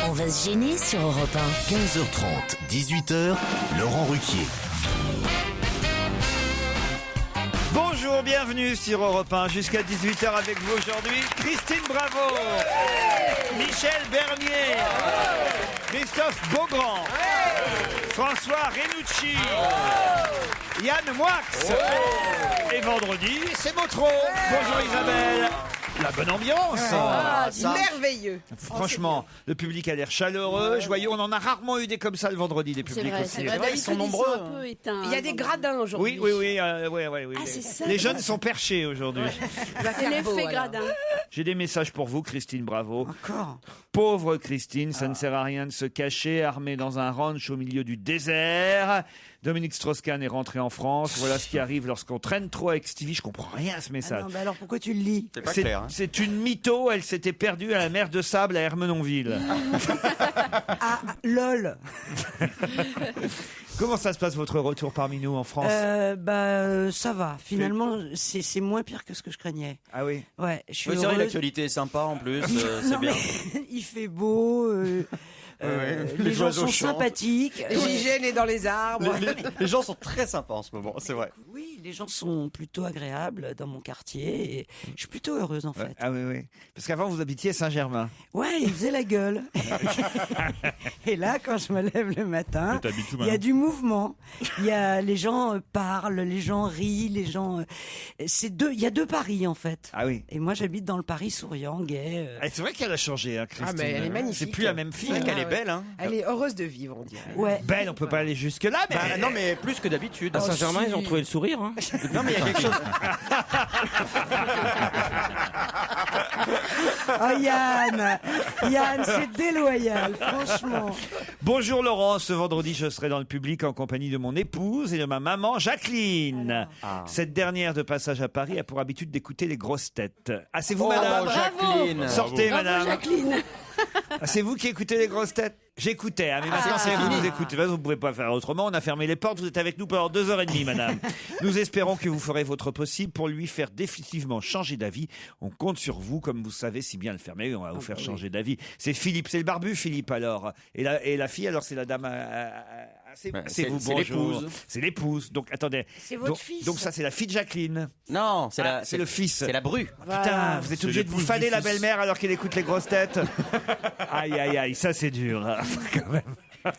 On va se gêner sur Europe 1. 15h30, 18h, Laurent Ruquier. Bonjour, bienvenue sur Europe 1, jusqu'à 18h avec vous aujourd'hui, Christine Bravo, Michel Bernier, Christophe Beaugrand, François Renucci, Yann Moix, et vendredi, c'est Motro. Bonjour Isabelle. La bonne ambiance. Merveilleux. Franchement, le public a l'air chaleureux, joyeux. On en a rarement eu des comme ça le vendredi, des publics aussi. C'est vrai, ils sont nombreux. Il y a des gradins aujourd'hui. Oui. Oui. Ah, c'est ça. Les jeunes sont perchés aujourd'hui. C'est l'effet gradin. J'ai des messages pour vous, Christine Bravo. Encore. Pauvre Christine, ça ne sert à rien de se cacher, armée dans un ranch au milieu du désert. Dominique Strauss-Kahn est rentré en France. Voilà ce qui arrive lorsqu'on traîne trop avec Stevie. Je comprends rien à ce message. Non, mais alors pourquoi tu le lis? C'est pas clair. Hein. C'est une mytho. Elle s'était perdue à la mer de Sable à Ermenonville. Ah, lol. Comment ça se passe votre retour parmi nous en France? Ça va. Finalement, c'est moins pire que ce que je craignais. Ah oui. Ouais, je suis Oui, c'est vrai, heureuse. l'actualité est sympa en plus, c'est Non, bien. mais il fait beau. Les gens oiseaux sont chantent. sympathiques. L'hygiène est dans les arbres. Les gens sont très sympas en ce moment, c'est vrai. Oui, les gens sont plutôt agréables dans mon quartier et je suis plutôt heureuse en fait. Ah oui. Parce qu'avant vous habitiez Saint-Germain. Ouais, ils faisaient la gueule. Et là, quand je me lève le matin, il y a du mouvement. Il y a les gens parlent, les gens rient, les gens. Il y a deux Paris en fait. Ah oui. Et moi, j'habite dans le Paris souriant, gai. Ah, c'est vrai qu'elle a changé, hein, Christine. Ah, mais elle est magnifique. C'est plus la même fille. C'est vrai qu'elle Ah, est belle, hein. Elle est heureuse de vivre, on dirait. Ouais. Belle, on peut pas aller jusque là, mais Bah, non, mais plus que d'habitude. À Saint-Germain, ils ont trouvé le sourire. Hein. Non, mais il y a quelque chose. Oh Yann, c'est déloyal, franchement. Bonjour Laurent, ce vendredi je serai dans le public en compagnie de mon épouse et de ma maman Jacqueline. Cette dernière de passage à Paris a pour habitude d'écouter les grosses têtes. Ah, c'est vous madame? Jacqueline. Sortez madame. Jacqueline. Ah, c'est vous qui écoutez les grosses têtes? J'écoutais, hein, mais maintenant c'est vous écoutez. Vous ne pouvez pas faire autrement. On a fermé les portes. Vous êtes avec nous pendant 2h30, madame. Nous espérons que vous ferez votre possible pour lui faire définitivement changer d'avis. On compte sur vous, comme vous savez si bien le faire. Mais oui, on va vous faire changer d'avis. C'est Philippe, c'est le barbu, Philippe alors. Et la fille, alors c'est la dame. C'est vous, c'est bonjour. l'épouse. C'est l'épouse. Donc attendez. C'est votre fils. Donc ça c'est la fille de Jacqueline. Non, C'est le fils. C'est la bru. Putain, vous êtes obligé de vous fader la belle-mère alors qu'elle écoute les grosses têtes. Aïe, ça c'est dur. Quand même.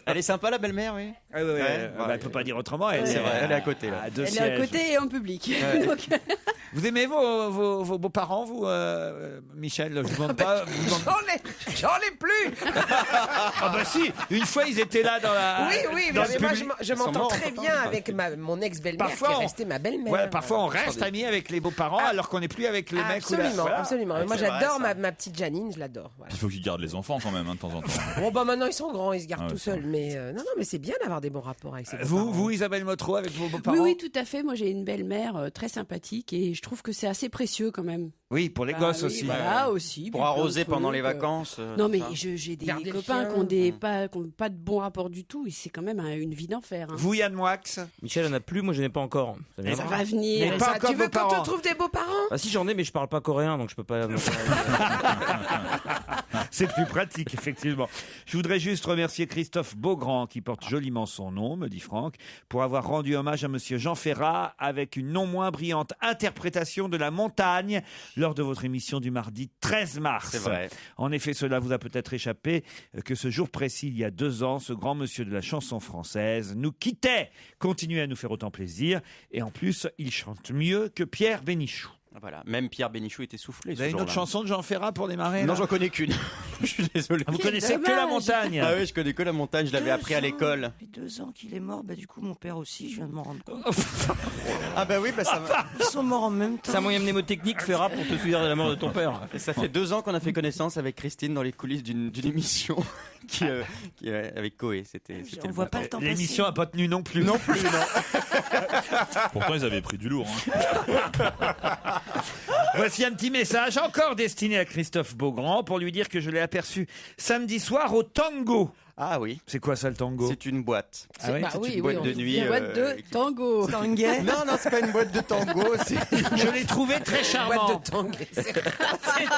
Elle est sympa, la belle-mère, oui. Ah oui, elle peut pas dire autrement. Elle, C'est vrai, elle est à côté, là. à deux Elle est à sièges. côté et en public. Donc, Vous aimez vos beaux-parents, vous, Michel? Je vous demande pas. j'en ai plus. Ah bah si, une fois ils étaient là dans la. Oui, dans mais le moi public. je m'entends morts, très papa. bien avec mon ex-belle-mère qui Parfois, est restée ma belle-mère. Ouais, parfois on reste amis avec les beaux-parents alors qu'on n'est plus avec le mec ou la. Absolument, Voilà. absolument. Moi C'est vrai, j'adore ça. ma petite Janine, je l'adore. Voilà. Il faut qu'ils gardent les enfants quand même, hein, de temps en temps. Bon bah maintenant ils sont grands, ils se gardent Ah ouais, tout ça seuls. Mais non, mais c'est bien d'avoir des bons rapports avec ses Vous, beaux-parents. Isabelle Motro, avec vos beaux-parents? Oui, tout à fait. Moi, j'ai une belle-mère très sympathique et je trouve que c'est assez précieux quand même. Oui, pour les gosses aussi. Voilà, aussi. Pour puis arroser plein de pendant les trucs, vacances. Non, mais ça. j'ai des Garder le copains chien. qui n'ont pas de bon rapport du tout et c'est quand même une vie d'enfer. Hein. Vous, Yann Moix? Michel en a plus, moi je n'ai pas encore. Ça vient Ça pas. va venir. Mais pas encore Tu veux vos qu'on parents. te trouve des beaux-parents? Ah si j'en ai, mais je parle pas coréen, donc je peux pas. C'est plus pratique, effectivement. Je voudrais juste remercier Christophe Beaugrand, qui porte joliment son nom, me dit Franck, pour avoir rendu hommage à monsieur Jean Ferrat avec une non moins brillante interprétation de La Montagne lors de votre émission du mardi 13 mars. C'est vrai. En effet, cela vous a peut-être échappé que ce jour précis, il y a 2 ans, ce grand monsieur de la chanson française nous quittait. Continuez à nous faire autant plaisir. Et en plus, il chante mieux que Pierre Bénichou. Voilà, même Pierre Bénichou était soufflé. Vous avez une autre chanson de Jean Ferrat pour démarrer? Non, là j'en connais qu'une. Je suis désolé. Vous connaissez que La Montagne? Ah oui, je connais que La Montagne, je l'avais appris à l'école. Ça fait 2 ans qu'il est mort, bah du coup mon père aussi, je viens de m'en rendre compte. Ah bah oui, bah ça va. Ils sont morts en même temps. C'est un moyen mnémotechnique, Ferrat, pour te souvenir de la mort de ton père. Et ça fait 2 ans qu'on a fait connaissance avec Christine dans les coulisses d'une émission qui avec Coé. C'était On le voit bon pas temps. le temps passer. L'émission n'a pas tenu non plus. Non plus, non. Pourtant, ils avaient pris du lourd. Hein. Voici un petit message encore destiné à Christophe Beaugrand pour lui dire que je l'ai aperçu samedi soir au Tango. Ah oui. C'est quoi ça le tango? C'est une boîte. Ah oui, Bah c'est oui, une boîte oui, de on dit nuit. une boîte de tango. Tanguay. Non, c'est pas une boîte de tango. Je l'ai trouvé très charmant. Boîte de tanguay. C'est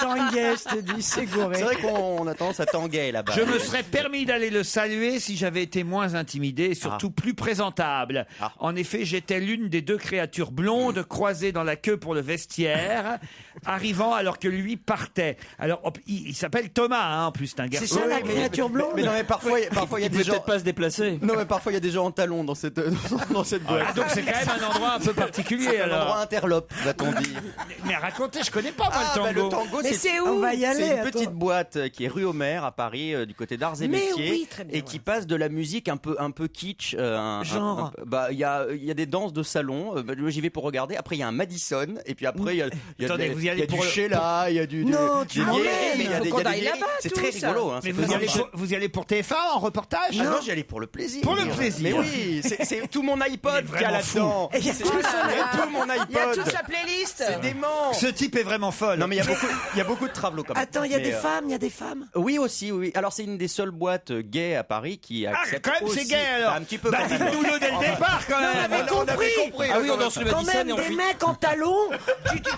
Tanguay, je te dis, c'est gouré. C'est vrai qu'on a tendance à tanguer là-bas. Je me serais permis d'aller le saluer si j'avais été moins intimidé et surtout plus présentable. Ah. En effet, j'étais l'une des deux créatures blondes croisées dans la queue pour le vestiaire, arrivant alors que lui partait. Alors, hop, il s'appelle Thomas, hein, en plus, c'est un C'est garçon. ça la créature blonde. Mais non, mais parfois il y a Il des peut gens. peut-être pas se déplacer. Non, mais parfois il y a des gens en talons dans cette boîte. Ah, donc c'est quand même un endroit un peu particulier C'est un alors. endroit interlope, va-t-on dire. Mais racontez, je connais pas moi le Bah, tango. le tango, Mais c'est où? On va y aller. C'est une attends. petite boîte qui est rue Homer à Paris, du côté d'Arts et Mais Métiers, oui, très bien, et qui ouais. passe de la musique un peu kitsch. Genre. Bah il y a des danses de salon. Moi j'y vais pour regarder. Après il y a un Madison, et puis après il y a Attendez, vous y allez il y a du pour le- Sheila, il y a du Non, tu des m'emmènes. vieilles, Mais il y a faut des- qu'on il y a des aille vieilles. là-bas, C'est tous. très rigolo. Hein, Mais c'est vous y, allez faisable. vous y allez pour TF1 en reportage? Ah non, j'y allais pour le plaisir. Pour le plaisir. Mais oui, c'est tout mon iPod Il est qu'il y a vraiment fou. là-dedans. Et il y a C'est tout tout mon Il y a iPod. toute sa playlist. C'est dément. Ce type est vraiment folle. Non mais il y a beaucoup de travelots quand même. Attends, il y a Mais, des femmes, il y a des femmes. Oui aussi, oui. Alors c'est une des seules boîtes gays à Paris qui Ah, accepte quand même, c'est aussi- gay alors. Bah, un petit peu Bah, quand même. dites-nous-le dès le départ quand même. On avait compris. Ah oui, on danse le Quand Madison même, et on des fait. mecs en talons.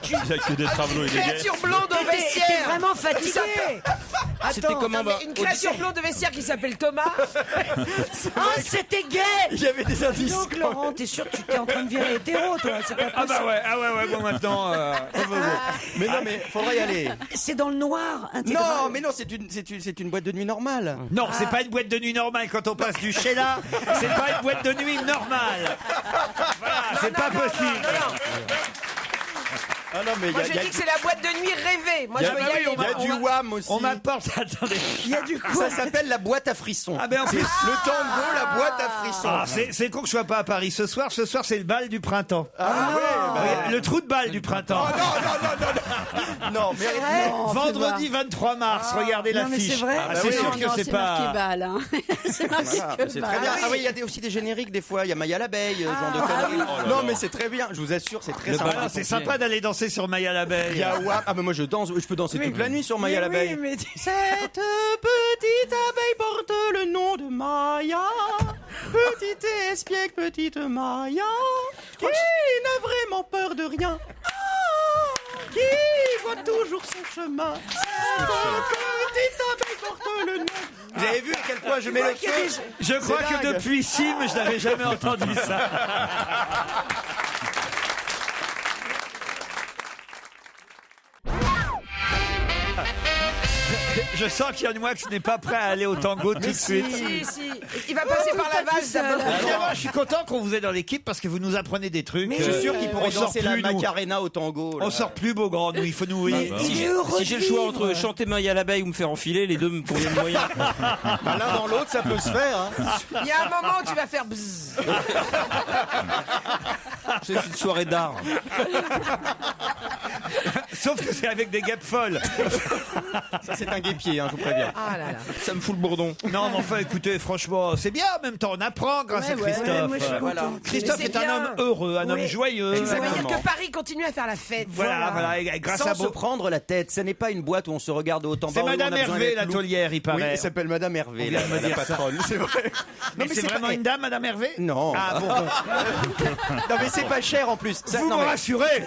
Tu Il y a que des travelots et des gays. Créature blonde au t'es vestiaire. vraiment fatigué. C'était Attends, comment Non, mais une créature Odyssée blonde de vestiaire qui s'appelle Thomas. Ah, c'était gay. Il y avait des indices. Donc Laurent, t'es sûr que tu t'es en train de virer hétéro, toi? C'est pas Ah possible. bah ouais, bon maintenant. Mais non mais faudrait y aller. C'est dans le noir intégral. Non mais non, c'est une boîte de nuit normale. Non, c'est pas une boîte de nuit normale quand on passe du Sheila. C'est pas une boîte de nuit normale. Voilà, c'est pas possible. Ah non mais Moi, je dis que c'est la boîte de nuit rêvée. Moi, je veux y aller. il y a du wham aussi. On m'apporte. Attendez. Il y a du quoi? Ça s'appelle la boîte à frissons. Ah ben en plus. Le tango, la boîte à frissons. Ah, c'est con que je sois pas à Paris ce soir. Ce soir, c'est le bal du printemps. Ah ouais, bah, Le trou de balle du printemps. non, mais Vendredi 23 mars, regardez Non, mais l'affiche. c'est vrai. Ah, c'est sûr Non, que non, c'est marqué pas. balle. Hein. C'est marqué voilà, que c'est balle. très bien. Ah oui, il y a aussi des génériques des fois. Il y a Maya l'abeille, ce genre de conneries. Non, mais c'est très bien. Je vous assure, c'est très Ah, sympa. c'est sympa d'aller danser sur Maya Il l'abeille. y a wham. Ah mais moi je danse. Je peux danser toute la nuit sur Maya Mais l'abeille. oui, mais Cette petite abeille porte le nom de Maya. Petite espiègle, petite Maya, qui n'a vraiment peur de rien. Qui voit toujours son chemin. Cette petite abeille porte le nom. Vous avez vu à quel point je mets le feu? Je crois C'est que dingue. depuis Sim, je n'avais jamais entendu ça. Je sens qu'Yann Wax n'est pas prêt à aller au tango tout de suite. Si. Il va passer par la valse d'abord. Finalement, je suis content qu'on vous ait dans l'équipe parce que vous nous apprenez des trucs. Je suis sûr qu'il on pourrait sort danser la plus, nous. Macarena au tango. là. On sort plus beau grand, nous. Il faut nous. Si j'ai le choix entre chanter Maya l'abeille ou me faire enfiler, les deux me conviennent moyen. Bah, l'un dans l'autre, ça peut se faire. Hein. Il y a un moment où tu vas faire bzzz. C'est une soirée d'art. Sauf que c'est avec des guêpes folles. Ça, c'est un guépier, hein, je vous préviens. Ah là là. Ça me fout le bourdon. Non, mais enfin, écoutez, franchement, c'est bien. En même temps, on apprend grâce à Christophe. ouais, moi, je suis Voilà. contente. Christophe Mais est c'est un bien. homme heureux, un homme Oui. joyeux. Ça veut dire Exactement. que Paris continue à faire la fête. Voilà, et grâce Sans à se Beau. prendre la tête. Ce n'est pas une boîte où on se regarde au C'est Madame Hervé, la taulière, il Oui, paraît. elle s'appelle Madame Hervé, On vient de me la dire ça. patronne. C'est vrai. Mais c'est vraiment une dame, Madame Hervé? Non. Ah bon, Non, mais c'est pas cher en plus. Ça, vous non, me mais rassurez.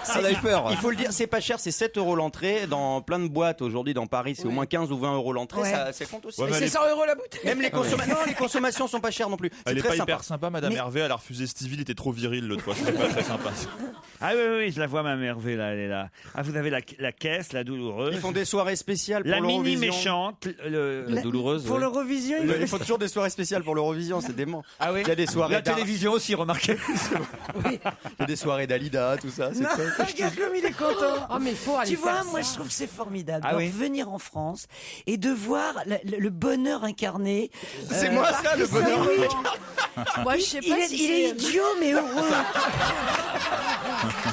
ça a eu peur. Il faut le dire, c'est pas cher, c'est 7 € l'entrée. Dans plein de boîtes aujourd'hui dans Paris, c'est au moins 15 ou 20 € l'entrée. Ouais. Ça compte aussi. Ouais, mais Et elle c'est est- 100 € la bouteille. Même les consommations, non, les consommations sont pas chères non plus. C'est Elle est très pas sympa. hyper sympa, Madame Mais- Hervé. Elle a refusé Stevie, il était trop viril l'autre fois. C'était pas très sympa. Ah oui, je la vois, Madame Hervé, là, elle est là. Ah, vous avez la caisse, la douloureuse. Ils font des soirées spéciales pour La mini l'Eurovision. méchante. La douloureuse. Pour ouais. l'Eurovision, il Ils font toujours des soirées spéciales pour l'Eurovision, c'est dément. Ah oui. Il y a des soirées La télévision aussi, remarquez. Il y a des soirées d'Alida, tout ça. c'est Non, top. regarde comme il est content. Oh, mais il faut aller Tu vois, faire moi ça. je trouve que c'est formidable Ah de oui. revenir en France et de voir le bonheur incarné. C'est moi ça, le bonheur. Oui, Moi, je sais il pas est, si il est c'est- idiot mais heureux.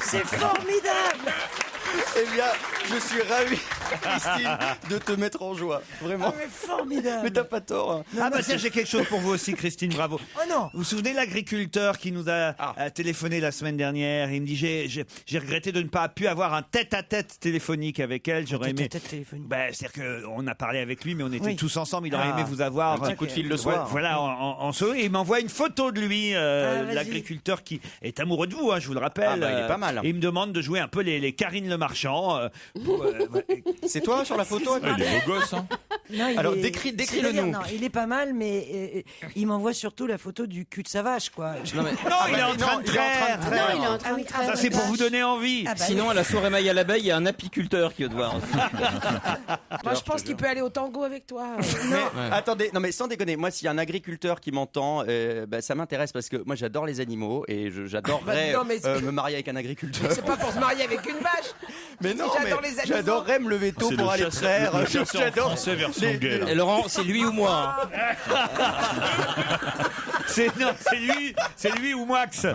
C'est formidable. Eh bien, je suis ravi. Christine, de te mettre en joie. Vraiment. Mais formidable. Mais t'as pas tort. Hein. Ah bah tiens, j'ai quelque chose pour vous aussi, Christine, bravo. Oh non. Vous vous souvenez de l'agriculteur qui nous a téléphoné la semaine dernière? Il me dit j'ai regretté de ne pas pu avoir un tête-à-tête téléphonique avec elle. J'aurais aimé. Tête téléphonique. Bah, c'est-à-dire qu'on a parlé avec lui, mais on était tous ensemble. Il aurait aimé vous avoir. Un petit coup de fil le soir. Voilà, en solo. Et il m'envoie une photo de lui, vas-y. l'agriculteur qui est amoureux de vous, hein, je vous le rappelle. Ah bah, il est pas mal. Et il me demande de jouer un peu les Karine Le Marchand. C'est toi sur la photo? Il est beau gosse, hein. Non, Alors, décris-le nous. Non, il est pas mal, mais il m'envoie surtout la photo du cul de sa vache, quoi. Non, il est en train de traire. Non, il est en train de traire. Ça, c'est pour vous donner envie. Ah bah Sinon, à la soirée maille à l'abeille, il y a un apiculteur qui va te voir. Moi, je pense qu'il peut aller au tango avec toi. Attendez, non mais sans déconner, moi s'il y a un agriculteur qui m'entend, ça m'intéresse parce que moi j'adore les animaux et j'adorerais Bah, non, mais me marier avec un agriculteur. C'est pas pour se marier avec une vache. Mais non, J'adore les animaux. j'adorerais me lever tôt C'est pour le aller chasseur- traire. le chasseur J'adore français version les- gay, là. Et Laurent, c'est lui ou moi, hein. C'est lui ou Max.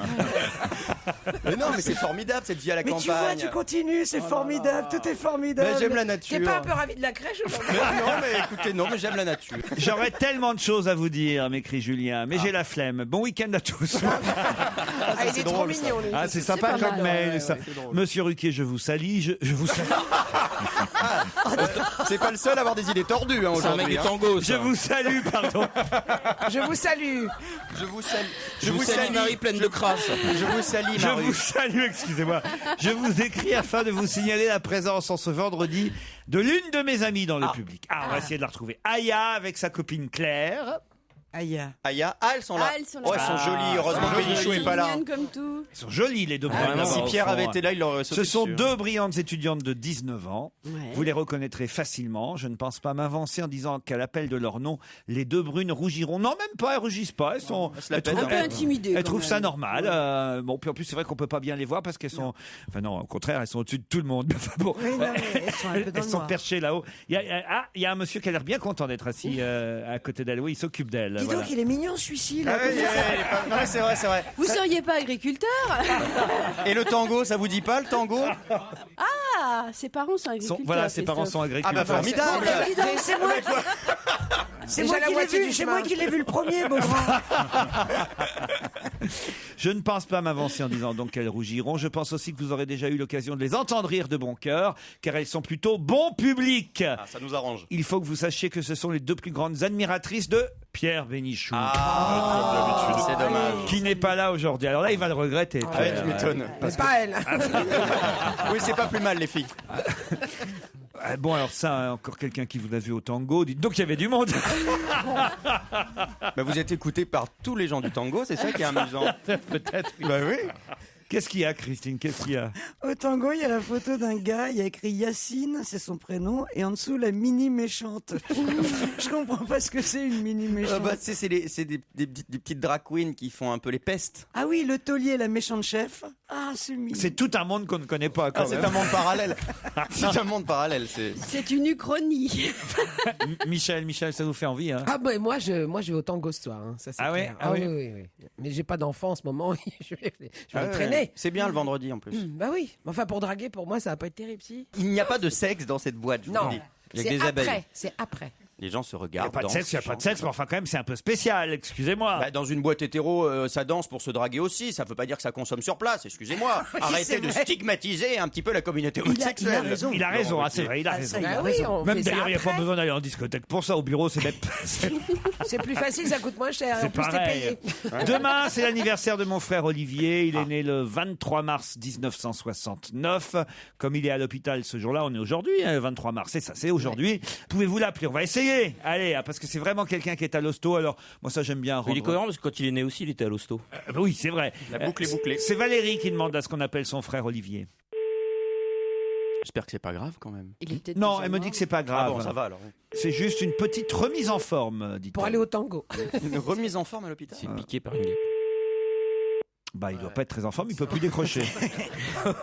Mais non, mais c'est formidable cette vie à la Mais campagne. tu vois, tu continues, c'est formidable, tout est formidable. Mais j'aime la nature. T'es pas un peu ravi de la crèche aujourd'hui? Non mais écoutez, non mais j'aime la nature. J'aurais tellement de choses à vous dire, m'écrit Julien, mais j'ai la flemme. Bon week-end à tous. Ah, il est trop drôle, ça. mignon, lui. Ah, c'est sympa pas comme mal, mail, ça. c'est drôle. Monsieur Ruquier, je vous salue. Je vous salue. C'est pas le seul à avoir des idées tordues hein, C'est un mec aujourd'hui. du hein. tango, Je ça. vous salue, pardon. Je vous salue. Je vous salue. Je vous salue, Marie pleine de crasse. Je vous salue, Je Marie. vous salue, excusez-moi. Je vous écris afin de vous signaler la présence en ce vendredi de l'une de mes amies dans le public. Ah, on va essayer de la retrouver. Aya avec sa copine Claire. Aïe. Aya, elles sont là. Ah, elles sont là. Oh, elles sont jolies. Heureusement que Bénichou est pas là. Mignonnes comme tout. Ils sont jolies, les deux. vraiment. Si Pierre avait été là, il l'aurait sauté Ce sont dessus. deux brillantes étudiantes de 19 ans. Ouais. Vous les reconnaîtrez facilement. Je ne pense pas m'avancer en disant qu'à l'appel de leur nom, les deux brunes rougiront. Non, même pas, elles rougissent pas. Elles sont. elles se la elles trouvent- pètent. Un peu intimidées. Elles quand trouvent même. ça normal. Bon, puis en plus, c'est vrai qu'on peut pas bien les voir parce qu'elles sont. Enfin, non, au contraire, elles sont au-dessus de tout le monde. Enfin, bon. Oui, non, mais elles sont un peu dans Elles le sont noir. perchées là-haut. Il y a un monsieur qui a l'air bien content d'être assis à côté d'elle. Oui, il s'occupe d'elle. Dis voilà. donc, il est mignon celui-ci, là. Ah oui, non, mais c'est vrai, c'est vrai. Vous seriez pas agriculteur? Et le tango, ça vous dit pas le tango? Ah, ses parents sont agriculteurs. Voilà, ses c'est parents top. sont agriculteurs. Ah bah formidable. C'est moi qui... C'est Déjà moi la qui l'ai moitié vu, du c'est chemin. moi qui l'ai vu le premier, beau grand. Je ne pense pas m'avancer en disant donc qu'elles rougiront. Je pense aussi que vous aurez déjà eu l'occasion de les entendre rire de bon cœur, car elles sont plutôt bon public. Ah, ça nous arrange. Il faut que vous sachiez que ce sont les deux plus grandes admiratrices de Pierre Bénichou, Ah, c'est dommage. qui n'est pas là aujourd'hui. Alors là, il va le regretter. Ah ouais, Pierre. tu m'étonnes. C'est pas elle. Oui, c'est pas plus mal, les filles. Ah, bon, alors ça, encore quelqu'un qui vous a vu au tango. Dites donc qu'il y avait du monde. Bah, vous êtes écouté par tous les gens du tango, c'est ça qui est amusant. Peut-être. Bah oui. Qu'est-ce qu'il y a, Christine? Qu'est-ce qu'il y a? Au tango, il y a la photo d'un gars, il y a écrit Yacine, c'est son prénom, et en dessous, la mini méchante. Je comprends pas ce que c'est une mini méchante. Bah, tu sais, c'est des petites drag queens qui font un peu les pestes. Ah oui, le taulier, la méchante chef. Ah, c'est mignon. C'est tout un monde qu'on ne connaît pas. Quand Ah, c'est même. un monde parallèle. C'est un monde parallèle. C'est une uchronie. Michel, ça vous fait envie, hein? Ah bah moi je vais au tango ce soir, hein. Ça c'est Ah ouais clair. Ah oui. oui. Mais j'ai pas d'enfant en ce moment, je vais Ah ouais, traîner. C'est bien le vendredi en plus. Bah oui. Enfin pour draguer pour moi ça va pas être terrible si. Il n'y a pas de sexe dans cette boîte, je vous Non. le dis. Il y a que C'est des abeilles. après, c'est après. Les gens se Il n'y a regardent. pas de dansent, sexe, il n'y a pas de chantent. sexe, mais enfin, quand même, c'est un peu spécial, excusez-moi. Bah, dans une boîte hétéro, ça danse pour se draguer aussi. Ça veut pas dire que ça consomme sur place, excusez-moi. Arrêtez c'est de vrai. stigmatiser un petit peu la communauté Il a homosexuelle. raison. Il a raison, Laurent c'est vrai, il a Ah, raison. ça, il a Bah oui, raison. on Même fait ça d'ailleurs, il n'y a pas après. besoin d'aller en discothèque pour ça. Au bureau, c'est bête. C'est plus facile, ça coûte moins cher. En C'est plus t'es pareil. payé. Demain, c'est l'anniversaire de mon frère Olivier. Il est né le 23 mars 1969. Comme il est à l'hôpital ce jour-là, on est aujourd'hui, hein, le 23 mars. C'est ça, c'est aujourd'hui. Pouvez-vous l'appeler? On va essayer. Allez, parce que c'est vraiment quelqu'un qui est à l'hosto. Alors, moi, ça, j'aime bien rendre. Il est cohérent parce que quand il est né aussi, il était à l'hosto. Oui, c'est vrai. La boucle est bouclée. C'est Valérie qui demande à ce qu'on appelle son frère Olivier. J'espère que c'est pas grave quand même. Il est peut-être Non, déjà elle me mort. dit que c'est pas Ah grave. bon, ça va alors. C'est juste une petite remise en forme, dit-elle. Pour aller au tango. Une remise en forme à l'hôpital. C'est piqué par une guêpe. Bah, il doit pas être très en forme, il peut plus décrocher.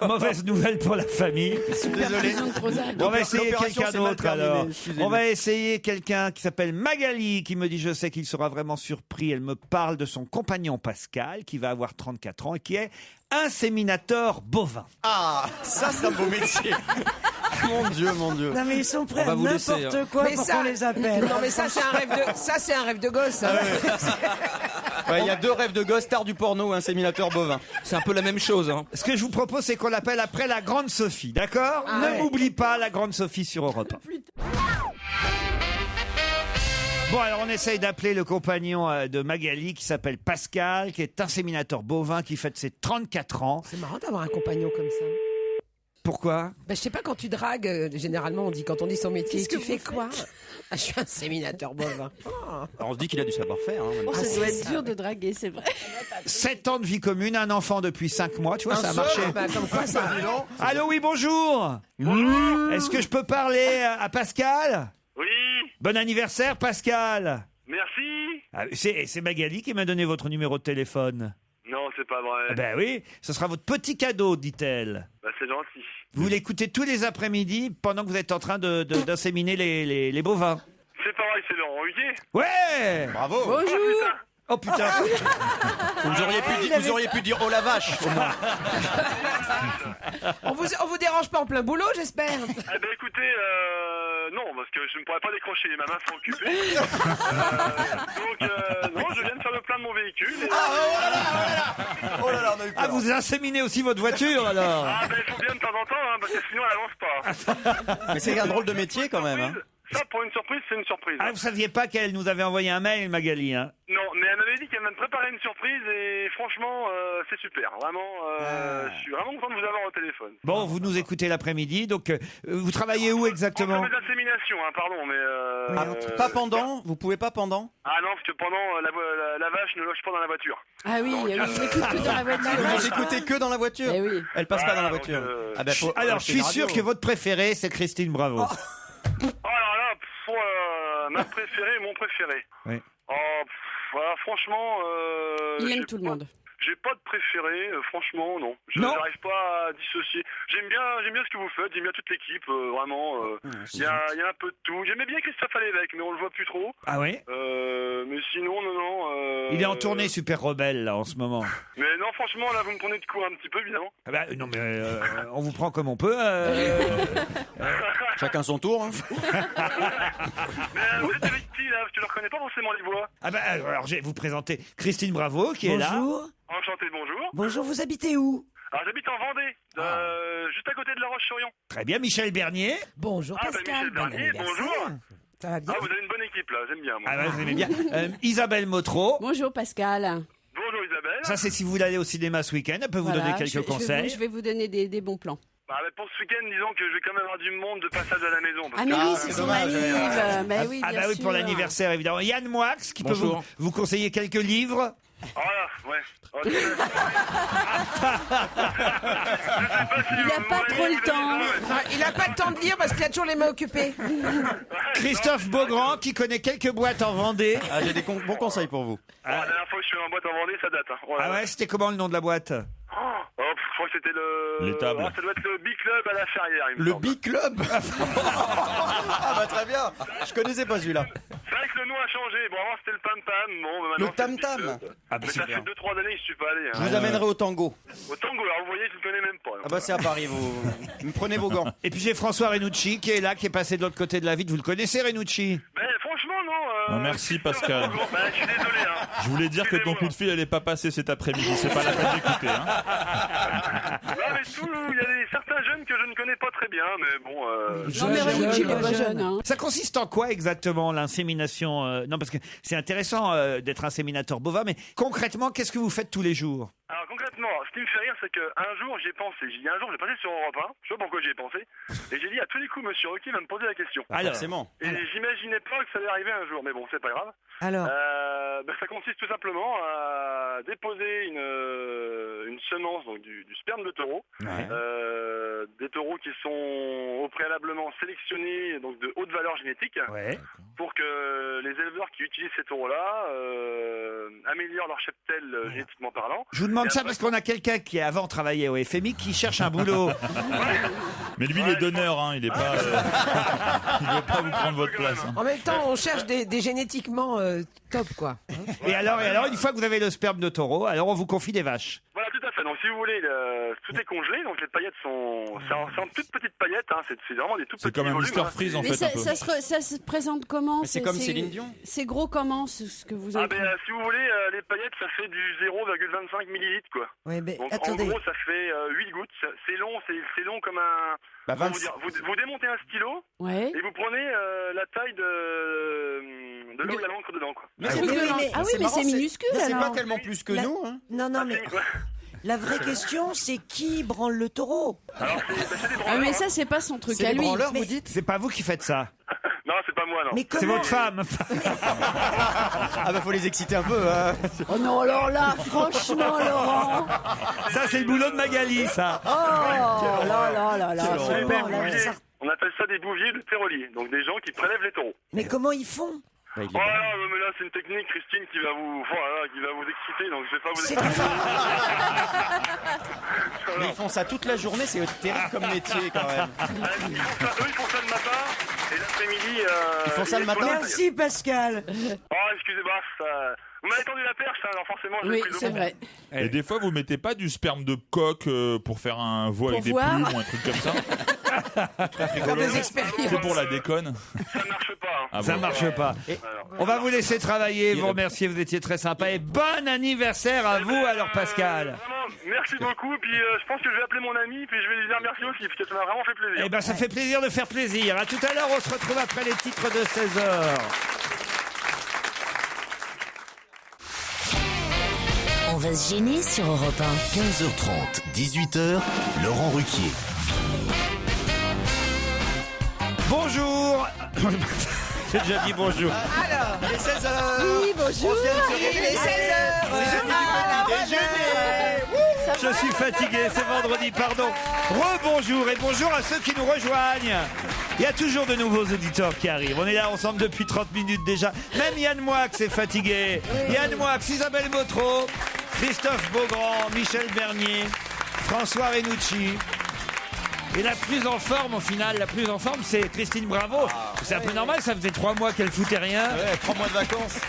Mauvaise nouvelle pour la famille. Désolé. Prison de Prozac. On va essayer L'opération, quelqu'un c'est mal d'autre terminé, alors. excusez-moi. On va essayer quelqu'un qui s'appelle Magali, qui me dit je sais qu'il sera vraiment surpris. Elle me parle de son compagnon Pascal, qui va avoir 34 ans et qui est inséminateur bovin. Ah, ça c'est un beau métier. Mon Dieu, mon Dieu. Non mais ils sont prêts On va à vous laisser, n'importe quoi Mais pour ça- qu'on les appelle. Non mais ça c'est un rêve de gosse. Ça. Ouais, il y a 2 rêves de gosse, star du porno ou inséminateur bovin. C'est un peu la même chose. Hein. Ce que je vous propose, c'est qu'on l'appelle après la Grande Sophie, d'accord? Ne m'oublie pas la Grande Sophie sur Europe 1. Bon, alors on essaye d'appeler le compagnon de Magali qui s'appelle Pascal, qui est inséminateur bovin, qui fête ses 34 ans. C'est marrant d'avoir un compagnon comme ça. Pourquoi? Je sais pas, quand tu dragues, généralement quand on dit son métier, tu fais quoi? Je suis inséminateur bovin. Alors, on se dit qu'il a du savoir-faire. Hein, Oh, ça doit être dur de draguer, c'est vrai. 7 ans de vie commune, un enfant depuis 5 mois, tu vois, ça a marché. Comme quoi ça. Allô, oui, bonjour. Est-ce que je peux parler à Pascal? Oui, Bon anniversaire, Pascal. merci. Ah, c'est Magali qui m'a donné votre numéro de téléphone. Non, c'est pas vrai. Ah ben oui, ce sera votre petit cadeau, dit-elle. Bah, c'est gentil. Vous l'écoutez tous les après-midi pendant que vous êtes en train d'inséminer les bovins. C'est pas vrai, c'est Laurent Ruquier. Ouais. Bravo. Bonjour. Oh putain. Vous auriez pu dire oh la vache au moins. On vous dérange pas en plein boulot, j'espère. Eh ben écoutez, non, parce que je ne pourrais pas décrocher, ma main sont occupées. Non, je viens de faire le plein de mon véhicule. Et... Oh là là, on a eu peur. Ah, vous inséminez aussi votre voiture alors. Ah ben il faut bien de temps en temps, hein, parce que sinon elle avance pas. Mais c'est un drôle de métier quand même. Hein. Ça, pour une surprise, c'est une surprise. Ah, vous saviez pas qu'elle nous avait envoyé un mail, Magali, hein? Non, mais elle m'avait dit qu'elle m'avait préparé une surprise et franchement, c'est super. Vraiment, je suis vraiment content de vous avoir au téléphone. Bon, vous nous écoutez l'après-midi, donc vous travaillez où exactement? Entre mes inséminations, hein, pardon, mais... Pas pendant. Vous pouvez pas pendant. Ah non, parce que pendant, la vache ne loge pas dans la voiture. Ah oui, on écoute que dans la voiture. Vous écoutez que dans la voiture. Eh oui. Elle passe pas dans la donc, voiture. Ah ben, faut Alors, je acheter suis une radio. sûr que votre préférée, c'est Christine Bravo. Oh là là, ma préférée, mon préféré. Oui. Oh, voilà, franchement... Il j'ai aime tout le pas- monde. J'ai pas de préféré, franchement, non. Je Non. n'arrive pas à dissocier. J'aime bien ce que vous faites, j'aime bien toute l'équipe, vraiment. Il y a un peu de tout. J'aimais bien Christophe Alévèque, mais on le voit plus trop. Ah oui? Mais sinon, non. Il est en tournée Super Rebelle, là, en ce moment. Mais non, franchement, là, vous me prenez de court un petit peu, évidemment. Ah bah, non, mais on vous prend comme on peut. Chacun son tour. Hein. Mais vous êtes avec qui, là? Tu ne reconnais pas forcément les voix. Ah bah, alors, je vais vous présenter Christine Bravo, qui est là. Bonjour. Enchanté, bonjour. Bonjour, vous habitez où? Alors, j'habite en Vendée, juste à côté de La Roche-sur-Yon. Très bien, Michel Bernier. Bonjour Ah, bah, Pascal, Michel bon Bernier, anniversaire. bonjour. Ça va bien? Ah, vous avez une bonne équipe, là, j'aime bien, moi. Ah bah, vous aimez bien. Isabelle Motro. Bonjour Pascal. Bonjour, Isabelle. Ça, c'est si vous voulez aller au cinéma ce week-end. Elle peut vous donner quelques conseils. Je vais vous donner des bons plans. Bah, pour ce week-end, disons que je vais quand même avoir du monde de passage à la maison. Parce Ah mais que- oui, c'est son dommage, anniv. Mais oui, Ah bien bah oui, pour sûr. l'anniversaire, évidemment. Yann Moix, qui peut Bonjour. vous conseiller quelques livres. Oh là, ouais. Oh, je sais Il a pas trop le temps. Ah, il a pas le temps de lire parce qu'il a toujours les mains occupées. Christophe Beaugrand, qui connaît quelques boîtes en Vendée. Ah, j'ai des bons conseils pour vous. La dernière fois que je suis en boîte en Vendée, ça date. Hein. Ah ouais, c'était comment le nom de la boîte? Je crois que c'était le... L'étable. Ça doit être le Big Club à la Ferrière, il me Le semble. Big Club. Ah bah très bien. Je connaissais pas celui-là. C'est vrai que le nom a changé. Bon, avant c'était le Tam Tam. Bon, mais maintenant Le c'est Tam Big Tam. Club. Ah bah Mais ça super. fait 2-3 années que je suis pas allé. Je Hein. vous amènerai au tango. Au tango, alors vous voyez, je ne connais même pas. Ah bah c'est à Paris. Vous me prenez vos gants. Et puis j'ai François Renucci qui est là, qui est passé de l'autre côté de la vitre. Vous le connaissez, Renucci? Mais franchement, non. Ah, merci, Pascal. Bah, je suis désolé. Hein. Je voulais dire que ton coup de fil n'allait pas passer cet après-midi. C'est pas la peine d'écouter. Hein. Là, mais il y a certains jeunes que je ne connais pas très bien, mais bon. Non mais Renucci, il est pas jeune. Hein. Ça consiste en quoi exactement l'insémination? Non, parce que c'est intéressant d'être inséminateur bovin, mais concrètement, qu'est-ce que vous faites tous les jours? Alors concrètement, ce qui me fait rire, c'est qu'un jour j'y ai pensé. Un jour j'ai passé sur Europe 1, je sais pas pourquoi j'y ai pensé, et j'ai dit à tous les coups, Monsieur Ruquier va me poser la question. Alors, Forcément. Et j'imaginais pas que ça allait arriver un jour, mais bon, c'est pas grave. Alors, Ça consiste tout simplement à déposer une semence, donc du sperme de taureau. Ouais. Des taureaux qui sont au préalablement sélectionnés, donc de haute valeur génétique, ouais. pour que les éleveurs qui utilisent ces taureaux-là améliorent leur cheptel génétiquement parlant. Je vous demande Et ça après- parce qu'on a quelqu'un qui avant travaillait au FMI qui cherche un boulot. Mais lui, il est donneur. Hein. Il est pas. Il veut pas vous prendre votre place. Hein. En même temps, on cherche des génétiquement top, quoi. Et alors, une fois que vous avez le sperme de taureau, alors on vous confie des vaches. Voilà, tout à fait. donc si vous voulez, tout est congelé, donc les paillettes sont... C'est en toutes petites paillettes, hein, c'est vraiment des tout petits C'est comme un volumes, Mr hein. Freeze en Mais fait un peu. ça se présente comment? Mais c'est comme Céline Dion. C'est gros comment ce que vous Ah avez? si vous voulez, les paillettes, ça fait du 0,25 millilitres, quoi. Ouais, mais Donc attendez. en gros, ça fait 8 gouttes. C'est long comme un... Bah, Comment vous dire, vous démontez un stylo Ouais. et vous prenez la taille de là où il y a l'encre dedans, quoi. Mais Ah c'est oui, marrant, mais- Ah oui, mais c'est minuscule, mais c'est alors. pas tellement plus que La- nous, hein. Non, non, mais Quoi. la vraie question, c'est qui branle le taureau? Alors, c'est des Ah branleurs, mais hein. ça c'est pas son truc C'est à les lui. branleurs, Mais- vous dites? C'est pas vous qui faites ça. Non, c'est pas moi, non. Mais C'est comment? votre femme. Ah bah faut les exciter un peu, hein. Oh non, alors là, franchement, Laurent. Ça, c'est le boulot de Magali, ça. Oh là là là là. Quelle C'est horreur. des bon, là, bouviers. ça- On appelle ça des bouviers de terrelier. Donc des gens qui prélèvent les taureaux. Mais comment ils font? Bah, il est Oh là, là, mais là, c'est une technique, Christine, qui va vous exciter, donc je vais pas vous C'est exciter. Mais ils font ça toute la journée, c'est terrible comme métier quand même. Eux, ils font ça le matin, et l'après-midi... Ils font ça le matin? Merci Pascal. Oh, excusez-moi, ça... Vous m'avez tendu la perche, hein, alors forcément, je l'ai Oui, prise au c'est bon. vrai. Et des fois, vous mettez pas du sperme de coq pour faire un veau avec des voir. plumes ou un truc comme ça. Faire des expériences. C'est pour la déconne. Ça marche pas. Hein. Ah Ça bon. marche pas. Alors, On va vous laisser travailler, vous remercier, vous étiez très sympa et bon anniversaire à vous alors Pascal. Vraiment, merci beaucoup, puis je pense que je vais appeler mon ami, puis je vais lui dire merci aussi, parce que ça m'a vraiment fait plaisir. Eh ben ça fait plaisir de faire plaisir. À tout à l'heure, on se retrouve après les titres de 16h. On va se gêner sur Europe 15h30, 18h, Laurent Ruquier. Bonjour. J'ai déjà dit bonjour. Alors, il est 16h. Oui, bonjour. Il est 16h. Je suis fatigué, c'est vendredi, pardon. Rebonjour et bonjour à ceux qui nous rejoignent. Il y a toujours de nouveaux auditeurs qui arrivent. On est là ensemble depuis 30 minutes déjà. Même Yann Moix est fatigué. Yann Moix, Isabelle Bautreau, Christophe Beaugrand, Michel Bernier, François Renucci. Et la plus en forme, au final, c'est Christine Bravo. C'est un peu normal, ça faisait 3 mois qu'elle foutait rien. Ouais, 3 mois de vacances.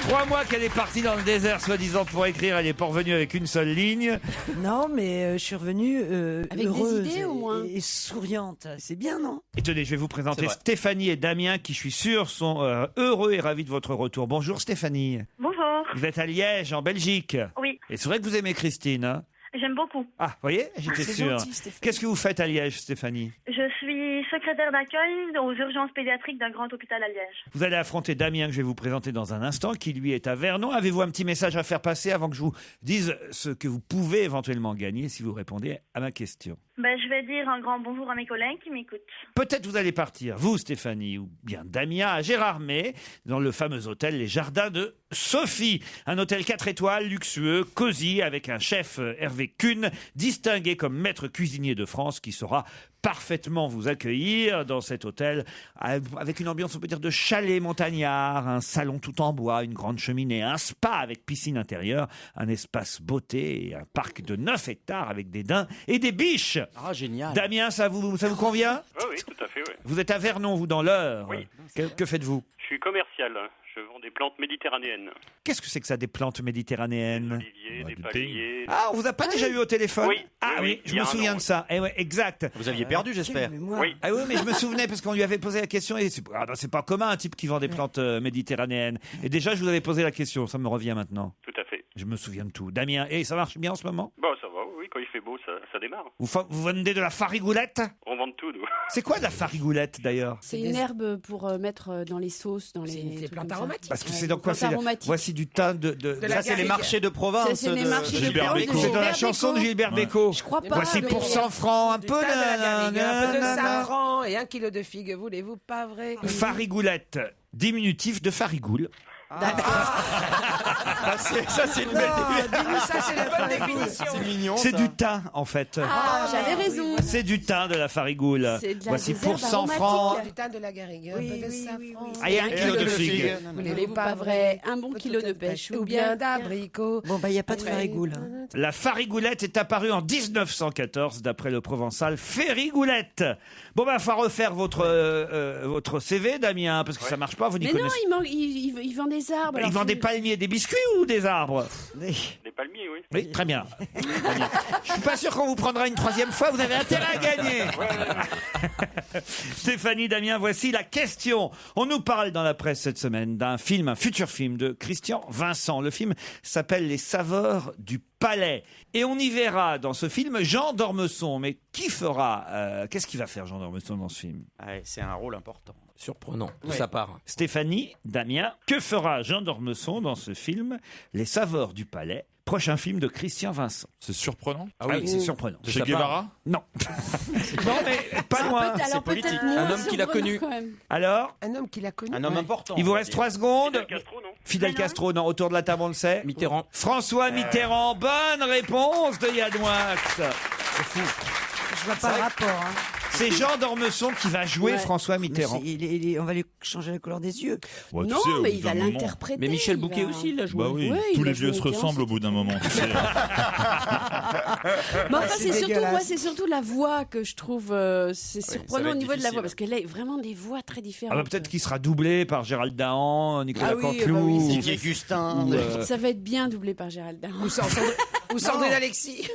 3 mois qu'elle est partie dans le désert, soi-disant, pour écrire. Elle n'est pas revenue avec une seule ligne. Non, mais je suis revenue Avec des heureuse idées, au moins. et souriante. C'est bien, non? Et tenez, je vais vous C'est présenter vrai. Stéphanie et Damien, qui, je suis sûr, sont heureux et ravis de votre retour. Bonjour Stéphanie. Bonjour. Vous êtes à Liège, en Belgique. Oui, Et c'est vrai que vous aimez Christine, hein? j'aime beaucoup. Ah, vous voyez, j'étais C'est sûr. gentil, Stéphanie. Qu'est-ce que vous faites à Liège, Stéphanie? Je suis secrétaire d'accueil aux urgences pédiatriques d'un grand hôpital à Liège. Vous allez affronter Damien, que je vais vous présenter dans un instant, qui lui est à Vernon. Avez-vous un petit message à faire passer avant que je vous dise ce que vous pouvez éventuellement gagner si vous répondez à ma question? Je vais dire un grand bonjour à mes collègues qui m'écoutent. Peut-être vous allez partir, vous Stéphanie, ou bien Damien, à Gérardmer, dans le fameux hôtel Les Jardins de Sophie. Un hôtel 4 étoiles, luxueux, cosy, avec un chef Hervé Kuhn, distingué comme maître cuisinier de France, qui saura parfaitement vous accueillir dans cet hôtel, avec une ambiance, on peut dire, de chalet montagnard, un salon tout en bois, une grande cheminée, un spa avec piscine intérieure, un espace beauté et un parc de 9 hectares avec des daims et des biches. Ah, génial. Damien, ça vous convient? Oui, tout à fait, oui. Vous êtes à Vernon, vous, dans l'Eure. Oui. Que faites-vous? Je suis commercial, je vends des plantes méditerranéennes. Qu'est-ce que c'est que ça, des plantes méditerranéennes? Oliviers, Ouais, des du palmiers... Ah, on vous a pas déjà eu au téléphone? Oui. Ah Oui, oui, il je y a me un souviens an, de ça. Eh ouais, exact. Vous aviez perdu, j'espère. Quelle mémoire. Oui. Ah oui, mais je me souvenais parce qu'on lui avait posé la question et c'est pas commun un type qui vend des plantes méditerranéennes. Et déjà, je vous avais posé la question, ça me revient maintenant. Tout à fait. Je me souviens de tout. Damien, et ça marche bien en ce moment? Bon, ça va, oui, quand il fait beau, ça démarre. Vous vendez de la farigoulette? On vend de tout, nous. C'est quoi de la farigoulette d'ailleurs? C'est une herbe pour mettre dans les sauces, dans les. C'est des trucs plantes comme ça. aromatiques. Parce que Ouais, c'est dans des quoi? plantes C'est aromatiques. voici du thym de la Ça, c'est les garrigue. marchés de province. C'est les marchés de Gilbert province Bécaud. de C'est dans la Gilbert chanson de Bécaud. Gilbert Ouais. Bécaud. Je crois pas. Voici mais- pour 100 francs, un Du peu thym de la garrigue, un peu de nanana. safran et 1 kilo de figues, voulez-vous pas vrai? Farigoulette, diminutif de farigoule. Ça, c'est une belle Dis-nous ça, c'est la bonne définition. C'est mignon. C'est ça. du thym, en fait. Ah, j'avais raison. C'est du thym de la farigoule. C'est de la- Voici des pour herbes 100 francs. Du thym de la garrigue, un Oui, peu de oui, safran. oui, oui. Ah, et un Et kilo de figues. Voulez-vous pas vrai? Un bon kilo de pêche ou bien d'abricots. Bon, il n'y a pas de farigoule. Hein. La farigoulette est apparue en 1914 d'après le provençal Férigoulette. Bon, il faut refaire votre CV, Damien, parce que ça marche pas. Vous n'y Mais non, connaissez il vend des arbres. Il alors vend faut- des palmiers, des biscuits ou des arbres? Des palmiers, oui. Oui, très bien. Je suis pas sûr qu'on vous prendra une troisième fois. Vous avez intérêt à gagner. Stéphanie, Damien, voici la question. On nous parle dans la presse cette semaine d'un film, un futur film de Christian Vincent. Le film s'appelle Les Saveurs du Palais. Et on y verra dans ce film Jean d'Ormesson. Mais qui fera qu'est-ce qu'il va faire Jean d'Ormesson dans ce film? C'est un rôle important. Surprenant, de sa part. Stéphanie, Damien, que fera Jean d'Ormesson dans ce film Les Saveurs du Palais? Prochain film de Christian Vincent. C'est surprenant. Ah oui, c'est surprenant. Che Guevara? Non. Non, mais pas loin. C'est politique. Un homme qu'il a connu. Alors? Un homme qu'il a connu. Un homme important. Il vous reste 3 secondes. Fidel Castro, non? Fidel Castro, non. Autour de la table, on le sait. Mitterrand. François Mitterrand. Bonne réponse de Yann Wax. C'est fou. Je vois pas le rapport. Hein. C'est Jean d'Ormesson qui va jouer François Mitterrand. On va lui changer la couleur des yeux. Ouais, tu Non, sais, au mais bout il d'un va moment- l'interpréter. Mais Michel il Bouquet va- aussi, il l'a joué. Bah oui, Ouais, tous il les a vieux joué se Mitterrand, ressemblent au bout d'un moment. Tu sais. Mais enfin, c'est c'est surtout, dégueulasse. moi, c'est surtout la voix que je trouve c'est ça surprenant va au être niveau de la difficile. voix, parce qu'elle a vraiment des voix très différentes. Ah bah, peut-être qu'il sera doublé par Gérald Dahan, Nicolas Ah oui, Canteloup. bah oui, Didier Gustin. Ça va être bien doublé par Gérald Darmon. Ou Sandrine Alexis.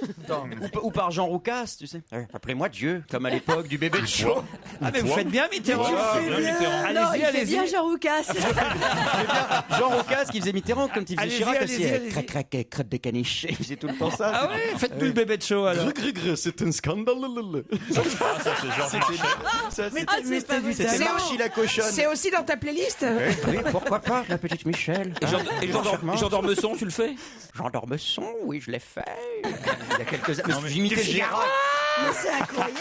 Ou par Jean Roucas, tu sais. Appelez-moi Dieu, comme à l'époque du bébé de show. Ah mais vous faites bien Mitterrand. Ah, bien Mitterrand. Non, il Allez-y, fait allez-y. bien Jean Roucas. Jean Roucas qui faisait Mitterrand quand il faisait Allez-y, Chirac, allez-y, c'est allez-y. crac crac crotte de caniche. Il faisait tout le temps ça. Ah ouais, faites-nous le bébé de show alors. C'est un scandale. Ah, ça, c'est Georges Michel. C'était Marchi la cochonne. C'est aussi dans ta playlist. Oui, pourquoi pas, la petite Michel. Et Jean d'Ormesson, tu le fais? Jean d'Ormesson, oui, je l'ai fait. Il y a quelques années. J'imitais Gérard. C'est incroyable.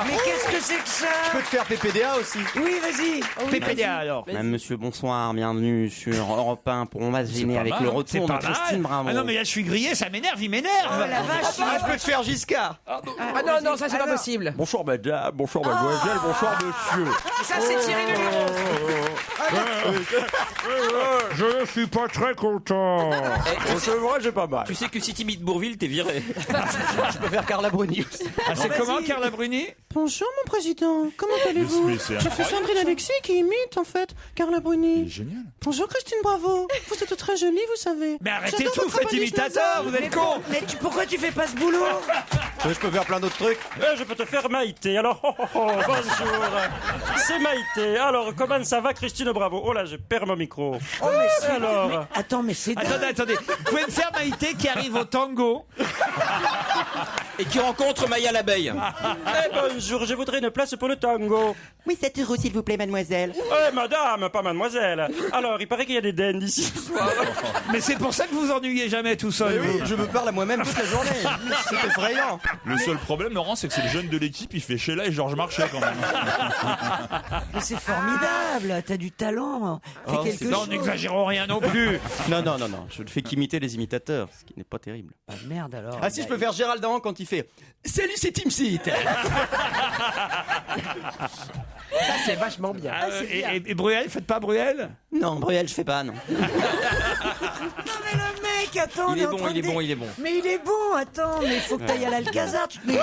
Mais qu'est-ce que c'est que ça? Je peux te faire PPDA aussi. Oui, vas-y. PPDA alors. Madame, monsieur, bonsoir, bienvenue sur Europe 1 pour On va se gêner avec le retour de pas Christine mal. Bravo. Ah non mais là je suis grillé, ça m'énerve, il m'énerve. Oh la vache. je peux te faire Giscard. Ah non, non, ça c'est pas possible. Bonsoir madame, bonsoir mademoiselle, bonsoir monsieur. Ça c'est Thierry Lhermitte. Je ne suis pas très content. C'est vrai, j'ai pas mal. Tu sais que si t'imites Bourvil, t'es viré. Je peux faire Carla Bruni aussi. Ah, c'est comment Carla Bruni? Bonjour mon président, comment allez-vous? Mais c'est Je fais Sandrine Alexis qui imite en fait Carla Il Bruni. est génial. Bonjour Christine Bravo, vous êtes très jolie vous savez. Mais arrêtez J'adore tout, votre faites police imitateur, vous êtes con. Mais pourquoi tu fais pas ce boulot? Je peux faire plein d'autres trucs. Je peux te faire Maïté. Alors, bonjour. C'est Maïté. Alors, comment ça va, Christine Bravo? Oh là, je perds mon micro. Oh, mais c'est... Alors, Attends, mais c'est... Attendez, vous pouvez me faire Maïté qui arrive au tango? Et qui rencontre Maya l'abeille. bonjour, je voudrais une place pour le tango. Oui, 7 € s'il vous plaît, mademoiselle. Madame, pas mademoiselle. Alors, il paraît qu'il y a des dindes ici ce soir. Mais c'est pour ça que vous ennuyez jamais tout seul. vous. Je me parle à moi-même toute la journée. C'est effrayant. Le seul problème, Laurent, c'est que c'est le jeune de l'équipe, il fait Sheila et Georges Marchais quand même. Mais c'est formidable. T'as du talent. Fais quelque Non, chose. n'exagérons rien non plus. Non, je ne fais qu'imiter les imitateurs, ce qui n'est pas terrible. Ah, merde alors. Ah si, je peux faire Gérald Dahan quand il fait « Salut, c'est Team Seat !» Ça c'est vachement bien. Et Bruel, faites pas Bruel? Non, Bruel, je fais pas, non. Non mais le mec, attends. Il est bon, il est bon. Mais il est bon, attends. Mais il faut que t'ailles à l'Alcazar. Tu te mets...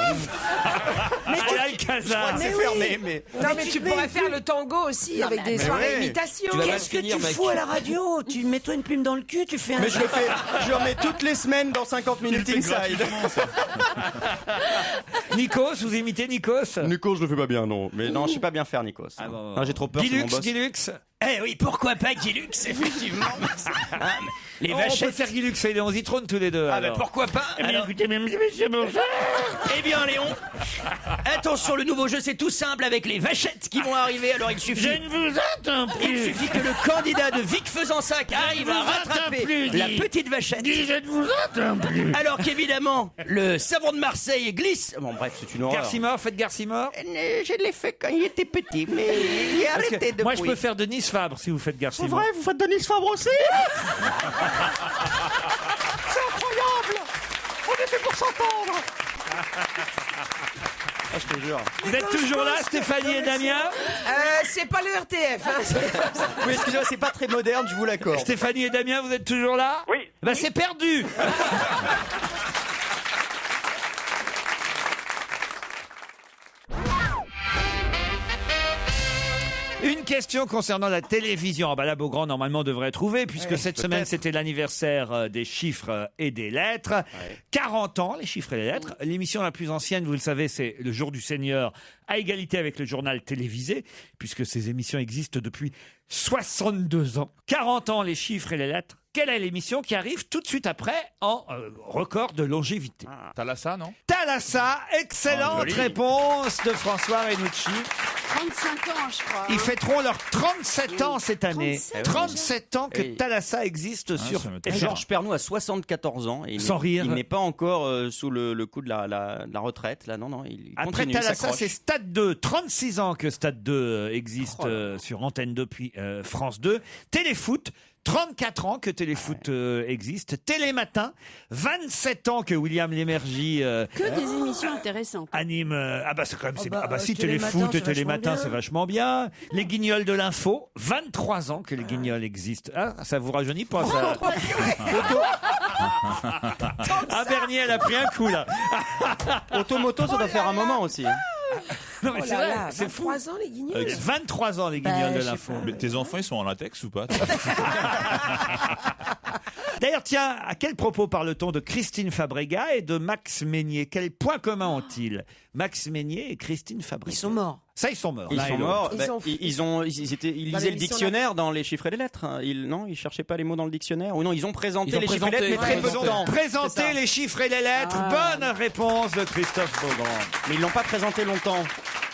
Mais Alcazar. C'est fermé, mais... Non mais tu pourrais faire le tango aussi avec des soirées imitations. Tu vas mal Qu'est-ce que finir, tu mec. fous à la radio? Tu mets-toi une plume dans le cul, tu fais un... Mais je le fais, je le remets toutes les semaines dans 50 minutes inside. Nikos, vous imitez Nikos? Nikos, je le fais pas bien, non. Mais non, je sais pas bien faire Nikos. Ah bon. Non, j'ai trop peur, c'est mon boss. Guilux. Eh oui, pourquoi pas Guilux, effectivement. Les On peut vachettes. faire Guilux et Léon Zitrone tous les deux. Ah ben alors. pourquoi pas? Alors, Écoutez, mesdames et messieurs, bonjour. eh bien Léon, attention, le nouveau jeu c'est tout simple avec les vachettes qui vont arriver. Alors il suffit. Je ne vous entends Il plus. suffit que le candidat de Vic Fezensac arrive à rattraper plus, la dis. petite vachette. Je ne vous entends plus. Alors qu'évidemment, le savon de Marseille glisse. Bon bref, c'est une horreur. Garcimore, faites Garcimore. Je l'ai fait quand il était petit, mais il a Parce que arrêté de moi, je peux faire Denis Fabre si vous faites Garcimore. C'est vrai, vous faites Denis Fabre aussi? C'est incroyable. On est fait pour s'entendre. Ah, je te jure. Vous êtes toujours là, Stéphanie et Damien? C'est pas le RTF. Hein. Oui, excusez-moi, c'est pas très moderne, je vous l'accorde. Stéphanie et Damien, vous êtes toujours là? Oui. Ben c'est perdu. Une question concernant la télévision. Ah bah là, Beaugrand, normalement, devrait trouver, puisque cette semaine, c'était l'anniversaire des chiffres et des lettres. 40 ans, les chiffres et les lettres. L'émission la plus ancienne, vous le savez, c'est Le Jour du Seigneur, à égalité avec le journal télévisé, puisque ces émissions existent depuis 62 ans. 40 ans, les chiffres et les lettres. Quelle est l'émission qui arrive tout de suite après en record de longévité? Thalassa, non? Thalassa, excellente réponse de François Renucci. 35 ans, je crois. Ils fêteront leurs 37 ans cette année. 37 ans que Thalassa existe sur Georges Pernou a 74 ans. Et sans rire. Il n'est pas encore sous le coup de la retraite. Là, non, il Après continue, Thalassa, s'accroche. c'est Stade 2. 36 ans que Stade 2 existe sur Antenne 2 puis France 2. Téléfoot. 34 ans que Téléfoot existe. Télématin, 27 ans que William Lémergie Que des émissions intéressantes. anime. C'est quand même. Si Téléfoot et Télématin, c'est vachement bien. Les Guignols de l'info, 23 ans que les Guignols existent. Ah, ça vous rajeunit pas ça? Bernier, elle a pris un coup là. Automoto, ça doit faire un moment aussi. Non mais c'est vrai, c'est fou. 23 ans les Guignols. 23 ans les Guignols de l'info. Mais tes enfants, ils sont en latex ou pas? D'ailleurs, tiens, à quel propos parle-t-on de Christine Fabrega et de Max Meignier? Quel point commun ont-ils, Max Meignier et Christine Fabrega? Ils sont morts. Ça, ils sont morts. Ils sont morts. Ils Ils lisaient le dictionnaire dans les chiffres et les lettres. Ils cherchaient pas les mots dans le dictionnaire. Ou non, ils ont présenté les chiffres et les lettres, mais très peu de temps. Présenter les chiffres et les lettres. Bonne réponse de Christophe Beaugrand. Mais ils l'ont pas présenté longtemps.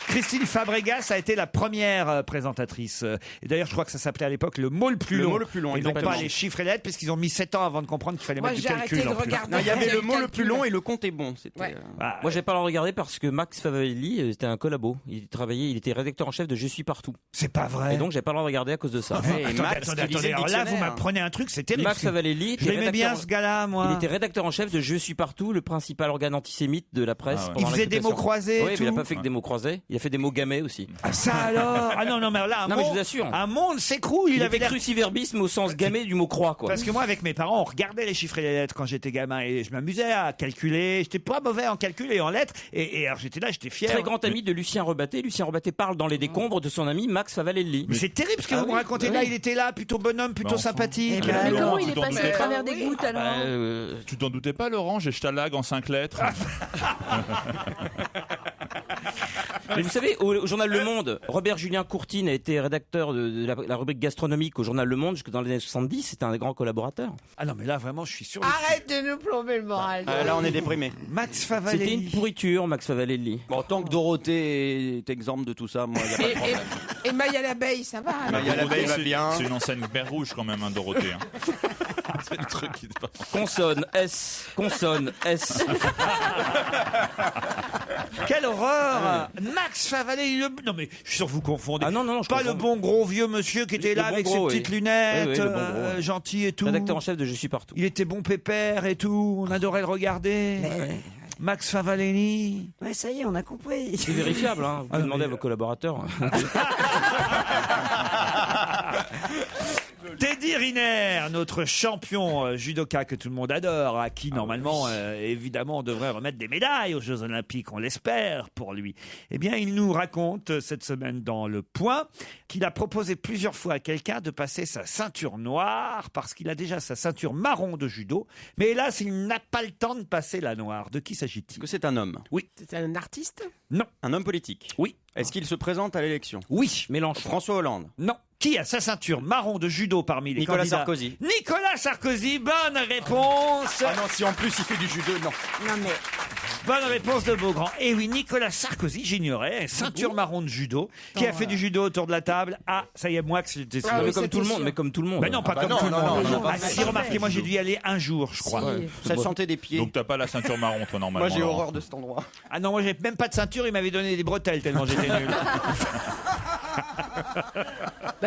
Christine Fabregas a été la première présentatrice. Et d'ailleurs, je crois que ça s'appelait à l'époque le mot le plus long. Et non pas les chiffres et lettres, parce qu'ils ont mis 7 ans avant de comprendre qu'il fallait mettre du calcul. Non, il y avait le mot le plus long et le compte est bon. Moi, j'ai pas le regarder parce que Max Favalli était un collabo. Il était rédacteur en chef de Je suis partout. C'est pas vrai. Et donc, j'ai pas le droit de regarder à cause de ça. Attendez. Alors là, vous m'apprenez un truc, c'est terrible. Max Favalli, je l'aimais bien ce gars-là, moi. Il était rédacteur en chef de Je suis partout, le principal organe antisémite de la presse. Il faisait des mots croisés. Oui, mais il a pas fait que des mots croisés. Il a fait des mots gamets aussi. Ah ça alors. Ah non mais là mais je vous assure. Un monde s'écroule. Il avait cruciverbisme au sens gamay du mot croix quoi. Parce que moi avec mes parents on regardait les chiffres et les lettres quand j'étais gamin et je m'amusais à calculer. J'étais pas mauvais en calcul et en lettres et alors j'étais fier. Très grand ami de Lucien Rebatté. Lucien Rebatté parle dans les décombres de son ami Max Favalelli. Mais c'est terrible ce que vous me racontez là. Il était là plutôt bonhomme, plutôt sympathique. Mais comment il est passé à travers des gouttes alors? Tu t'en doutais pas Laurent? J'ai Stalag en 5 lettres. Mais vous savez, au journal Le Monde, Robert Julien Courtine a été rédacteur de la rubrique gastronomique au journal Le Monde jusque dans les années 70. C'était un des grands collaborateurs. Ah non, mais là, vraiment, je suis sûr. Arrête de nous plomber le moral. Là, on est déprimé. Max Favalelli. C'était une pourriture, Max Favalelli. Bon, tant que Dorothée est exempte de tout ça, moi, y a pas de problème. Et Maya l'abeille, ça va. Maya l'abeille va bien. C'est une enseigne vert rouge quand même, Dorothée. C'est le truc qui Consonne S. Consonne S. Quelle horreur! Max Favalelli, non mais je suis sûr que vous confondez. Ah non, pas le bon gros vieux monsieur qui était là avec ses petites lunettes, gentil et tout. Rédacteur en chef de Je suis partout. Il était bon pépère et tout, on adorait le regarder. Max Favalelli. Ouais, ça y est, on a compris. C'est vérifiable, hein. Vous pouvez demander à vos collaborateurs. Teddy Riner, notre champion judoka que tout le monde adore, à qui normalement, évidemment, on devrait remettre des médailles aux Jeux Olympiques, on l'espère pour lui. Eh bien, il nous raconte cette semaine dans Le Point qu'il a proposé plusieurs fois à quelqu'un de passer sa ceinture noire parce qu'il a déjà sa ceinture marron de judo. Mais hélas, il n'a pas le temps de passer la noire. De qui s'agit-il? Est-ce que c'est un homme? Oui. C'est un artiste? Non. Un homme politique? Oui. Est-ce qu'il se présente à l'élection? Oui. Mélenchon. François Hollande? Non. Qui a sa ceinture marron de judo parmi les Nicolas candidats? Sarkozy. Nicolas Sarkozy, bonne réponse. Ah non, si en plus il fait du judo, non. Non mais. Bonne réponse de Beaugrand. Et oui, Nicolas Sarkozy, j'ignorais, ceinture marron de judo, qui a fait du judo autour de la table. Ah, ça y est, moi, que j'étais sûr. Mais comme tout le monde, mais comme tout le monde. Mais non, pas comme tout le monde. Ah si, remarquez, moi j'ai dû y aller un jour, je crois. Ça sentait des pieds. Donc t'as pas la ceinture marron, toi, normalement. Moi j'ai horreur de cet endroit. Ah non, moi j'ai même pas de ceinture, il m'avait donné des bretelles tellement j'étais nul.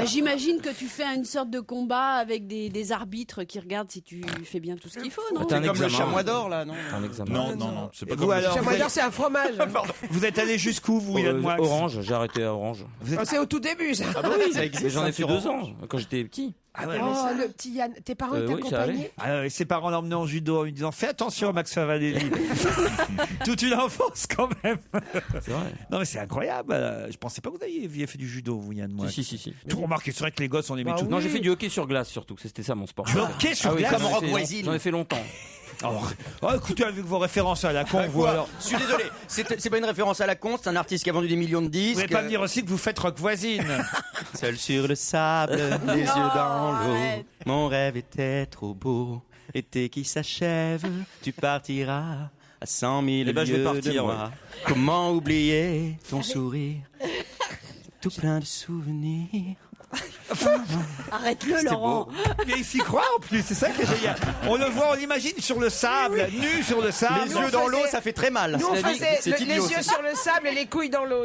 J'imagine que tu fais une sorte de combat avec des arbitres qui regardent si tu fais bien tout ce qu'il faut, non? C'est comme le chamois d'or, là, non? Non. C'est pas Vous comme alors, Chamois d'or, c'est un fromage. vous êtes allé jusqu'où, vous, Yann Moix? Orange, j'ai arrêté à Orange. C'est au tout début, ça. Ah bah oui, ça existe. Mais j'en ai fait ceinture 2 ans, orange. quand j'étais petit. Ah ouais, Oh, le petit Yann, tes parents oui, ça t'accompagnaient? Ah ouais, ses parents l'emmenaient en judo en lui disant fais attention Max Favalelli. Toute une enfance quand même. C'est vrai. Non mais c'est incroyable. Je pensais pas que vous aviez fait du judo vous Yann. Moi. Si. Tout remarquez, c'est vrai que les gosses on les met tout. Non, j'ai fait du hockey sur glace surtout. C'était ça mon sport. Du hockey sur glace. Comme Rock Voisine. J'en ai fait longtemps. Oh, écoutez, avec vos références à la con, vous alors. Je suis désolé, c'est pas une référence à la con, c'est un artiste qui a vendu des millions de Vous disques. pouvez pas me dire aussi que vous faites rock voisine. Seul sur le sable, les yeux dans l'eau. Mon rêve était trop beau. Été qui s'achève, tu partiras à 100 000 Eh ben, je vais lieues partir, de moi. Comment oublier ton sourire, tout plein de souvenirs. Arrête-le, Laurent. Mais il s'y croit en plus, c'est ça qui est génial. On le voit, on l'imagine sur le sable, nu sur le sable. Les yeux dans l'eau, ça fait très mal. Nous, on C'est faisait les idiot, yeux sur le sable et les couilles dans l'eau.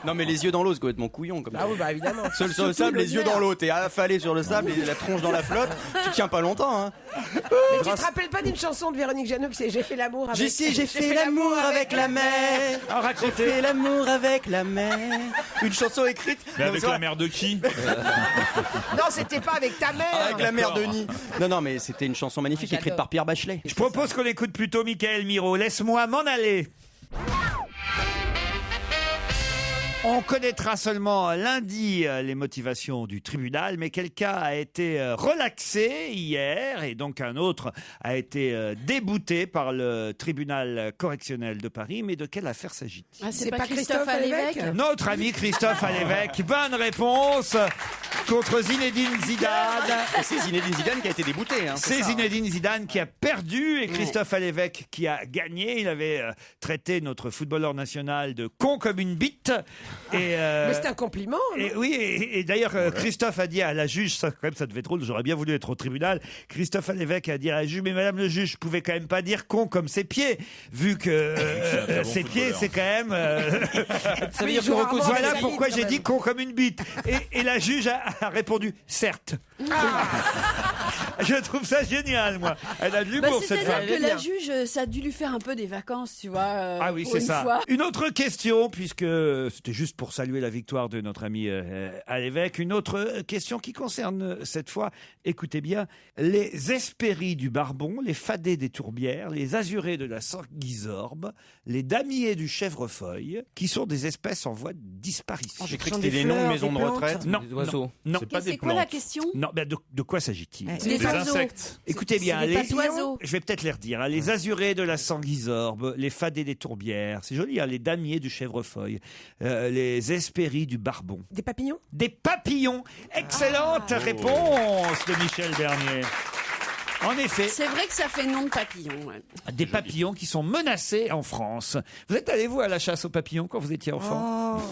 Non, mais les yeux dans l'eau, c'est complètement couillon comme ça. Ah oui, bah évidemment. Seul sur le sable, les yeux dans l'eau. T'es affalé sur le sable et la tronche dans la flotte. Tu tiens pas longtemps, hein. Mais tu te rappelles pas d'une chanson de Véronique Jeannot qui c'est J'ai fait l'amour avec... J'ai fait l'amour avec la mer. J'ai fait l'amour avec la mer. Une chanson écrite. Mais avec la mère de qui? Non, c'était pas avec ta mère. Avec la mère de Nid. Non, mais c'était une chanson magnifique J'adore. écrite par Pierre Bachelet. Je propose qu'on écoute plutôt Michael Miro. Laisse-moi m'en aller. On connaîtra seulement lundi les motivations du tribunal, mais quelqu'un a été relaxé hier et donc un autre a été débouté par le tribunal correctionnel de Paris. Mais de quelle affaire s'agit-il? Ah, c'est pas Christophe Alévèque? Notre ami Christophe Alévèque. Bonne réponse contre Zinedine Zidane. Et c'est Zinedine Zidane qui a été débouté. Hein, C'est Zinedine Zidane qui a perdu et Christophe Alévèque qui a gagné. Il avait traité notre footballeur national de con comme une bite. Et Mais c'est un compliment. et oui, et d'ailleurs, Christophe a dit à la juge, ça, quand même, ça devait être drôle, j'aurais bien voulu être au tribunal. Christophe Alévèque a dit à la juge, mais madame le juge, je pouvais quand même pas dire con comme ses pieds, vu que ses pieds, c'est quand même. Ça veut dire que voilà Rocco pourquoi Zidane, j'ai quand dit même. con comme une bite. Et la juge a répondu, certes. Je trouve ça génial, moi. Elle a de Bah, l'humour, cette c'est-à-dire femme. que la juge, ça a dû lui faire un peu des vacances, tu vois. Ah oui, pour c'est une ça. fois. Une autre question, puisque c'était juste pour saluer la victoire de notre ami Alévèque. Une autre question qui concerne cette fois, écoutez bien, les Hespéries du Barbon, les Fadets des Tourbières, les Azurés de la Sanguisorbe, les Damiers du Chèvrefeuille, qui sont des espèces en voie de disparition. J'ai cru que c'était des noms de maisons de retraite. Non, Des oiseaux. non. C'est pas C'est des quoi la plantes. question? Non, ben de quoi s'agit-il Des oiseaux. insectes. Écoutez bien, C'est des pattes-oiseaux. je vais peut-être les redire. Hein. Les Azurés de la Sanguisorbe, les Fadets des Tourbières, c'est joli, hein, les Damiers du Chèvrefeuille, les Hespéries du Barbon. Des papillons? Des papillons. Excellente réponse de Michel Bernier. En effet, C'est vrai que ça fait nom de papillon. Ouais. des papillons qui sont menacés en France. Vous êtes allé, vous, à la chasse aux papillons quand vous étiez enfant?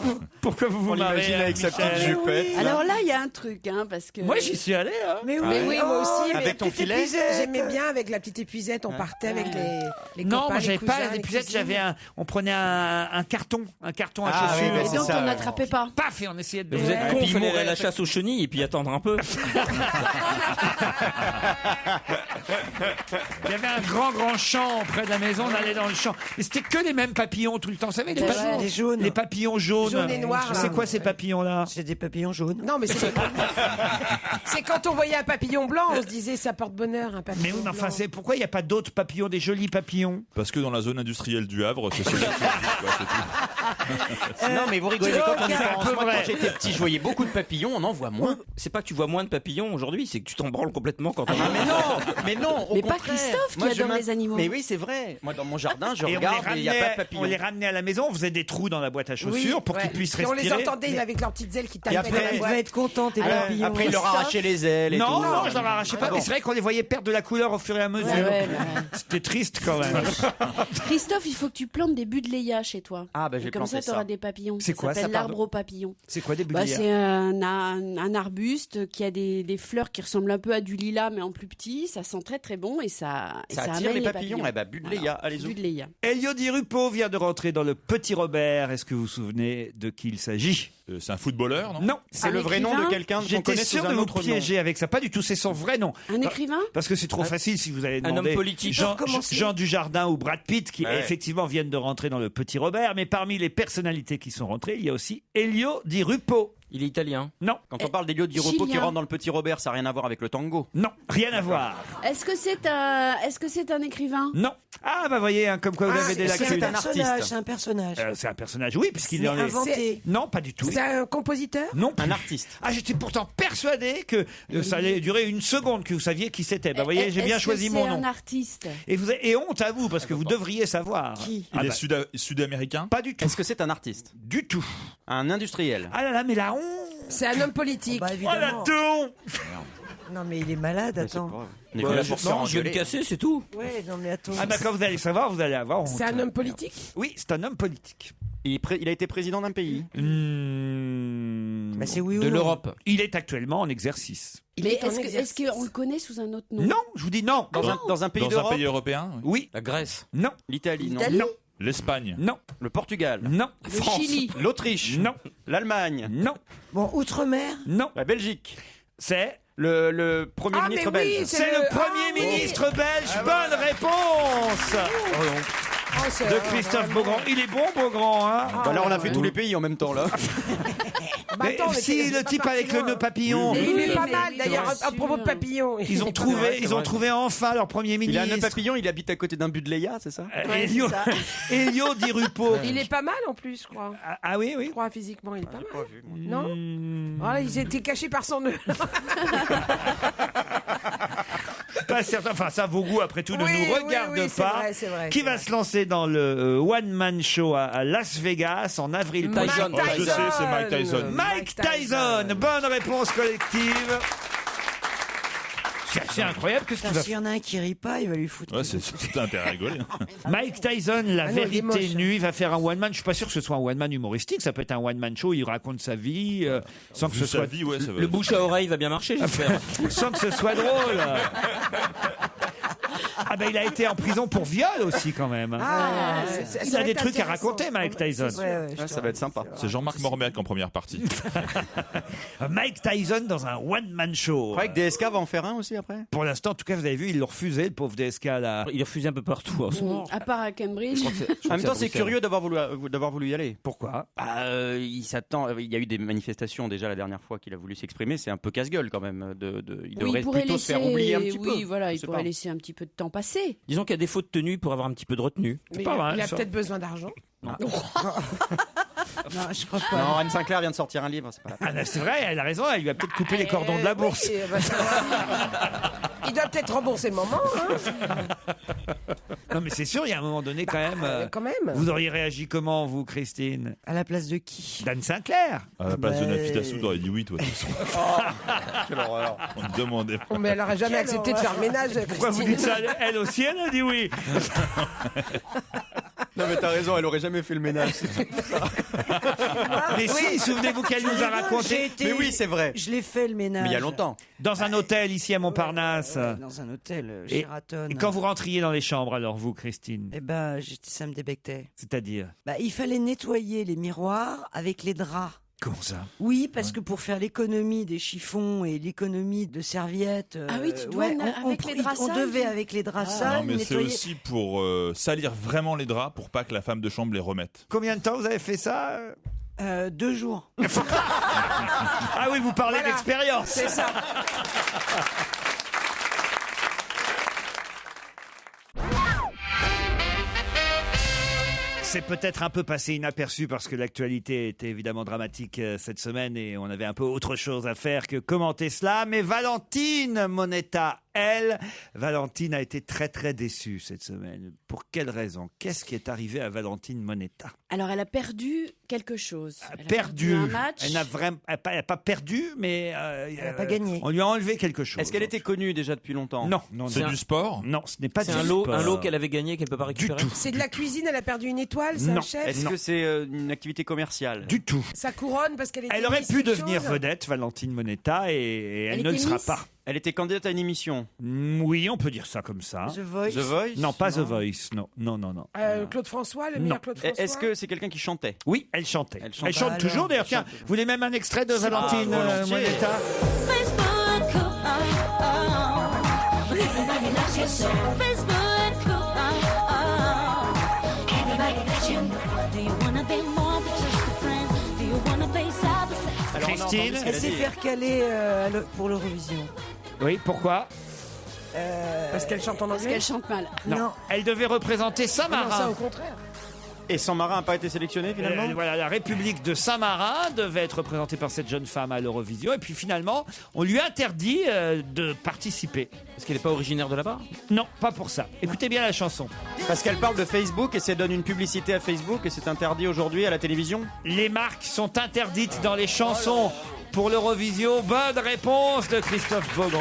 Pourquoi vous vous On marrez, l'imagine avec sa Michel petite jupette. Alors là, il y a un truc, hein, parce que. Moi, j'y suis allé. Hein. Mais oui, moi aussi. Avec mais ton petite filet épuisette. J'aimais bien avec la petite épuisette, on partait avec les Non, copains, moi, j'avais les pas cousins, les épuisettes, cousines. on prenait un carton à Ah chaussures. oui, mais Et c'est donc, ça, on ouais. n'attrapait pas. Paf, et on essayait de. Mais vous êtes con, puis il fallait mourir aller à la chasse aux chenilles et puis attendre un peu. Il y avait un grand champ près de la maison, on allait dans le champ. Et c'était que les mêmes papillons tout le temps. Vous savez, les, Ouais. papillons, Les jaunes. les papillons jaunes. Jaunes et noirs, là. C'est quoi ces papillons-là? C'est des papillons jaunes. Non, mais c'est c'est quand on voyait un papillon blanc, on se disait ça porte bonheur, un papillon Mais oui, mais enfin, blanc. pourquoi il n'y a pas d'autres papillons, des jolis papillons? Parce que dans la zone industrielle du Havre, c'est celui-là. Non, mais vous rigolez c'est quand on y un pense. peu Moi, vrai. quand j'étais petit, je voyais beaucoup de papillons, on en voit moins. C'est pas que tu vois moins de papillons aujourd'hui, c'est que tu t'en branles complètement quand on Mais non, au Mais pas contraire. Christophe qui Moi, je adore m'in- les animaux. Mais oui, c'est vrai. Moi, dans mon jardin, je Et regarde et il n'y a pas de papillons. on les ramenait à la maison, on faisait des trous dans la boîte à chaussures Oui, pour ouais. qu'ils puissent Et on respirer. les entendait avec leurs petites ailes qui tapaient après, dans la Tu boîte. vas être content, tes Alors, papillons. Après, il leur Christophe. arrachait les ailes et Non, tout. non, je leur arrachais pas, Ah mais bon. c'est vrai qu'on les voyait perdre de la couleur au fur et à mesure. Ouais, C'était triste quand même. Christophe, il faut que tu plantes des budléias chez toi. Ah, bah, Et j'ai comme ça, planté tu auras ça. des papillons. C'est quoi, ça, s'appelle pardon l'arbre aux papillons. C'est quoi des Bah, budléas? c'est un arbuste qui a des fleurs qui ressemblent un peu à du lilas, mais en plus petit. Ça sent très très bon et ça Ça attire les papillons. Eh ben, budléa, allez-y. Budléa. Elio Di Rupo vient de rentrer dans le Petit Robert. Est-ce que vous vous souvenez de qui il s'agit? C'est un footballeur, non? Non. C'est le vrai nom de quelqu'un qu'on J'étais connaît sûr sous de un vous autre nom. piéger avec ça. Pas du tout, c'est son vrai nom. Un écrivain? Parce que c'est trop facile si vous allez Un demander homme politique. Jean Dujardin ou Brad Pitt qui Ouais. effectivement viennent de rentrer dans le Petit Robert. Mais parmi les personnalités qui sont rentrées, il y a aussi Elio Di Rupo. Il est italien. Non. Quand on parle d'Elio Di Rupo qui Chilien. rentre dans le Petit Robert, ça n'a rien à voir avec le tango. Non, rien à voir. Est-ce que c'est un écrivain? Non. Ah, bah voyez, hein, comme quoi vous avez des c'est lacunes. un personnage, c'est un personnage. C'est un personnage, oui, puisqu'il C'est en est. inventé. Non, pas du tout. C'est un compositeur? Non. Un artiste. Ah, j'étais pourtant persuadé que ça allait durer une seconde, que vous saviez qui c'était. Bah, voyez, j'ai bien choisi mon C'est nom. un artiste. Et honte à vous, parce que vous devriez savoir. Qui? Il est sud-américain. Pas du tout. Est-ce que c'est un artiste? Du tout. Un industriel? Ah là là, mais la honte. C'est un homme politique. Bah, Oh la évidemment. honte. Non, mais il est malade, attends. On est là pour se faire Non, je vais le engueuler. casser, c'est tout. Ouais, non, mais attends. Ah, bah, quand vous allez savoir, vous allez avoir honte. C'est un homme politique? Oui, c'est un homme politique. Il a été président d'un pays. Bah, c'est oui ou De non. l'Europe. Il est actuellement en exercice. Mais est-ce qu'on le connaît sous un autre nom? Non, je vous dis non. Dans un pays Dans un d'Europe. pays européen. Oui. La Grèce. Non. L'Italie, non. L'Italie. Non. L'Espagne. Non. Le Portugal. Non. Le Chili. L'Autriche. Non. L'Allemagne. Non. Bon, outre-mer. Non. La Belgique. C'est Le Premier Ah, ministre mais oui, belge. C'est le Premier ministre belge. Bonne réponse de Christophe Beaugrand. Il est bon, Beaugrand, hein Bah là, on a fait tous les pays en même temps, là. Mais si le type avec le nœud papillon, Et il est pas mais mal, d'ailleurs, bien à propos de sûr. papillon. ils ont trouvé enfin leur Premier Il a un nœud ministre. papillon, il habite à côté d'un Budleia, c'est ça? Elio Di Rupo. Il est pas mal en plus, je crois. Ah oui, Je oui. crois physiquement, il est pas mal. Non? Voilà, ils étaient cachés par son nœud. Pas certain. Enfin, ça, vos goûts, après tout, ne Oui, nous oui, regardent oui, c'est pas. vrai, c'est vrai, Qui c'est va vrai. se lancer dans le One-Man Show à Las Vegas en avril prochain? Oh, je sais, c'est Mike Tyson. Mike Tyson. Bonne réponse collective. C'est assez incroyable que ce qu'il va S'il y en a un qui rit pas, il va lui foutre. Ouais, c'est intérêt à rigoler. Mike Tyson, la Ah non, il est vérité moche. nue, il va faire un one-man. Je suis pas sûr que ce soit un one-man humoristique. Ça peut être un one-man show. Il raconte sa vie sans que Vu ce sa soit vie, ouais, ça va. Le bouche à oreille va bien marcher, j'espère. sans que ce soit drôle. Ah ben il a été en prison pour viol aussi quand même. Ah, Il a des trucs à raconter, Mike Tyson. Ça va être sympa. C'est Jean-Marc Mormec en première partie. Mike Tyson dans un one-man show. Vous croyez que DSK va en faire un aussi après? Pour l'instant, en tout cas, vous avez vu, ils l'ont refusé, le pauvre DSK là. Il est refusé un peu partout. en ce moment. À part à Cambridge. En même temps, c'est curieux d'avoir voulu y aller. Pourquoi? Il s'attend. Il y a eu des manifestations déjà la dernière fois qu'il a voulu s'exprimer. C'est un peu casse-gueule quand même. Il devrait plutôt se faire oublier un petit peu. Oui, voilà, Je il sais pourrait pas. laisser un petit peu de temps passer. Disons qu'à défaut de tenue, pour avoir un petit peu de retenue. Mais pas mal, il a ça. peut-être besoin d'argent. Non, je crois pas. Non, Anne Sinclair vient de sortir un livre. C'est pas la peine. Ah, ben, c'est vrai, elle a raison, elle lui a peut-être coupé les cordons de la bourse. Oui, bah, il doit peut-être rembourser le moment. Hein. Non, mais c'est sûr, il y a un moment donné quand même. Quand même. Vous auriez réagi comment, vous, Christine? À la place de qui? d'Anne Sinclair. À la place de Bah, Nafita Soud, t'aurais dit oui, toi. de toute façon. Quelle horreur. On te demandait pas. Oh, mais elle aurait jamais accepté de faire le ménage, Pourquoi vous Christine. dites ça? Elle aussi, elle a dit oui. Non, mais t'as raison, elle aurait jamais fait le ménage. Mais si, souvenez-vous qu'elle nous a raconté Mais oui, c'est vrai. Je l'ai fait le ménage. Mais il y a longtemps. dans un hôtel ici à Montparnasse. Dans un hôtel, Et- Sheraton. Et quand vous rentriez dans les chambres, alors vous, Christine, Eh ben, ça me débectait. c'est-à-dire Bah, il fallait nettoyer les miroirs avec les draps. comment ça? Oui, parce que pour faire l'économie des chiffons et l'économie de serviettes, Ah oui, tu dois avec les draps on sales. devait avec les draps Non, sales mais c'est nettoyer. aussi pour salir vraiment les draps pour pas que la femme de chambre les remette. Combien de temps vous avez fait ça? 2 jours. Ah oui, vous parlez Voilà. d'expérience. C'est ça. C'est peut-être un peu passé inaperçu parce que l'actualité était évidemment dramatique cette semaine et on avait un peu autre chose à faire que commenter cela. Mais Valentine Monetta, elle, Valentine a été très très déçue cette semaine. Pour quelle raison? Qu'est-ce qui est arrivé à Valentine Monetta? Alors, elle a perdu quelque chose. Elle a Perdu. un match. Elle n'a vraiment, elle a pas perdu, mais Elle a pas gagné. on lui a enlevé quelque chose. Est-ce qu'elle était connue déjà depuis longtemps? Non, non, C'est non. du sport? Non, ce n'est pas C'est du un lot, sport. qu'elle avait gagné qu'elle peut pas récupérer. C'est de la cuisine, elle a perdu une étoile, c'est Non. un chef. Est-ce Non. que c'est une activité commerciale? Du tout. Sa couronne, parce qu'elle était Elle aurait Miss pu quelque devenir chose. vedette, Valentine Monetta, et elle Elle ne le était sera Miss pas. Elle était candidate à une émission. Oui, on peut dire ça comme ça. The Voice. The Voice? Non, pas The Voice. Non, non, non, non. Claude François, le Non. meilleur Claude François. Est-ce que c'est quelqu'un qui chantait? Oui, elle chantait. Elle Elle chante. chante, Alors, toujours. D'ailleurs, elle tiens, chante. vous voulez même un extrait de Valentine volontiers. Monetta? Christine. Elle sait faire caler pour l'Eurovision. Oui, pourquoi? Parce qu'elle chante en Parce anglais. qu'elle chante mal. Non. Elle devait représenter Non, ça Saint-Marin. au contraire. Et Saint-Marin n'a pas été sélectionné finalement Voilà, la République de Saint-Marin devait être représentée par cette jeune femme à l'Eurovision. Et puis finalement, on lui interdit de participer. Est-ce qu'elle n'est pas originaire de là-bas? Non, pas pour ça. Écoutez bien la chanson. Parce qu'elle parle de Facebook et ça donne une publicité à Facebook et c'est interdit aujourd'hui à la télévision. Les marques sont interdites dans les chansons pour l'Eurovision. Bonne réponse de Christophe Beaugrand.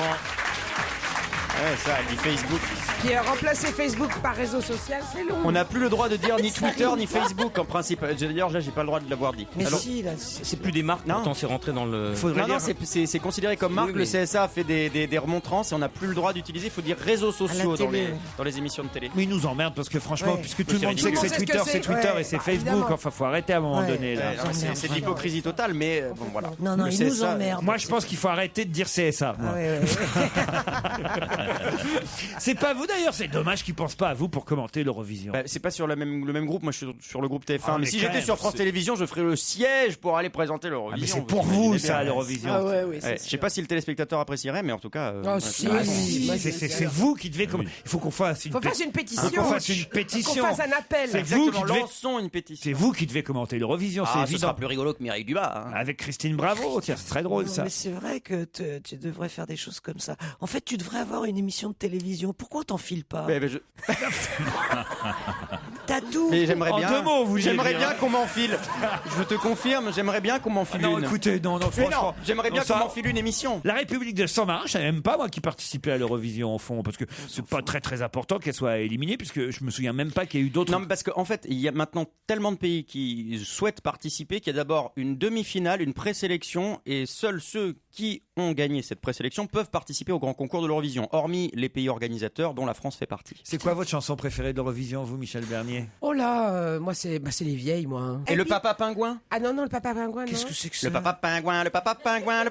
Ouais, ça, elle dit Facebook. Qui a remplacé Facebook par réseau social, c'est long. On n'a plus le droit de dire ni Twitter ni Facebook en principe. D'ailleurs, là, j'ai pas le droit de l'avoir dit. Mais Alors, si, là. C'est plus des marques, pourtant c'est rentré dans le... non, c'est considéré comme marque. Oui, mais- Le CSA a fait des remontrances et on n'a plus le droit d'utiliser. Il faut dire réseaux sociaux dans télé, les, ouais. dans les émissions de télé. Mais ils nous emmerdent parce que franchement, Ouais. puisque tout le monde c'est sait que c'est ridicule. Twitter, c'est Twitter Ouais, et c'est bah, Facebook, évidemment. enfin, faut arrêter à un moment Ouais. donné. Là. Non, c'est de l'hypocrisie totale, mais bon, voilà. Non, non, Le ils nous CSA, emmerdent. Moi, je pense qu'il faut arrêter de dire CSA. moi. Ah ouais, C'est pas vous d'ailleurs, c'est dommage qu'ils pensent pas à vous pour commenter l'Eurovision. Bah, c'est pas sur le même groupe, moi je suis sur le groupe TF1. Ah, mais mais si quand j'étais même, sur France c'est- Télévisions, je ferais le siège pour aller présenter Ah, l'Eurovision. mais c'est pour vous imaginez ça, bien. l'Eurovision. Ah ouais, oui, Ouais, c'est je sais pas si le téléspectateur apprécierait, mais en tout cas. Oh, si, ouais, si. bon. C'est vous qui devez. Il faut qu'on fasse une. Faut faire une pétition. Faut qu'on fasse une pétition. Qu'on fasse un appel. C'est vous Exactement, qui devez. lançons une pétition. C'est vous qui devez commenter l'Eurovision, c'est Ah, ce évident. sera plus rigolo que Mireille Dumas. hein. Avec Christine Bravo, tiens, c'est très drôle Non, ça. mais c'est vrai que tu devrais faire des choses comme ça. En fait, tu devrais avoir une émission de télévision. Pourquoi on t'en file pas? T'as tout. Mais j'aimerais En bien. 2 mots, vous voulez J'aimerais dire, bien hein. qu'on m'enfile. Je te confirme, j'aimerais bien qu'on m'enfile Non, une. écoutez, non, Mais franchement. non, j'aimerais bien Non, ça- qu'on m'enfile une émission. La République de Saint-Marin, je savais même pas moi qui participait à l'Eurovision au fond, parce que c'est pas très très important qu'elle soit éliminée, puisque je me souviens même pas qu'il y a eu d'autres. Non, mais parce qu'en fait, il y a maintenant tellement de pays qui souhaitent participer qu'il y a d'abord une demi-finale, une présélection, et seuls ceux qui ont gagné cette présélection peuvent participer au grand concours de l'Eurovision, hormis les pays organisateurs dont la France fait partie. C'est quoi votre chanson préférée de l'Eurovision, vous, Michel Bernier? Oh là, moi c'est les vieilles, moi. hein. Et le papa pingouin? Ah non, non, le papa pingouin, non. Qu'est-ce que c'est que ça? Le papa pingouin, le papa pingouin, le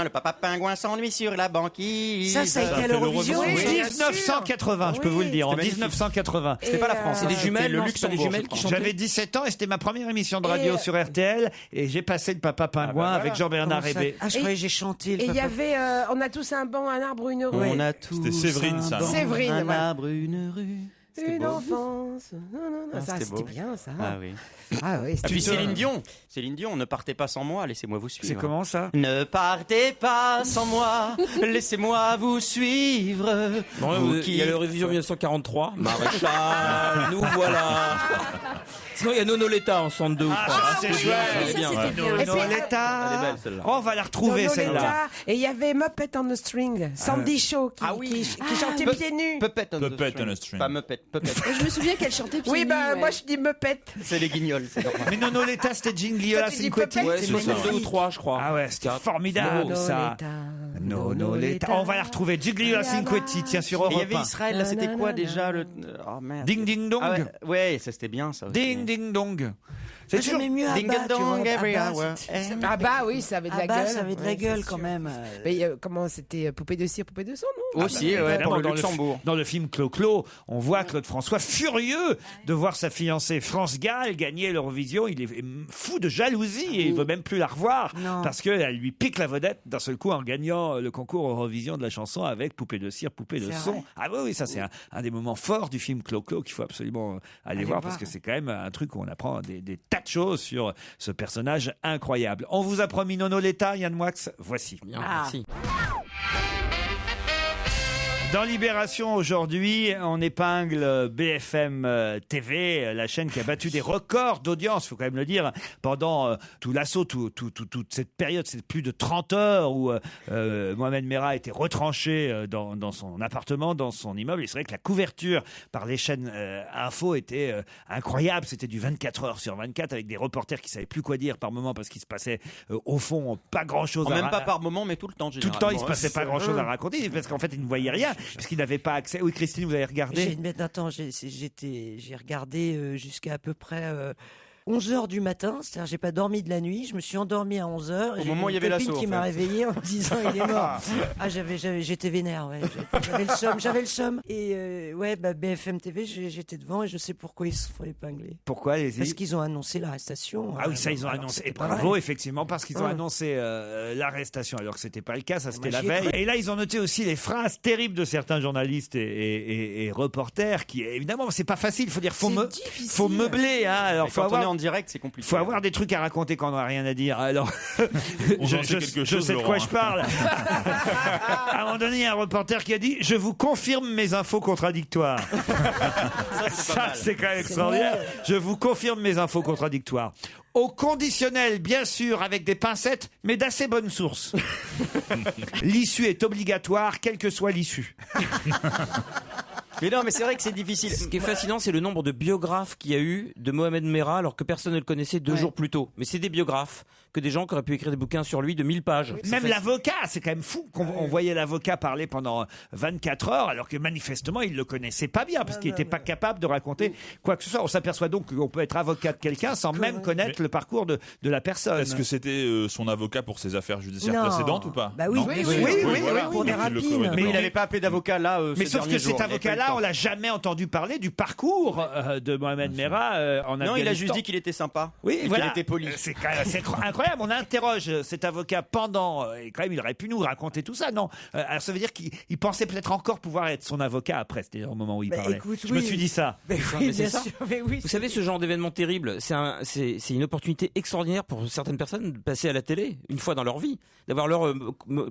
papa pingouin s'ennuie sur la banquise. Ça a été à l'Eurovision. Oui, bien 1980, je peux Oui. vous le dire, en C'était magnifique. 1980. C'était pas la France, C'est des c'était jumelles, le non, c'est pas les Luxembourg. jumelles je qui crois. chantent. J'avais 17 ans et c'était ma première émission de radio Et, sur RTL et j'ai passé le Papa Pingouin voilà. avec Jean-Bernard Comment ça- Hébé. Ah, je croyais que j'ai chanté. Et il y avait, on a tous un banc, un arbre, une rue. On a tous C'était Séverine, ça, un non banc, Séverine, un voilà. arbre, une rue. C'était Une beau. enfance. Non, non, non, Ah, ça, c'était c'était beau. bien, ça. Ah oui. Ah oui, Et puis c'était Céline Dion, ne partez pas sans moi, laissez-moi vous suivre. C'est comment ça? Ne partez pas sans moi, laissez-moi vous suivre. Bon, Vous il y a l'Eurovision 1943, Maréchal, nous voilà. Sinon, il y a Nonoletta en 62 ou 3. Ah, c'est chouette. Elle est bien. Ça, ouais. c'était bien. Et puis, Noletta. Elle est belle, celle-là. Oh, on va la retrouver Noletta. celle-là. Et il y avait Muppet on the String, Sandy Shaw qui, Ah oui. qui chantait pieds nus. Puppet on Puppet the on a string. string. Pas Muppet, Puppet. Et je me souviens qu'elle chantait pieds Oui, nus, bah ouais. moi je dis Muppet. C'est les guignols, c'est normal. Mais Nonoletta, c'était Jingliola Toi, tu dis Cinquetti. Puppet. Ouais, C'est 62 ou magnifique. 3, je crois. Ah ouais, c'était formidable ça. Nonoletta. On va la retrouver. Jingliola Cinquetti, tiens, sur Et il y Europe avait 1. Israël, là, c'était quoi déjà le. Oh merde. Ding ding dong. Ah ouais, ça c'était bien ça aussi. Ding ding dong. Moi, j'aimais mieux Ding Abba, tu vois. dong every Abba, hour. c'était- Ah bah oui, ça avait de la Abba, gueule. ça avait de la Ouais, gueule c'est quand sûr. même. Mais comment c'était poupée de cire, poupée de sang, non Aussi, ouais, Évidemment, pour le dans Luxembourg. Dans le film Clo-Clo, on voit Claude François furieux de voir sa fiancée France Gall gagner l'Eurovision. Il est fou de jalousie et il veut même plus la revoir Non. parce qu'elle lui pique la vedette d'un seul coup en gagnant le concours Eurovision de la chanson avec Poupée de cire, Poupée de C'est son. vrai. Ah oui, oui, ça c'est un des moments forts du film Clo-Clo qu'il faut absolument aller voir parce voir. que c'est quand même un truc où on apprend des tas de choses sur ce personnage incroyable. On vous a promis Nonoletta, Yann Moix, voici. Bien, merci. Dans Libération aujourd'hui, on épingle BFM TV, la chaîne qui a battu des records d'audience, il faut quand même le dire, pendant tout l'assaut, toute cette période, c'est plus de 30 heures où Mohamed Merah a été retranché dans son appartement, dans son immeuble. Et c'est vrai que la couverture par les chaînes info était incroyable. C'était du 24 heures sur 24 avec des reporters qui savaient plus quoi dire par moment parce qu'il se passait au fond pas grand-chose. Même pas par moment, mais tout le temps. Tout le temps, il se généralement. passait pas grand-chose à raconter parce qu'en fait, il ne voyait rien, puisqu'il n'avait pas accès. Oui, Christine, vous avez regardé? Attends, j'ai regardé jusqu'à à peu près 11h du matin, c'est-à-dire j'ai pas dormi de la nuit, je me suis endormi à 11h. Au moment où il y avait l'assaut, qui en m'a fait. réveillé en me disant il est mort. Ah, j'étais vénère, ouais. J'avais le seum. Et BFM TV, j'étais devant et je sais pourquoi ils se font épingler. Pourquoi les Parce qu'ils ont annoncé l'arrestation. Ah oui, ça ils ont annoncé. Et bravo, effectivement, parce qu'ils ont annoncé l'arrestation, alors que c'était pas le cas, ça c'était la veille. Et là, ils ont noté aussi les phrases terribles de certains journalistes et reporters, qui évidemment, c'est pas facile. Il faut dire, faut meubler. Hein, alors, quand on est en direct, c'est compliqué. Faut avoir des trucs à raconter quand on n'a rien à dire. Alors, je sais de quoi je parle. À un moment donné, il y a un reporter qui a dit: je vous confirme mes infos contradictoires. Ça, c'est quand même extraordinaire. Je vous confirme mes infos contradictoires. Au conditionnel, bien sûr, avec des pincettes, mais d'assez bonnes sources. L'issue est obligatoire, quelle que soit l'issue. Mais non, mais c'est vrai que c'est difficile. Ce qui est fascinant, c'est le nombre de biographes qu'il y a eu de Mohamed Merah alors que personne ne le connaissait 2 jours plus tôt. Mais c'est des biographes, que des gens qui auraient pu écrire des bouquins sur lui de 1000 pages. Même l'avocat, c'est quand même fou qu'on voyait l'avocat parler pendant 24 heures alors que manifestement il le connaissait pas bien parce qu'il n'était pas capable de raconter quoi que ce soit. On s'aperçoit donc qu'on peut être avocat de quelqu'un sans même connaître le parcours de la personne. Est-ce que c'était son avocat pour ses affaires judiciaires précédentes ou pas? Bah oui, non. pour des rapines. Mais il n'avait pas appelé d'avocat là. Mais sauf que cet avocat-là, on l'a jamais entendu parler du parcours de Mohamed Merah en Afghanistan. Non, il a juste dit qu'il était sympa. Oui, et voilà. qu'il était poli. C'est incroyable. On interroge cet avocat pendant, et quand même, il aurait pu nous raconter tout ça. Non, alors ça veut dire qu'il pensait peut-être encore pouvoir être son avocat après. C'était au moment où il parlait. Écoute, je me suis dit ça. Mais c'est ça. Oui, vous savez, ce genre d'événement terrible, c'est une opportunité extraordinaire pour certaines personnes de passer à la télé une fois dans leur vie, d'avoir leur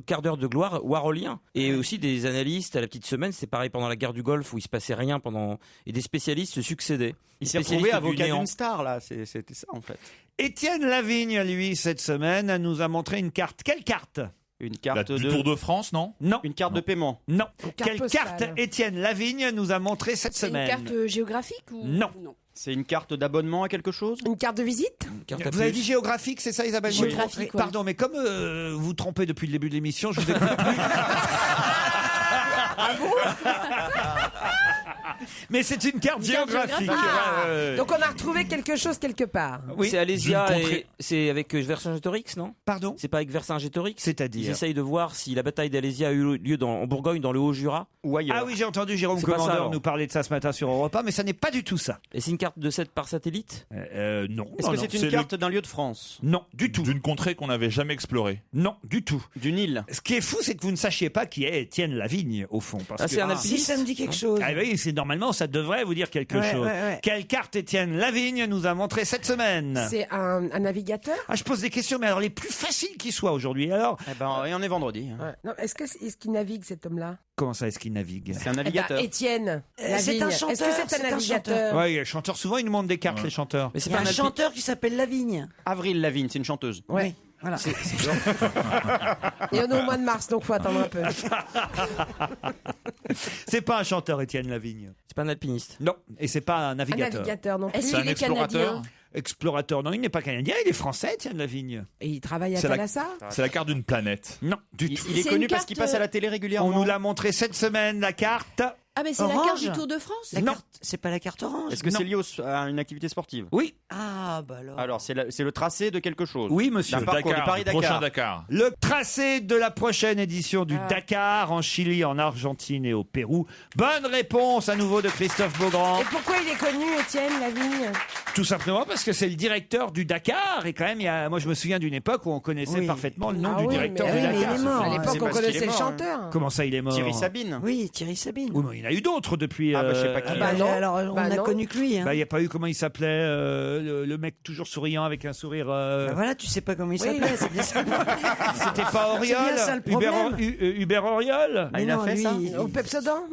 quart d'heure de gloire warolien. Et aussi des analystes à la petite semaine, c'est pareil pendant la guerre du Golfe où il se passait rien et des spécialistes se succédaient. Il s'est retrouvé avocat d'une star là, c'était ça en fait. Étienne Lavigne, lui, cette semaine, nous a montré une carte. Quelle carte? Une carte du Tour de France, non? Non. Une carte de paiement? Non. Quelle carte Étienne Lavigne nous a montré cette semaine? C'est une carte géographique ou Non. C'est une carte d'abonnement à quelque chose? Une carte de visite? Vous avez dit géographique, c'est ça, Isabelle? Géographique, oui. Pardon, mais comme vous vous trompez depuis le début de l'émission, je vous écoute plus. Mais c'est une carte géographique. Donc on a retrouvé quelque chose quelque part. Oui. C'est Alésia et c'est avec Vercingétorix, non? Pardon? C'est pas avec Vercingétorix? C'est-à-dire? Ils essayent de voir si la bataille d'Alésia a eu lieu en Bourgogne, dans le Haut-Jura ou ailleurs. Ah oui, j'ai entendu Jérôme C'est pas ça, Commandeur alors. nous parler de ça ce matin sur Europe 1, mais ça n'est pas du tout ça. Et c'est une carte de 7 par satellite? Non. Est-ce que c'est une carte d'un lieu de France? Non, du tout. D'une contrée qu'on n'avait jamais explorée? Non, du tout. D'une île? Ce qui est fou, c'est que vous ne sachiez pas qui est Étienne Lavigne, au fond. Parce que c'est un alpiniste? Si ça me dit quelque chose. Ah oui, normalement, ça devrait vous dire quelque chose. Ouais. Quelle carte Étienne Lavigne nous a montré cette semaine? C'est un navigateur? Ah, je pose des questions, mais alors les plus faciles qui soient aujourd'hui. Alors, Eh ben, et on est vendredi. Ouais. Non, est-ce qu'il navigue cet homme-là? comment ça est-ce qu'il navigue? C'est un navigateur. Étienne. C'est un chanteur. Est-ce que c'est un navigateur? Oui, les chanteurs, souvent, ils nous montrent des cartes, les chanteurs. Mais c'est Il y a pas un chanteur qui s'appelle Lavigne. Avril Lavigne, c'est une chanteuse. Oui, voilà. Et on est au mois de mars, donc faut attendre un peu. C'est pas un chanteur, Étienne Lavigne. C'est pas un alpiniste? Non, et c'est pas un Un navigateur. navigateur non plus. Est-ce qu'il est canadien? Explorateur, non, il n'est pas canadien, il est français, Étienne Lavigne. Et il travaille à C'est la- Thalassa? C'est la carte d'une planète. Non, du tout. Il est C'est connu une parce carte, qu'il passe à la télé régulièrement. On nous l'a montré cette semaine, la carte. Ah, mais c'est la Orange. carte du Tour de France? La Non. carte, c'est pas la carte orange. Est-ce que Non. c'est lié à une activité sportive? Oui, Ah, bah alors. Alors, c'est le tracé de quelque chose. oui, monsieur. D'un parcours, Dakar, du Paris-Dakar. prochain Dakar. Le tracé de la prochaine édition du Dakar en Chili, en Argentine et au Pérou. Bonne réponse à nouveau de Christophe Beaugrand. Et pourquoi il est connu, Étienne Lavigne? Tout simplement parce que c'est le directeur du Dakar. Et quand même, moi je me souviens d'une époque où on connaissait Oui. parfaitement le nom Ah du oui, directeur mais du oui, mais Dakar. il est mort. À l'époque, C'est on parce qu'il connaissait est le mort, chanteur. Comment ça, il est mort? Thierry Sabine. Oui, Thierry Sabine. Oui, mais il y en a eu d'autres depuis. Ah, bah, je sais pas qui. Bah non. Alors, on Bah n'a non. connu que lui. Hein. Il n'y a pas eu, comment il s'appelait, le mec toujours souriant avec un sourire. Bah voilà, tu sais pas comment il s'appelait, c'est bien ça. C'était pas Auriol? C'est bien ça, le problème. Hubert Auriol? Ah, il a fait ça? Au Pepsodent?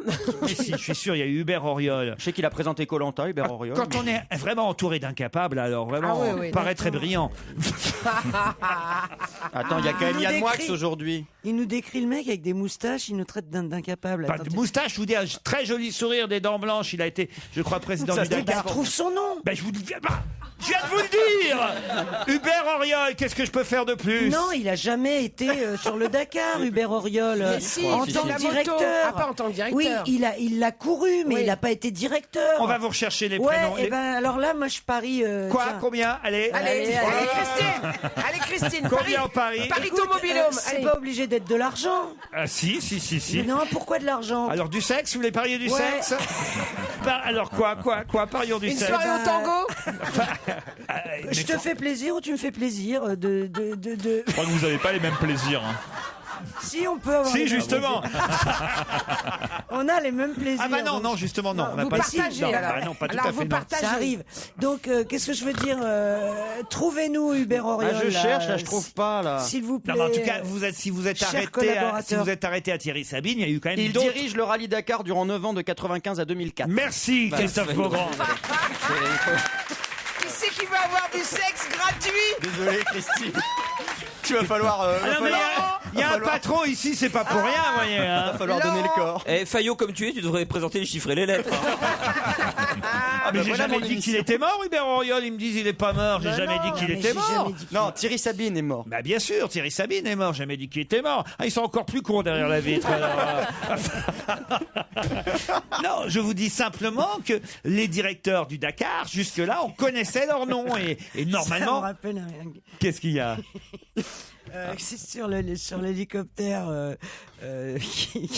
Mais si, je suis sûr, il y a eu Hubert Auriol. Je sais qu'il a présenté Koh-Lanta, Hubert Auriol. Quand on est vraiment entouré d'incapables, alors vraiment, Ah oui, oui, on paraît très brillant. Attends, il y a quand même nous Yann Moix décrit. aujourd'hui. Il nous décrit le mec avec des moustaches, il nous traite d'incapable. Pas de moustache, je vous dis, un très joli sourire, des dents blanches. Il a été, je crois, président du Dakar. Trouve son nom. Ben, je vous dis, je viens de vous le dire. Hubert Auriol, qu'est-ce que je peux faire de plus? Non, il a jamais été sur le Dakar, Hubert Auriol. Mais si, en il tant fait que la moto. directeur. Ah, pas en tant que directeur. Oui, il l'a couru, mais Oui. il n'a pas été directeur. On va vous rechercher les Ouais, prénoms. et ben alors là, moi je parie. Quoi? tiens. Combien? Allez. Allez, Allez, Christine. Allez, Christine. Combien en Paris? Paris Écoute, Automobilhome. c'est Allez. pas obligé d'être de l'argent. Ah, si. Mais non, pourquoi de l'argent? Alors, du sexe? Vous voulez parier du Ouais. sexe? Alors, quoi? Parions du Une sexe. soirée au tango. Je te fais plaisir ou tu me fais plaisir de... Je crois que vous n'avez pas les mêmes plaisirs. Hein. Si, on peut avoir... Si, les- justement. On a les mêmes plaisirs. Ah bah non, justement, non. On n'a Vous pas partagez, non, alors. bah non, pas tout Alors, à vous fait, non. partagez. Ça arrive. Donc, qu'est-ce que je veux dire trouvez-nous Hubert Auriol. Je là, cherche, là, je trouve pas, là. S'il vous plaît. Non, mais en tout cas, si vous êtes Cher arrêté à Thierry Sabine, il y a eu quand même Il d'autres. dirige le rallye Dakar durant 9 ans de 95 à 2004. Merci, Christophe Beaugrand. Qui c'est qui va avoir du sexe gratuit? Désolé, Christine. Tu vas falloir. Ah non, mais il y a un patron ici, c'est pas pour rien, vous voyez. Hein. Va falloir donner le corps. Fayot comme tu es, tu devrais présenter les chiffres et les lettres. Ah, mais j'ai voilà jamais mon dit émission. qu'il était mort, Hubert Auriol. Ils me disent il est pas mort. J'ai jamais dit qu'il était mort. Non, Thierry Sabine est mort. Bah bien sûr, Thierry Sabine est mort. J'ai jamais dit qu'il était mort. Ah, ils sont encore plus cons derrière la vitre. alors. Non, je vous dis simplement que les directeurs du Dakar, jusque-là, on connaissait leur nom et Ça me normalement. rappelle Qu'est-ce qu'il y a? c'est sur l'hélicoptère.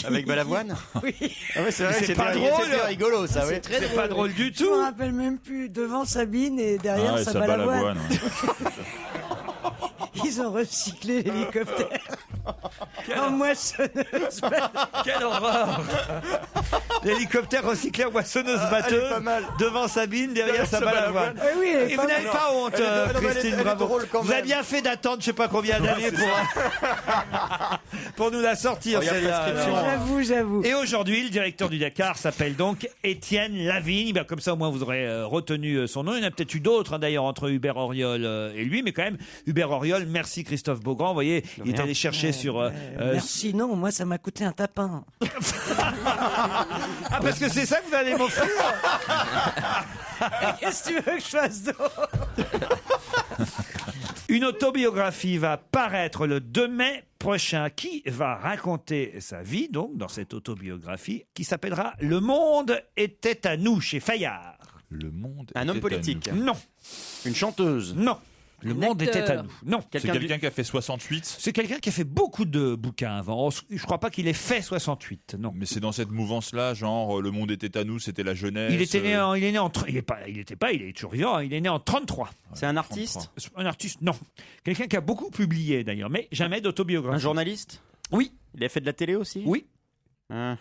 Avec Balavoine. Oui. Ah ouais, c'est vrai, C'est pas drôle. c'était rigolo, ça, oui. C'est pas drôle du Je me tout. rappelle même plus. Devant Sabine et derrière Ah ouais, sa ça Balavoine. Balavoine. Ils ont recyclé l'hélicoptère. En moissonneuse. Quelle horreur! L'hélicoptère recyclé en moissonneuse Elle est batteuse pas mal. devant Sabine, derrière sa Balavoine. Oui, elle est Et pas vous n'avez mal. pas honte, Christine, elle est bravo. drôle quand Vous avez même. bien fait d'attendre je sais pas combien d'années pour nous la sortir, Regarde celle-là. prescription. J'avoue. Et aujourd'hui, le directeur du Dakar s'appelle donc Étienne Lavigne. Ben, comme ça, au moins, vous aurez retenu son nom. Il y en a peut-être eu d'autres, hein, d'ailleurs, entre Hubert Auriol et lui. Mais quand même, Hubert Auriol, merci Christophe Beaugrand. Vous voyez, il est allé chercher sur... Merci, non, moi ça m'a coûté un tapin. Ah, parce que c'est ça que vous allez m'offrir. Qu'est-ce que tu veux que je fasse d'autre? Une autobiographie va paraître le 2 mai prochain. Qui va raconter sa vie, donc, dans cette autobiographie, qui s'appellera Le monde était à nous, chez Fayard. Le monde. Un homme était à politique. Non, Une chanteuse. non. Le monde était à nous. Non. C'est Quelqu'un quelqu'un qui a fait 68. C'est quelqu'un qui a fait beaucoup de bouquins avant. Je crois pas qu'il ait fait 68, non. Mais c'est dans cette mouvance-là, genre le monde était à nous, c'était la jeunesse. Il était né en, il est né en, il est toujours vivant. Il est né en 33. C'est un artiste. Un artiste, non. Quelqu'un qui a beaucoup publié d'ailleurs, mais jamais d'autobiographie. Un journaliste. Oui, Il a fait de la télé aussi. oui. Un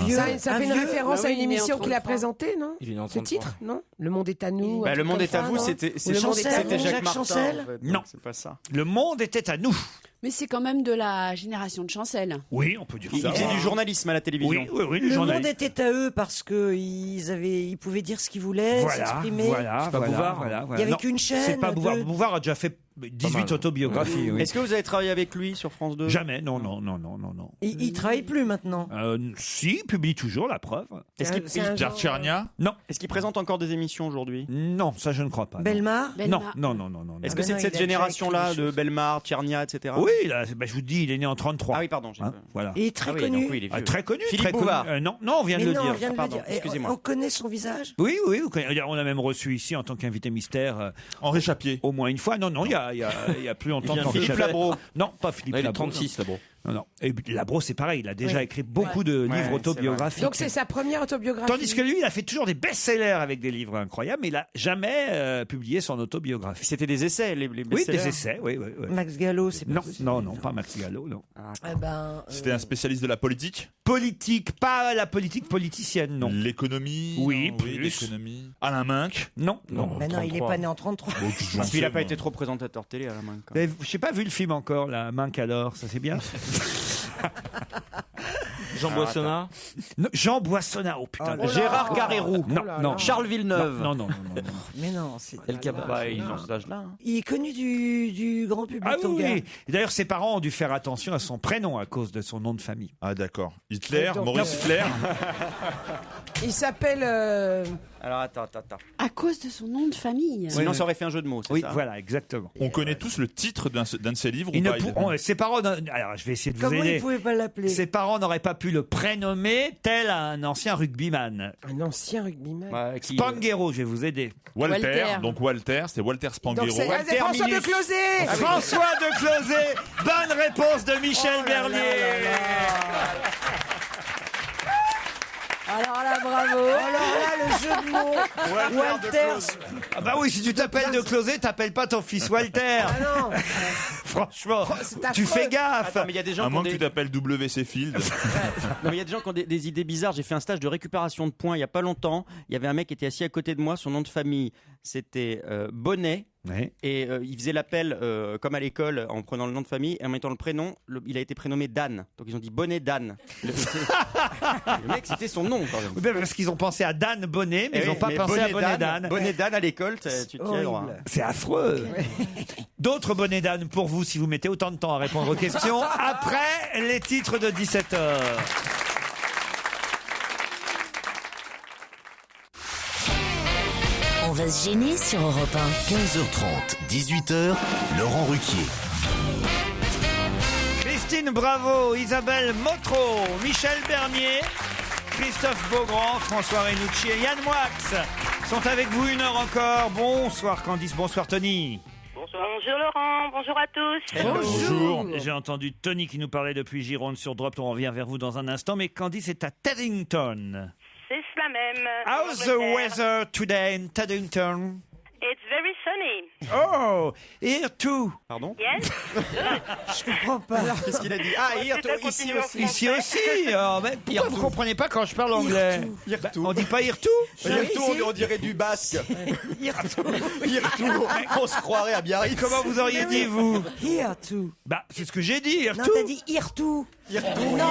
vieux. Ça un fait une vieux- référence bah à oui, une il est émission en qu'il a 33. présentée, non? Il est né en Ce 33. titre, non? Le monde est à nous. Bah, un le truc monde comme est à ça, vous, non? c'était Ou le monde est à c'était nous. Jacques Jacques Martin. Chancel. En fait. Non. C'est pas ça. Le monde était à nous. Mais c'est quand même de la génération de Chancel. Oui, on peut dire Il ça. faisait du journalisme à la télévision. Oui, oui, oui. Le monde journaliste. était à eux parce que ils pouvaient dire ce qu'ils voulaient, Voilà, s'exprimer. voilà, pas voilà, Bouvard. voilà, Il voilà. y avait Non, qu'une chaîne. C'est pas Bouvard. de- Bouvard a déjà fait 18 autobiographies. Oui. Est-ce que vous avez travaillé avec lui sur France 2? Jamais, non, non, non, non, non, non. Il travaille plus maintenant. Si, il publie toujours, la preuve. Est-ce qu'il C'est un Pierre genre, Tchernia. Non, est-ce qu'il présente encore des émissions aujourd'hui? non, ça je ne crois pas. non. Belmar. Non, Belmar. non, non, non, non. Est-ce non. que Ah c'est non, de il cette a déjà génération-là écrit des de choses. Belmar, Tchernia, etc. Oui, là, je vous dis, il est né en 33. Ah oui, pardon. j'ai Hein, pas- voilà. Il est très Ah oui, connu. donc oui, il est Ah, vieux. très connu, Philippe très Bouvard. connu. Non, non, on vient Mais de le non, on dire. vient de le Pardon, dire. Et excusez-moi. on connaît son visage. Oui, oui, on l'a même reçu ici en tant qu'invité mystère Henri Chapier. au moins une fois. Non, non, il y a plus longtemps qu'Henri Philippe Chapier. Labro. Non, pas Philippe Là, il est Labro. 36, là, bon. Non, non. Et Labro, c'est pareil, il a déjà Oui. écrit beaucoup de Ouais, livres c'est autobiographiques. Donc c'est sa première autobiographie. Tandis que lui, il a fait toujours des best-sellers avec des livres incroyables, mais il n'a jamais publié son autobiographie. C'était des essais, les Oui, best-sellers. des essais, oui, oui. oui. Max Gallo, c'est pas Non, possible. non, non, pas Max Gallo, non. Eh ben, C'était un spécialiste de la politique. Politique, pas la politique politicienne, non. L'économie. Oui, non, plus. l'économie. Alain Minck. Non, non. ben non, il est pas né en 33. Bon, j'en Parce qu'il sais, n'a pas moi. été trop présentateur télé à la main. Vous avez, je sais pas, vu le film encore, la main qu'alors, ça c'est bien. Jean Boissonnat. Non, Jean Boissonnat, oh putain. Oh là Gérard là. Carrérou. Non, non. Charles Villeneuve. Non. Mais non, c'est. El Kabach. Bah, ils ont cet âge-là. hein. Il est connu du grand public. Ah ton oui, gars. oui. Et d'ailleurs, ses parents ont dû faire attention à son prénom à cause de son nom de famille. Ah d'accord. Hitler, Donc, Maurice Hitler. Il s'appelle. Alors attends. À cause de son nom de famille. Sinon, ça aurait fait un jeu de mots, c'est Oui, ça voilà, exactement. On connaît tous le titre d'un de ses livres ou Ses parents, alors je vais essayer de vous Comment aider. il pouvait pas l'appeler? Ses parents n'auraient pas pu le prénommer tel un ancien rugbyman. Un ancien rugbyman. Ouais, Spanghero, je vais vous aider. Walter. Donc Walter, c'est Walter Spanghero. Donc c'est François de Closet. François de Closet. Bonne réponse de Michel Bernier. Alors là, bravo. Alors là, le jeu de mots. Walter. Ah bah oui, si tu t'appelles de Closet, t'appelles pas ton fils Walter. Ah non. Franchement, c'est tu affreux. fais gaffe. Attends, mais il y a des gens À qui ont moins que des... tu t'appelles W.C. Field. Non, mais il y a des gens qui ont des idées bizarres. J'ai fait un stage de récupération de points il y a pas longtemps. Il y avait un mec qui était assis à côté de moi. Son nom de famille, c'était Bonnet. Ouais. Et il faisait l'appel comme à l'école en prenant le nom de famille et en mettant le prénom. Il a été prénommé Dan. Donc ils ont dit Bonnet Dan. Le mec, c'était son nom quand même. Oui, ben, parce qu'ils ont pensé à Dan Bonnet, mais Eh ils n'ont oui, pas mais pensé à Bonnet Dan. Bonnet Dan à l'école, tu te tiens droit. C'est affreux. D'autres bonnets d'âne pour vous si vous mettez autant de temps à répondre aux questions après les titres de 17h. On va se gêner sur Europe 1. 15h30, 18h, Laurent Ruquier. Christine Bravo, Isabelle Motro, Michel Bernier, Christophe Beaugrand, François Renucci et Yann Moix sont avec vous une heure encore. Bonsoir Candice, bonsoir Tony. Bonjour Laurent, bonjour à tous. Bonjour. J'ai entendu Tony qui nous parlait depuis Gironde sur Drop. On revient vers vous dans un instant. Mais Candice est à Teddington. C'est cela même. How's the weather today in Teddington? It's very sunny. Oh, here too. Pardon? Yes. Je comprends pas. Qu'est-ce qu'il a dit? Ah, hier, ici aussi. Ici aussi. Oh, mais pourquoi vous comprenez pas quand je parle anglais? On dit pas here too? On dirait du basque. On se croirait à Biarritz. Comment vous auriez dit, vous? Here too. Bah, c'est ce que j'ai dit, here Non, too. t'as dit here too. Non,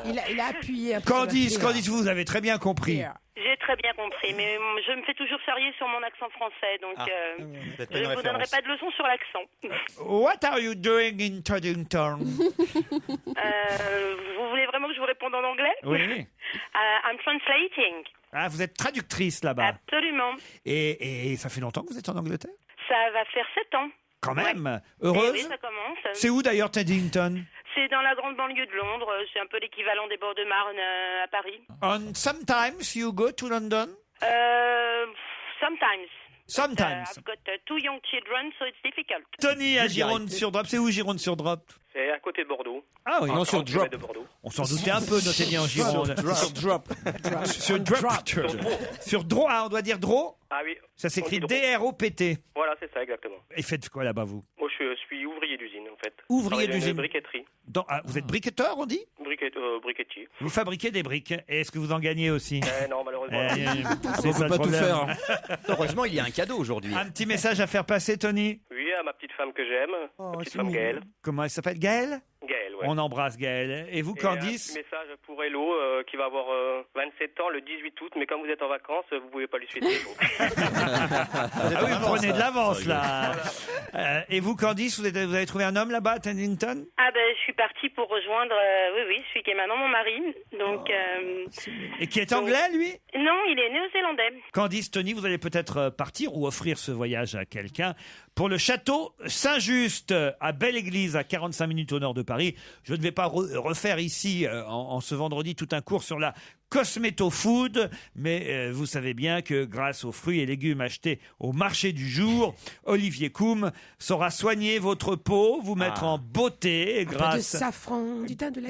il a appuyé un peu. Candice, vous avez très bien compris. J'ai très bien compris, mais je me fais toujours sérieux sur mon accent français, donc je ne vous donnerai pas de leçons sur l'accent. What are you doing in Teddington? Vous voulez vraiment que je vous réponde en anglais? Oui. I'm translating. Ah, vous êtes traductrice là-bas. Absolument. Et ça fait longtemps que vous êtes en Angleterre? Ça va faire 7 ans. Quand même. Eh Heureuse? oui, ça commence. C'est où d'ailleurs Teddington? C'est dans la grande banlieue de Londres. C'est un peu l'équivalent des bords de Marne à Paris. And sometimes you go to London? Sometimes. Sometimes. I've got 2 young children, so it's difficult. Tony à Gironde-sur-Drop. C'est où Gironde-sur-Drop? C'est à côté de Bordeaux. Ah oui, non, sur Drop. De Bordeaux. On s'en doutait un peu, notez bien en Gironde. Sur Drop. Sur Drop. Sur Dro, ah, on doit dire Dro? Ah oui. Ça s'écrit On dit D-R-O-P-T. Voilà, c'est ça, exactement. Et faites quoi là-bas, vous? Moi, je suis ouvrier d'usine, en fait. Ouvrier Je travaille dans une d'usine. briqueterie. Vous êtes briquetteur, on dit? Briquetier. Vous fabriquez des briques. Et est-ce que vous en gagnez aussi? Non, malheureusement. C'est ça le problème. Heureusement, il y a un cadeau aujourd'hui. Un petit message à faire passer, Tony? Oui, à ma petite femme que j'aime. Ma petite femme Gaëlle. Comment elle s'appelle? Gaëlle? Gaëlle, ouais. On embrasse Gaëlle. Et vous, Et Candice? un petit message pour Hello, qui va avoir 27 ans le 18 août, mais comme vous êtes en vacances, vous pouvez pas lui souhaiter. Ah oui, vous prenez de l'avance, là. Et vous, Candice, vous avez trouvé un homme là-bas à Teddington? Ah ben, je suis partie pour rejoindre, celui qui est maintenant mon mari. Donc. Et qui est anglais, lui? Non, il est néo-zélandais. Candice, Tony, vous allez peut-être partir ou offrir ce voyage à quelqu'un pour le château Saint-Just à Belle-Église, à 45 minutes au nord de Paris. Je ne vais pas refaire ici, en ce vendredi, tout un cours sur la cosméto-food, mais vous savez bien que grâce aux fruits et légumes achetés au marché du jour, Olivier Coum saura soigner votre peau, vous mettre en beauté De grâce safran, du thym, de la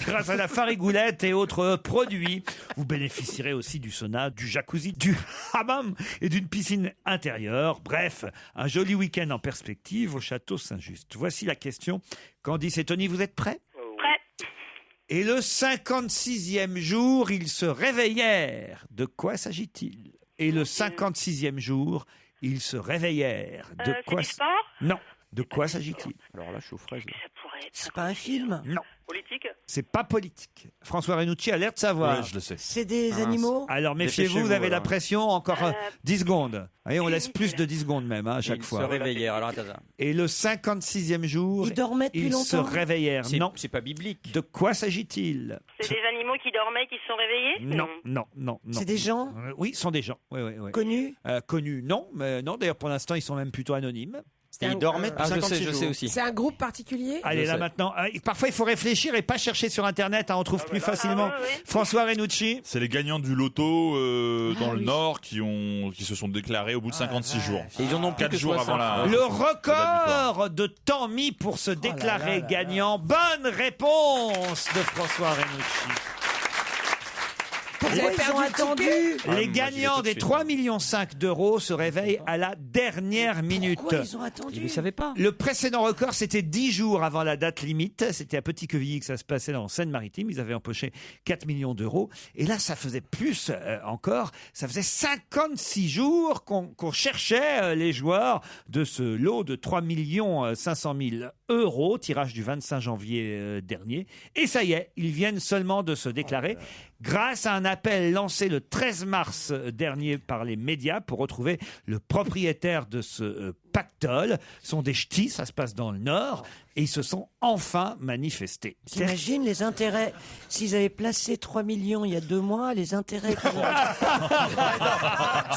grâce à la farigoulette et autres produits. Vous bénéficierez aussi du sauna, du jacuzzi, du hammam et d'une piscine intérieure. Bref, un joli week-end en perspective au château Saint-Just. Voici la question. Candice et Tony, vous êtes prêts? Prêt. Et le 56e jour, ils se réveillèrent. De quoi s'agit-il? Et le 56e jour, ils se réveillèrent. De C'est quoi du sport? Non. De quoi s'agit-il? Alors là, je suis aux fraises. Ça pourrait C'est pas un film? Non. Politique? C'est pas politique. François Renucci a l'air de savoir. Ouais, je le sais. C'est des animaux? Alors méfiez-vous, vous avez la pression, encore 10 secondes. Voyez, on laisse plus de 10 secondes même à chaque fois. Ils se réveillèrent. Alors, attends. Et le 56e jour, Ils dormaient depuis ils se longtemps? réveillèrent. Non. C'est pas biblique. De quoi s'agit-il? C'est des animaux qui dormaient, qui se sont réveillés? Non. C'est des gens? Oui, ce sont des gens. Oui. Connus? Connus, non. Mais non, d'ailleurs, pour l'instant, ils sont même plutôt anonymes. Et ils dormaient depuis 56 je jours. sais aussi. C'est un groupe particulier? Allez, là maintenant. Parfois, il faut réfléchir et pas chercher sur Internet. On trouve plus facilement. François Renucci. C'est les gagnants du loto dans le Nord qui se sont déclarés au bout de 56 jours. Et ils en ont plus 4 que jours 60. avant la. Le record de temps mis pour se déclarer gagnant. Bonne réponse de François Renucci. Pourquoi ils ont attendu? Les gagnants des 3,5 millions d'euros se réveillent à la dernière minute. Pourquoi ils ont attendu? Ils ne savaient pas. Le précédent record, c'était 10 jours avant la date limite. C'était à Petit-Quevilly que ça se passait en Seine-Maritime. Ils avaient empoché 4 millions d'euros. Et là, ça faisait plus encore. Ça faisait 56 jours qu'on cherchait les joueurs de ce lot de 3 500 000 euros. Tirage du 25 janvier dernier. Et ça y est, ils viennent seulement de se déclarer. Grâce à un appel lancé le 13 mars dernier par les médias pour retrouver le propriétaire de ce pactole. Ce sont des ch'tis, ça se passe dans le Nord, et ils se sont enfin manifestés. T'imagines les intérêts? S'ils avaient placé 3 millions il y a 2 mois, les intérêts qu'ils ont...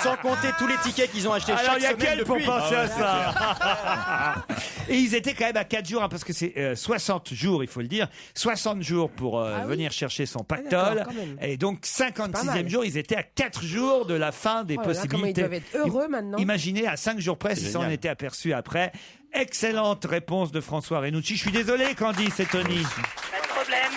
Sans compter tous les tickets qu'ils ont achetés Alors, chaque il y a semaine quel pour depuis. penser à ça? Et ils étaient quand même à 4 jours, parce que c'est 60 jours, il faut le dire. 60 jours pour venir chercher son pactole. quand même. Et donc, pas 56e mal. jour, ils étaient à 4 jours de la fin des Oh là là, possibilités. comment ils doivent être heureux maintenant. Imaginez à 5 jours près si ça en était aperçu après. Excellente réponse de François Renucci. Je suis désolé, Candy, c'est Tony. Pas de problème.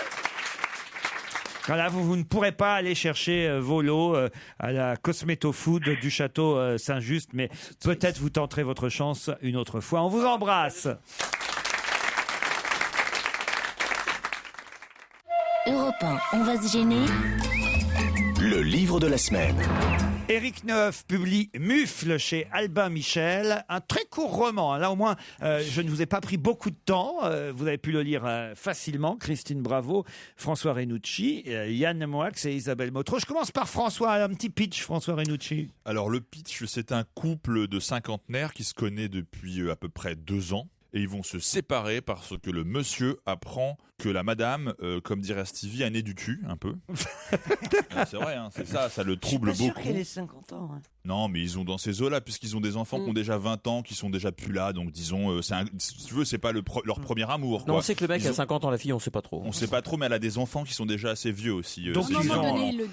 Quand là, vous ne pourrez pas aller chercher vos lots à la Cosmeto Food du château Saint-Just, mais peut-être vous tenterez votre chance une autre fois. On vous embrasse. Europe 1, on va se gêner. Le livre de la semaine. Éric Neuf publie Mufle chez Albin Michel, un très court roman. Là, au moins, je ne vous ai pas pris beaucoup de temps. Vous avez pu le lire facilement. Christine Bravo, François Renucci, Yann Moix et Isabelle Motro. Je commence par François. Un petit pitch, François Renucci. Alors le pitch, c'est un couple de cinquantenaires qui se connaît depuis à peu près 2 ans. Et ils vont se séparer parce que le monsieur apprend que la madame, comme dirait Stevie, a né du cul, un peu. C'est vrai, hein, c'est ça le trouble Je suis pas beaucoup. sûr qu'elle ait 50 ans. Hein. Non, mais ils ont dans ces eaux-là, puisqu'ils ont des enfants qui ont déjà 20 ans, qui sont déjà plus là, donc disons, si tu veux, c'est pas leur premier amour. Non, Quoi. on sait que le mec a 50 ans, la fille, on sait pas trop. On sait pas trop, mais elle a des enfants qui sont déjà assez vieux aussi. Donc c'est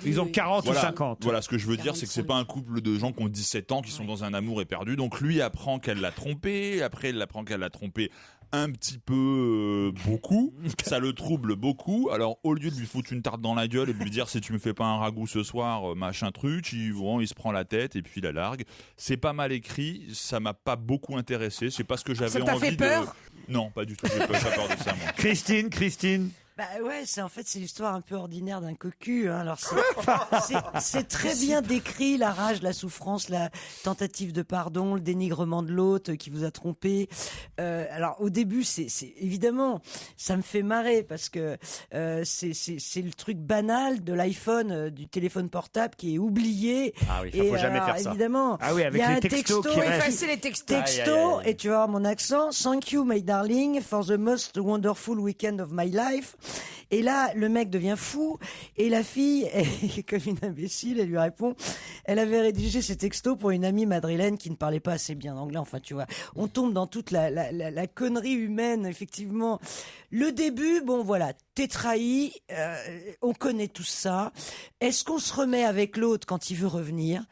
ils ont 40 ou 50. Voilà, ce que je veux dire, c'est que c'est pas un couple de gens qui ont 17 ans, qui sont dans un amour éperdu. Donc lui apprend qu'elle l'a trompé, après il apprend qu'elle l'a trompé un petit peu beaucoup, ça le trouble beaucoup. Alors au lieu de lui foutre une tarte dans la gueule et de lui dire si tu me fais pas un ragoût ce soir, machin truc, il se prend la tête et puis il la largue. C'est pas mal écrit, ça m'a pas beaucoup intéressé, c'est pas ce que j'avais envie Ça t'a fait peur de... Non, pas du tout, j'ai pas peur de ça moi. Christine. Bah ouais, c'est l'histoire un peu ordinaire d'un cocu. Hein. Alors c'est très bien décrit, la rage, la souffrance, la tentative de pardon, le dénigrement de l'autre qui vous a trompé. Alors au début, c'est évidemment, ça me fait marrer parce que c'est le truc banal de l'iPhone, du téléphone portable qui est oublié. Ah oui, faut jamais faire ça. Évidemment, ah oui, avec il y a les un textos texto, qui restent. Effacer les textos. Texto, et tu vas voir mon accent. Thank you, my darling, for the most wonderful weekend of my life. Et là, le mec devient fou, et la fille, comme une imbécile, elle lui répond, elle avait rédigé ces textos pour une amie madrilène qui ne parlait pas assez bien anglais. Enfin, tu vois, on tombe dans toute la connerie humaine, effectivement. Le début, bon voilà, t'es trahi, on connaît tout ça. Est-ce qu'on se remet avec l'autre quand il veut revenir?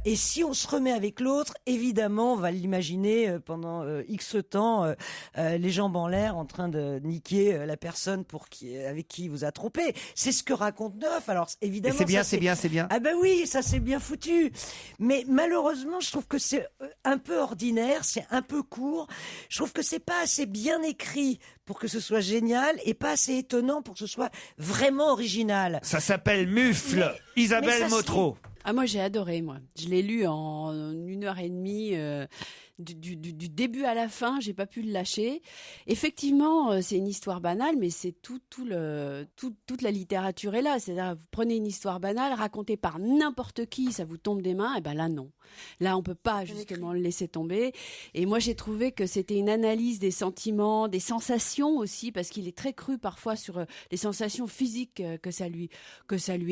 Et si on se remet avec l'autre, évidemment, on va l'imaginer pendant X temps, les jambes en l'air, en train de niquer la personne avec qui il vous a trompé. C'est ce que raconte Neuf. Alors évidemment, c'est bien. Ah ben oui, ça c'est bien foutu. Mais malheureusement, je trouve que c'est un peu ordinaire, c'est un peu court. Je trouve que c'est pas assez bien écrit pour que ce soit génial et pas assez étonnant pour que ce soit vraiment original. Ça s'appelle Mufle. Isabelle Motro. Ah, moi j'ai adoré, moi. Je l'ai lu en 1h30. du début à la fin, j'ai pas pu le lâcher. Effectivement, c'est une histoire banale, mais c'est toute la littérature est là. C'est-à-dire, vous prenez une histoire banale racontée par n'importe qui, ça vous tombe des mains, et ben là non. Là, on peut pas justement le laisser tomber. Et moi, j'ai trouvé que c'était une analyse des sentiments, des sensations aussi, parce qu'il est très cru parfois sur les sensations physiques que ça lui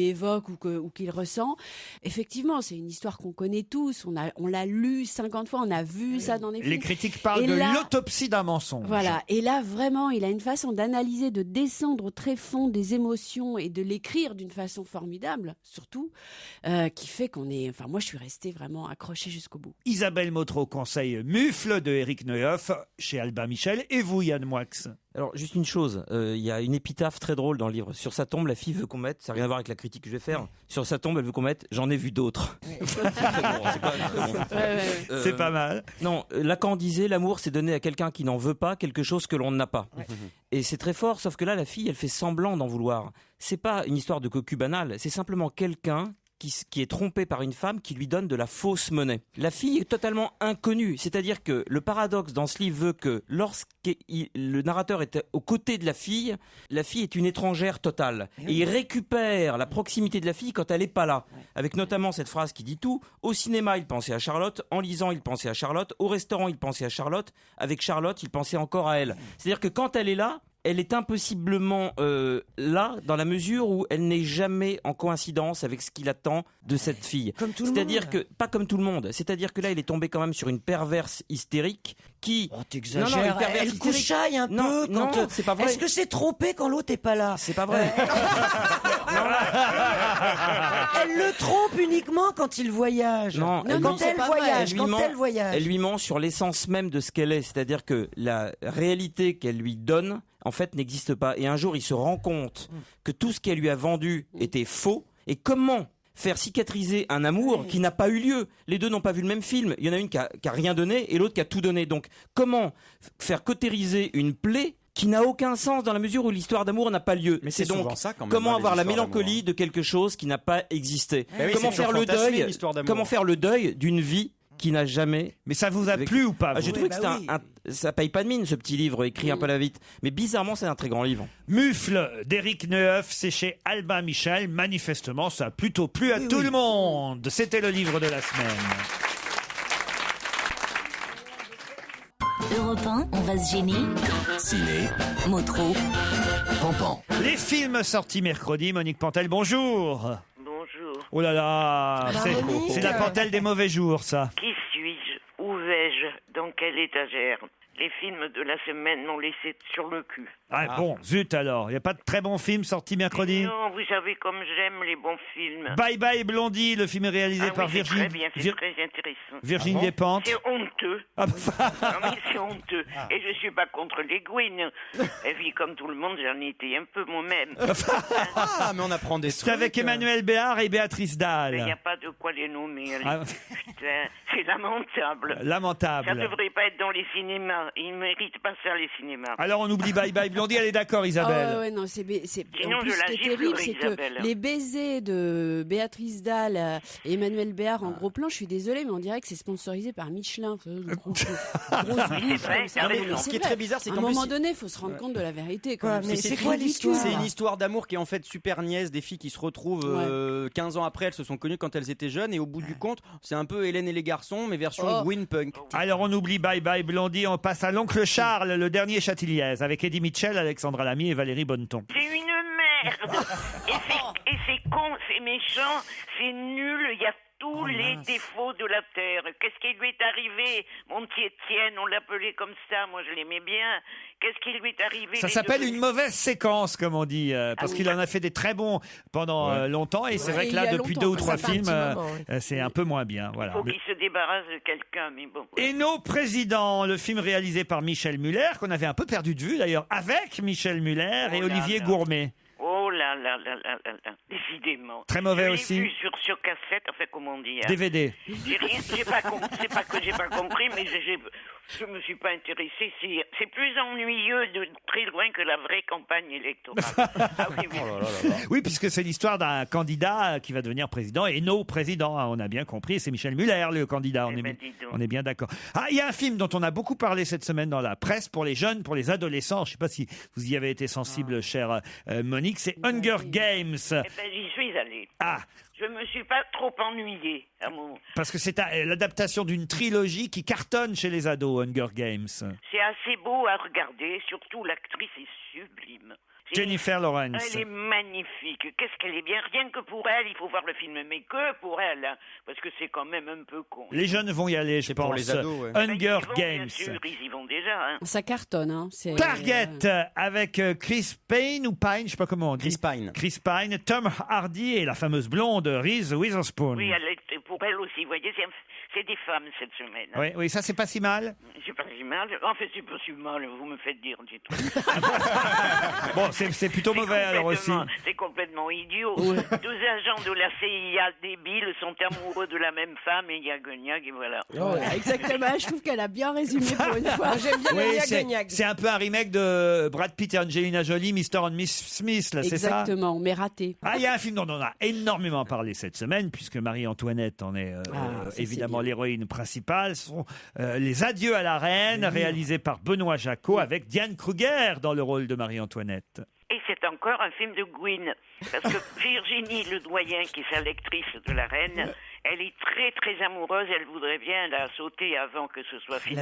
évoque ou qu'il ressent. Effectivement, c'est une histoire qu'on connaît tous. On l'a lu 50 fois, on a vu ça dans des films. Les critiques parlent de l'autopsie d'un mensonge. Voilà. Et là, vraiment, il a une façon d'analyser, de descendre au tréfonds des émotions et de l'écrire d'une façon formidable, surtout, qui fait qu'on est. Enfin, moi, je suis restée vraiment accrochée jusqu'au bout. Isabelle Motro conseille Mufle de Éric Neuhoff chez Albin Michel. Et vous, Yann Moix? Alors, juste une chose, il y a une épitaphe très drôle dans le livre. Sur sa tombe, la fille veut qu'on mette, ça n'a rien à voir avec la critique que je vais faire, sur sa tombe, elle veut qu'on mette « J'en ai vu d'autres ». C'est pas mal. Non, Lacan disait, l'amour, c'est donner à quelqu'un qui n'en veut pas quelque chose que l'on n'a pas. Et c'est très fort, sauf que là, la fille, elle fait semblant d'en vouloir. C'est pas une histoire de cocu banal, c'est simplement quelqu'un qui est trompé par une femme qui lui donne de la fausse monnaie. La fille est totalement inconnue, c'est-à-dire que le paradoxe dans ce livre veut que lorsque le narrateur est aux côtés de la fille est une étrangère totale. Et il récupère la proximité de la fille quand elle n'est pas là. Avec notamment cette phrase qui dit tout. Au cinéma, il pensait à Charlotte. En lisant, il pensait à Charlotte. Au restaurant, il pensait à Charlotte. Avec Charlotte, il pensait encore à elle. C'est-à-dire que quand elle est là, elle est impossiblement là, dans la mesure où elle n'est jamais en coïncidence avec ce qu'il attend de cette fille. C'est-à-dire que, pas comme tout le monde, c'est-à-dire que là, il est tombé quand même sur une perverse hystérique qui... Oh, t'exagères, elle couchaille un peu quand... Non, c'est pas vrai. Est-ce que c'est trompé quand l'autre est pas là? C'est pas vrai. Elle le trompe uniquement quand il voyage. Non, quand elle voyage. Elle lui ment sur l'essence même de ce qu'elle est, c'est-à-dire que la réalité qu'elle lui donne, en fait, n'existe pas. Et un jour, il se rend compte que tout ce qu'elle lui a vendu était faux. Et comment faire cicatriser un amour qui n'a pas eu lieu? Les deux n'ont pas vu le même film. Il y en a une qui a rien donné et l'autre qui a tout donné. Donc, comment faire cautériser une plaie qui n'a aucun sens dans la mesure où l'histoire d'amour n'a pas lieu? Mais c'est donc ça, quand même, comment avoir la histoires mélancolie de quelque chose qui n'a pas existé. Oui, Comment faire le deuil? Comment faire le deuil d'une vie qui n'a jamais... Mais ça vous a plu ou pas? J'ai trouvé que ça paye pas de mine, ce petit livre écrit un peu à la vite. Mais bizarrement, c'est un très grand livre. Mufle d'Éric Neuhoff, c'est chez Albin Michel. Manifestement, ça a plutôt plu à tout le monde. C'était le livre de la semaine. Europe 1, on va se gêner. Ciné, Motro. Pampan. Les films sortis mercredi. Monique Pantel, bonjour. Bonjour. Oh là là, c'est la Pantel des mauvais jours, ça. Qui suis-je? Où vais-je? Dans quelle étagère? Les films de la semaine m'ont laissé sur le cul. Ah bon, zut alors. Il n'y a pas de très bons films sortis mercredi? Non, vous savez comme j'aime les bons films. Bye Bye Blondie, le film est réalisé par Virginie. Très bien, c'est très intéressant. Virginie Despentes. C'est honteux. Ah, non mais c'est honteux. Et je suis pas contre les Gwyn. Et puis comme tout le monde, j'en étais un peu moi-même. Ah, mais on apprend des trucs. C'est avec Emmanuel Béard et Béatrice Dalle. Il n'y a pas de quoi les nommer. Ah. Putain, c'est lamentable. Lamentable. Ça devrait pas être dans les cinémas. Ils ne méritent pas ça, les cinémas. Alors on oublie Bye Bye Blondie, elle est d'accord, Isabelle. Ouais, non, c'est Sinon, en plus, je la ce qui est giflerai, terrible, c'est Isabelle. que les baisers de Béatrice Dalle et Emmanuel Béard en gros plan, je suis désolée, mais on dirait que c'est sponsorisé par Michelin. Ce qui est très bizarre, c'est À qu'en un plus, moment donné, il faut se rendre compte de la vérité. Quand même. mais c'est quoi l'histoire? C'est une histoire d'amour qui est en fait super niaise, des filles qui se retrouvent 15 ans après, elles se sont connues quand elles étaient jeunes, et au bout du compte, c'est un peu Hélène et les garçons, mais version Gwyn Punk. Alors on oublie Bye Bye Blondie, on passe à l'oncle Charles, le dernier Châtilliez, avec Eddie Mitchell, Alexandra Lamy et Valérie Bonneton. C'est une merde. Et c'est con, c'est méchant, c'est nul, il y a tous les défauts de la terre. Qu'est-ce qui lui est arrivé? Mon petit Étienne, on l'appelait comme ça, moi je l'aimais bien. Qu'est-ce qui lui est arrivé? Ça s'appelle une mauvaise séquence, comme on dit, parce qu'il en a fait des très bons pendant longtemps, et c'est vrai que là, depuis 2 ou 3 films, c'est un peu moins bien. Voilà. Il faut qu'il se débarrasse de quelqu'un, mais bon. Et nos présidents, le film réalisé par Michel Muller, qu'on avait un peu perdu de vue d'ailleurs, avec Michel Muller et Olivier Gourmet. Oh là là là là là là, décidément. Très mauvais je aussi. L'ai vu sur cassette, enfin comment on dit. DVD. J'ai pas compris, c'est pas que j'ai pas compris, mais Je me suis pas intéressée. C'est plus ennuyeux de très loin que la vraie campagne électorale. Ah oui, oui. Oui, puisque c'est l'histoire d'un candidat qui va devenir président et nos présidents, hein, on a bien compris, c'est Michel Muller le candidat, on est bien d'accord. Ah, il y a un film dont on a beaucoup parlé cette semaine dans la presse pour les jeunes, pour les adolescents, je ne sais pas si vous y avez été sensible, chère Monique, c'est Hunger Games. Eh ben, j'y suis allée. Ah, Je me suis pas trop ennuyée, à mon... parce que c'est l'adaptation d'une trilogie qui cartonne chez les ados, Hunger Games. C'est assez beau à regarder, surtout l'actrice est sublime. Jennifer Lawrence. Elle est magnifique. Qu'est-ce qu'elle est bien. Rien que pour elle, il faut voir le film, mais que pour elle, hein, parce que c'est quand même un peu con. Les jeunes vont y aller, je pense. pour les ados, ouais. Hunger Ils vont, Games. bien sûr, ils y vont déjà. Hein. Ça cartonne, hein. Target avec Chris Pine ou Pine, je sais pas comment on dit. Chris Pine, Tom Hardy et la fameuse blonde Reese Witherspoon. Oui, pour elle aussi, vous voyez, c'est des femmes cette semaine. Hein. Oui, ça c'est pas si mal. C'est pas si mal. En fait, c'est pas si mal, vous me faites dire du tout. Bon, c'est plutôt mauvais alors aussi. C'est complètement idiot. Deux agents de la CIA débiles sont amoureux de la même femme et Gagnac et voilà. Oh, exactement, je trouve qu'elle a bien résumé pour une fois. J'aime bien Oui, Gagnac. c'est un peu un remake de Brad Pitt et Angelina Jolie, Mr. and Miss Smith, là, c'est ça? Exactement, mais raté. Ah, il y a un film dont on a énormément parlé cette semaine, puisque Marie-Antoinette en est évidemment l'héroïne principale. Ce sont Les Adieux à la Reine, réalisé par Benoît Jacquot, avec Diane Kruger dans le rôle de Marie-Antoinette. Et c'est encore un film de Gwyn. Parce que Virginie Ledoyen, qui est sa lectrice de la reine, elle est très très amoureuse. Elle voudrait bien la sauter avant que ce soit fini.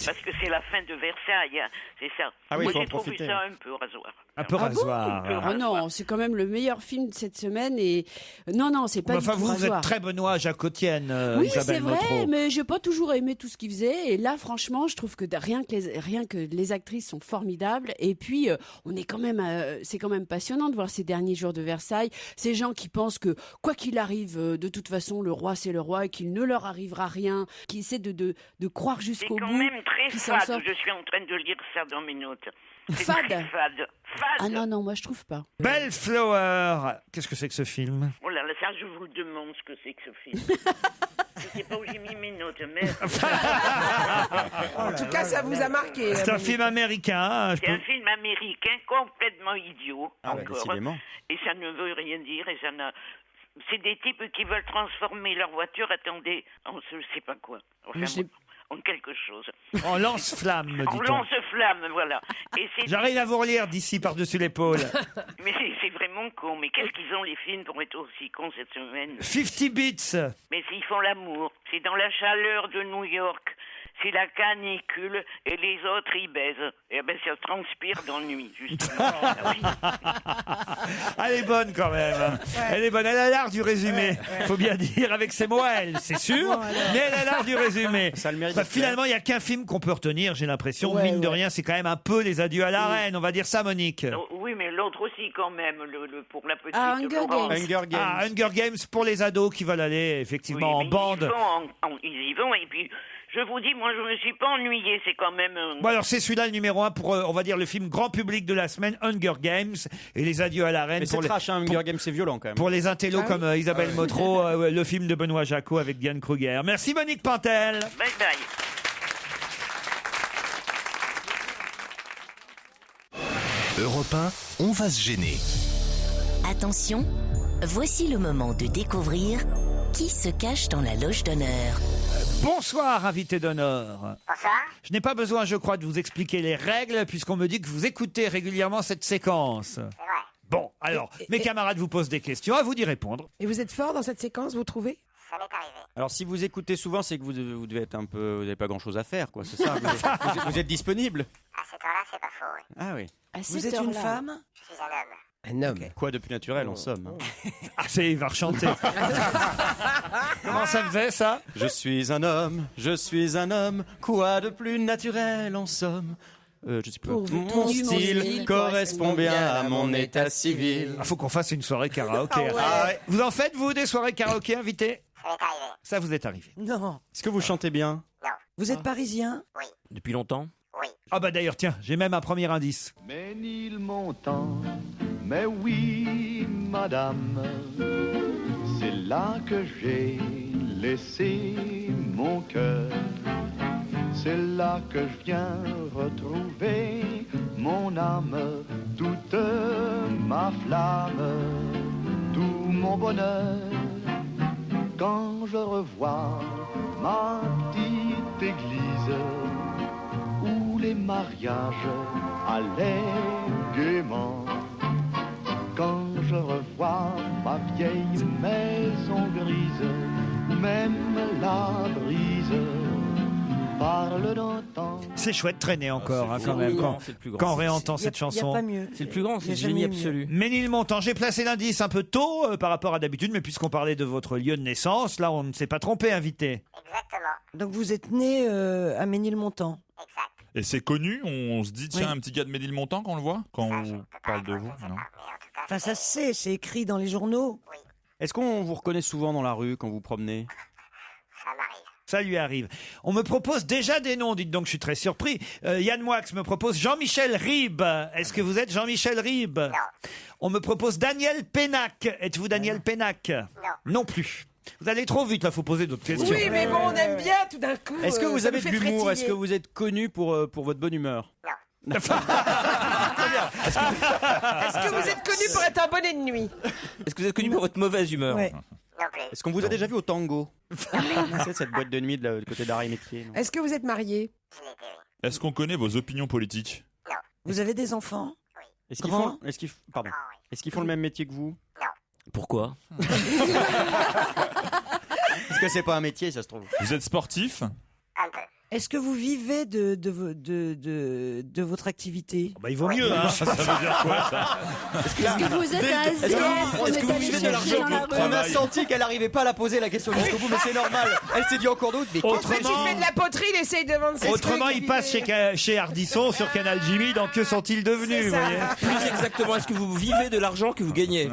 Parce que c'est la fin de Versailles. Hein. C'est ça. Ah oui, moi, faut en j'ai trouvé profiter. ça un peu rasoir. Un peu rasoir. Ah non, c'est quand même le meilleur film de cette semaine et non, c'est pas Enfin, du tout vous rasoir. êtes très Benoît Jacotienne, Oui, Isabelle c'est vrai, Motro. mais j'ai pas toujours aimé tout ce qu'il faisait. Et là, franchement, je trouve que rien que les actrices sont formidables. Et puis, on est quand même, c'est quand même passionnant de voir ces derniers jours de Versailles. Ces gens qui pensent que quoi qu'il arrive, de toute façon, le roi c'est le roi et qu'il ne leur arrivera rien, qui essaient de croire jusqu'au bout. C'est quand même très qui s'en fade. sortent. Je suis en train de lire ça dans mes notes. C'est Fade. très fade. Ah non, moi je trouve pas. Bellflower. Qu'est-ce que c'est que ce film? Oh là là, ça je vous le demande ce que c'est que ce film. Je sais pas où j'ai mis mes notes, mais... En tout cas, ça vous a marqué. C'est un film américain. C'est un film américain complètement idiot, Ah ouais, encore. décidément. Et ça ne veut rien dire, et ça n'a... C'est des types qui veulent transformer leur voiture, attendez, en je sais pas quoi. Enfin, en quelque chose. En lance-flamme, me En dit-on. lance-flamme, voilà. Et c'est... J'arrive à vous relire d'ici par-dessus l'épaule. Mais c'est vraiment con. Mais qu'est-ce qu'ils ont, les films, pour être aussi cons cette semaine? 50 Bits. Mais s'ils font l'amour, c'est dans la chaleur de New York. C'est la canicule et les autres ils baisent. Et ben ça transpire d'ennui, justement. Elle est bonne quand même. Hein. Elle est bonne. Elle a l'art du résumé. Faut bien dire avec ses mots à elle, c'est sûr. Mais elle a l'art du résumé. Ça a le mérite. Finalement, il n'y a qu'un film qu'on peut retenir. J'ai l'impression, mine de rien, c'est quand même un peu Les Adieux à la Reine. On va dire ça, Monique. Oui, mais l'autre aussi quand même, pour la petite Hunger Laurence. Games. Hunger Games. Ah, Hunger Games pour les ados qui veulent aller effectivement Oui, en mais bande. Ils y vont et puis je vous dis, moi je me suis pas ennuyée, c'est quand même... Bon alors c'est celui-là le numéro 1 pour, on va dire, le film grand public de la semaine, Hunger Games, et Les Adieux à la Reine. Mais c'est trash, hein, Hunger Games, c'est violent quand même. Pour les intellos comme Isabelle Motro, le film de Benoît Jacquot avec Diane Kruger. Merci Monique Pantel. Bye bye. Europe 1, on va se gêner. Attention, voici le moment de découvrir qui se cache dans la loge d'honneur. Bonsoir, invité d'honneur. Bonsoir. Je n'ai pas besoin, je crois, de vous expliquer les règles, puisqu'on me dit que vous écoutez régulièrement cette séquence. C'est vrai. Bon, alors, mes camarades vous posent des questions, à vous d'y répondre. Et vous êtes fort dans cette séquence, vous trouvez? Ça m'est arrivé. Alors si vous écoutez souvent, c'est que vous devez être un peu... Vous n'avez pas grand-chose à faire, quoi, c'est ça? Vous êtes disponible? À cette heure-là, c'est pas faux, oui. Ah oui. Vous êtes une femme? Je suis un homme. Un homme. Quoi de plus naturel, en somme, hein. Ah, c'est, il va rechanter. Comment ça faisait, ça? Je suis un homme, quoi de plus naturel, en somme. Je sais pas. Mon style correspond bien à mon état civil. Il faut qu'on fasse une soirée karaoké. Ah ouais. Vous en faites, vous, des soirées karaoké, invité? Ça m'est arrivé. Ça vous est arrivé. Non. Est-ce que vous chantez bien? Non. Vous êtes parisien? Oui. Depuis longtemps? Oui. Ah bah d'ailleurs, tiens, j'ai même un premier indice. Ménilmontant, mais oui, madame, c'est là que j'ai laissé mon cœur. c'est là que je viens retrouver mon âme, toute ma flamme, tout mon bonheur. Quand je revois ma petite église où les mariages allaient gaiement, quand je revois ma vieille maison grise, où même la brise parle d'un temps. C'est chouette de traîner encore, quand même, quand on réentend cette chanson. Il n'y a pas mieux. C'est le plus grand, c'est le génie absolu. Ménilmontant, j'ai placé l'indice un peu tôt par rapport à d'habitude, mais puisqu'on parlait de votre lieu de naissance, là on ne s'est pas trompé, invité. Exactement. Donc vous êtes né à Ménilmontant. Exact. Et c'est connu, on se dit, tiens, Oui. un petit gars de Ménilmontant quand on le voit, quand Ça, on je ne peux pas parle de répondre, vous. je sais Non. pas, mais en tout cas, Enfin, ça se sait, c'est écrit dans les journaux. Est-ce qu'on vous reconnaît souvent dans la rue quand vous promenez? ça m'arrive. Ça lui arrive. On me propose déjà des noms, dites donc, je suis très surpris. Yann Moix me propose Jean-Michel Ribes. Est-ce que vous êtes Jean-Michel Ribes? Non. On me propose Daniel Pénac. Êtes-vous Daniel Pénac? Non. Non plus. Vous allez trop vite, là, faut poser d'autres questions. Oui, mais bon, on aime bien tout d'un coup. Est-ce que vous ça avez nous de fait l'humour? frétiller. Est-ce que vous êtes connu pour votre bonne humeur? Est-ce que vous êtes connu pour être un bonnet de nuit? Est-ce que vous êtes connu pour votre mauvaise humeur? Ouais. Non plus. Est-ce qu'on vous a déjà vu au tango? C'est cette boîte de nuit du côté d'Arrêt Métier. Est-ce que vous êtes marié? Je l'ai été, oui. Est-ce qu'on connaît vos opinions politiques? Vous avez des enfants? Est-ce qu'ils Grand. font, est-ce qu'ils, pardon. Ah oui. Est-ce qu'ils font le même métier que vous? Pourquoi? Est-ce que c'est pas un métier, ça se trouve? Vous êtes sportif? Un peu. Est-ce que vous vivez de votre activité? Bah, il vaut mieux, hein. Ça veut dire quoi, ça? Est-ce que vous êtes un SDF? On est allé chercher dans la rue. On a senti qu'elle arrivait pas à la poser la question jusqu'au bout, mais c'est normal. Elle s'est dit en cours d'autre, mais En fait, il fait de la poterie, il essaye de vendre ses Autrement, trucs, il passe chez Ardisson sur Canal Jimmy dans Que sont-ils devenus, C'est vous ça. voyez? Plus exactement, est-ce que vous vivez de l'argent que vous gagnez?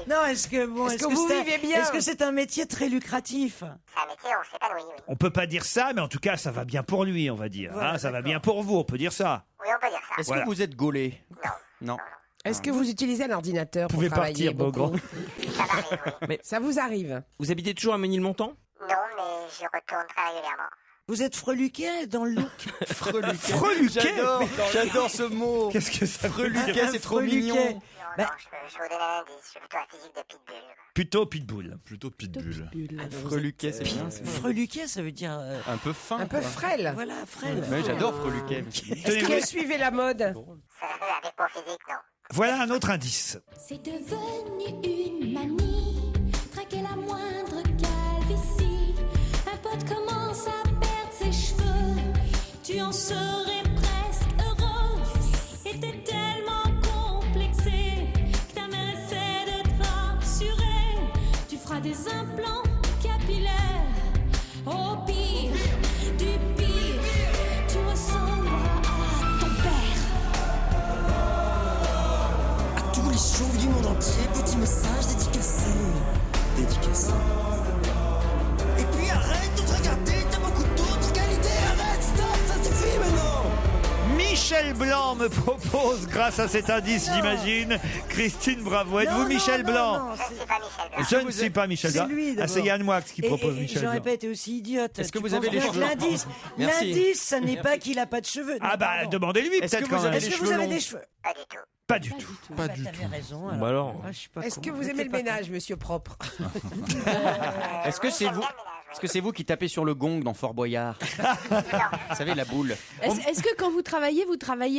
Non, est-ce que vous c'est- vivez bien? Est-ce que c'est un métier très lucratif? C'est un métier, on s'épanouit, oui. On peut pas dire ça, mais en tout cas, ça va bien pour lui, on va dire. Voilà, Hein, ça va d'accord. bien pour vous, on peut dire ça. Oui, on peut dire ça. est-ce Voilà. que vous êtes gaulé? Non. Est-ce que vous utilisez un ordinateur Vous pour pouvez travailler partir, beaucoup? Beaugrand. Ça m'arrive, oui. Ça vous arrive? Vous habitez toujours à Ménilmontant? Non, mais j'y retourne très régulièrement. Vous êtes freluquet dans le look? Freluquet. J'adore ce mot. Qu'est-ce que ça veut dire? Freluquet, c'est trop Freluquet. mignon. Non, Bah- non, je peux vous donner un indice. Je suis plutôt un physique de pitbull. Plutôt pitbull. Plutôt pitbull. Freluquet, c'est bien. Freluquet, ça veut dire Un peu fin. Un peu quoi. frêle. voilà, frêle. Mais j'adore Freluquet. Est-ce que vous suivez la mode? Ça, avec mon physique, non. Voilà un autre indice. C'est devenu une manie, traquer la moindre calvitie. Un pote commence à perdre ses cheveux, tu en serais presque heureux. Et t'es tellement complexé que ta mère essaie de te rassurer. Tu feras des implants capillaires, au pire, du pire, tu ressembleras à ton père. À tous les chauves du monde entier, petit message dédicacé. Dédicacé. Et puis arrête de te regarder, t'as beaucoup d'autres qualités. Arrête, stop, ça suffit maintenant. Michel Blanc me propose, grâce à cet indice, j'imagine, Christine Bravo. Êtes-vous Michel Blanc? Je ne suis pas Michel Blanc. Je ne suis pas Michel C'est Blanc. lui, d'abord. Ah, c'est Yann Moix qui propose et Michel j'aurais Blanc. pas été aussi idiote. Est-ce que Tu vous avez penses les bien que cheveux l'indice, Merci. l'indice, ça n'est pas qu'il a pas de cheveux. Ah Non, bah, pardon. demandez-lui Est-ce que peut-être vous quand avez même. Est-ce les que vous cheveux avez longs? des cheveux? Pas du tout. Pas du tout. Pas Bah, du t'avais tout. raison. Bah alors. Ah, je suis pas Est-ce con. que vous J'étais aimez le pas con. ménage, monsieur propre? Est-ce que c'est vous? Est-ce que c'est vous qui tapez sur le gong dans Fort Boyard? Vous savez, la boule. Est-ce que quand vous travaillez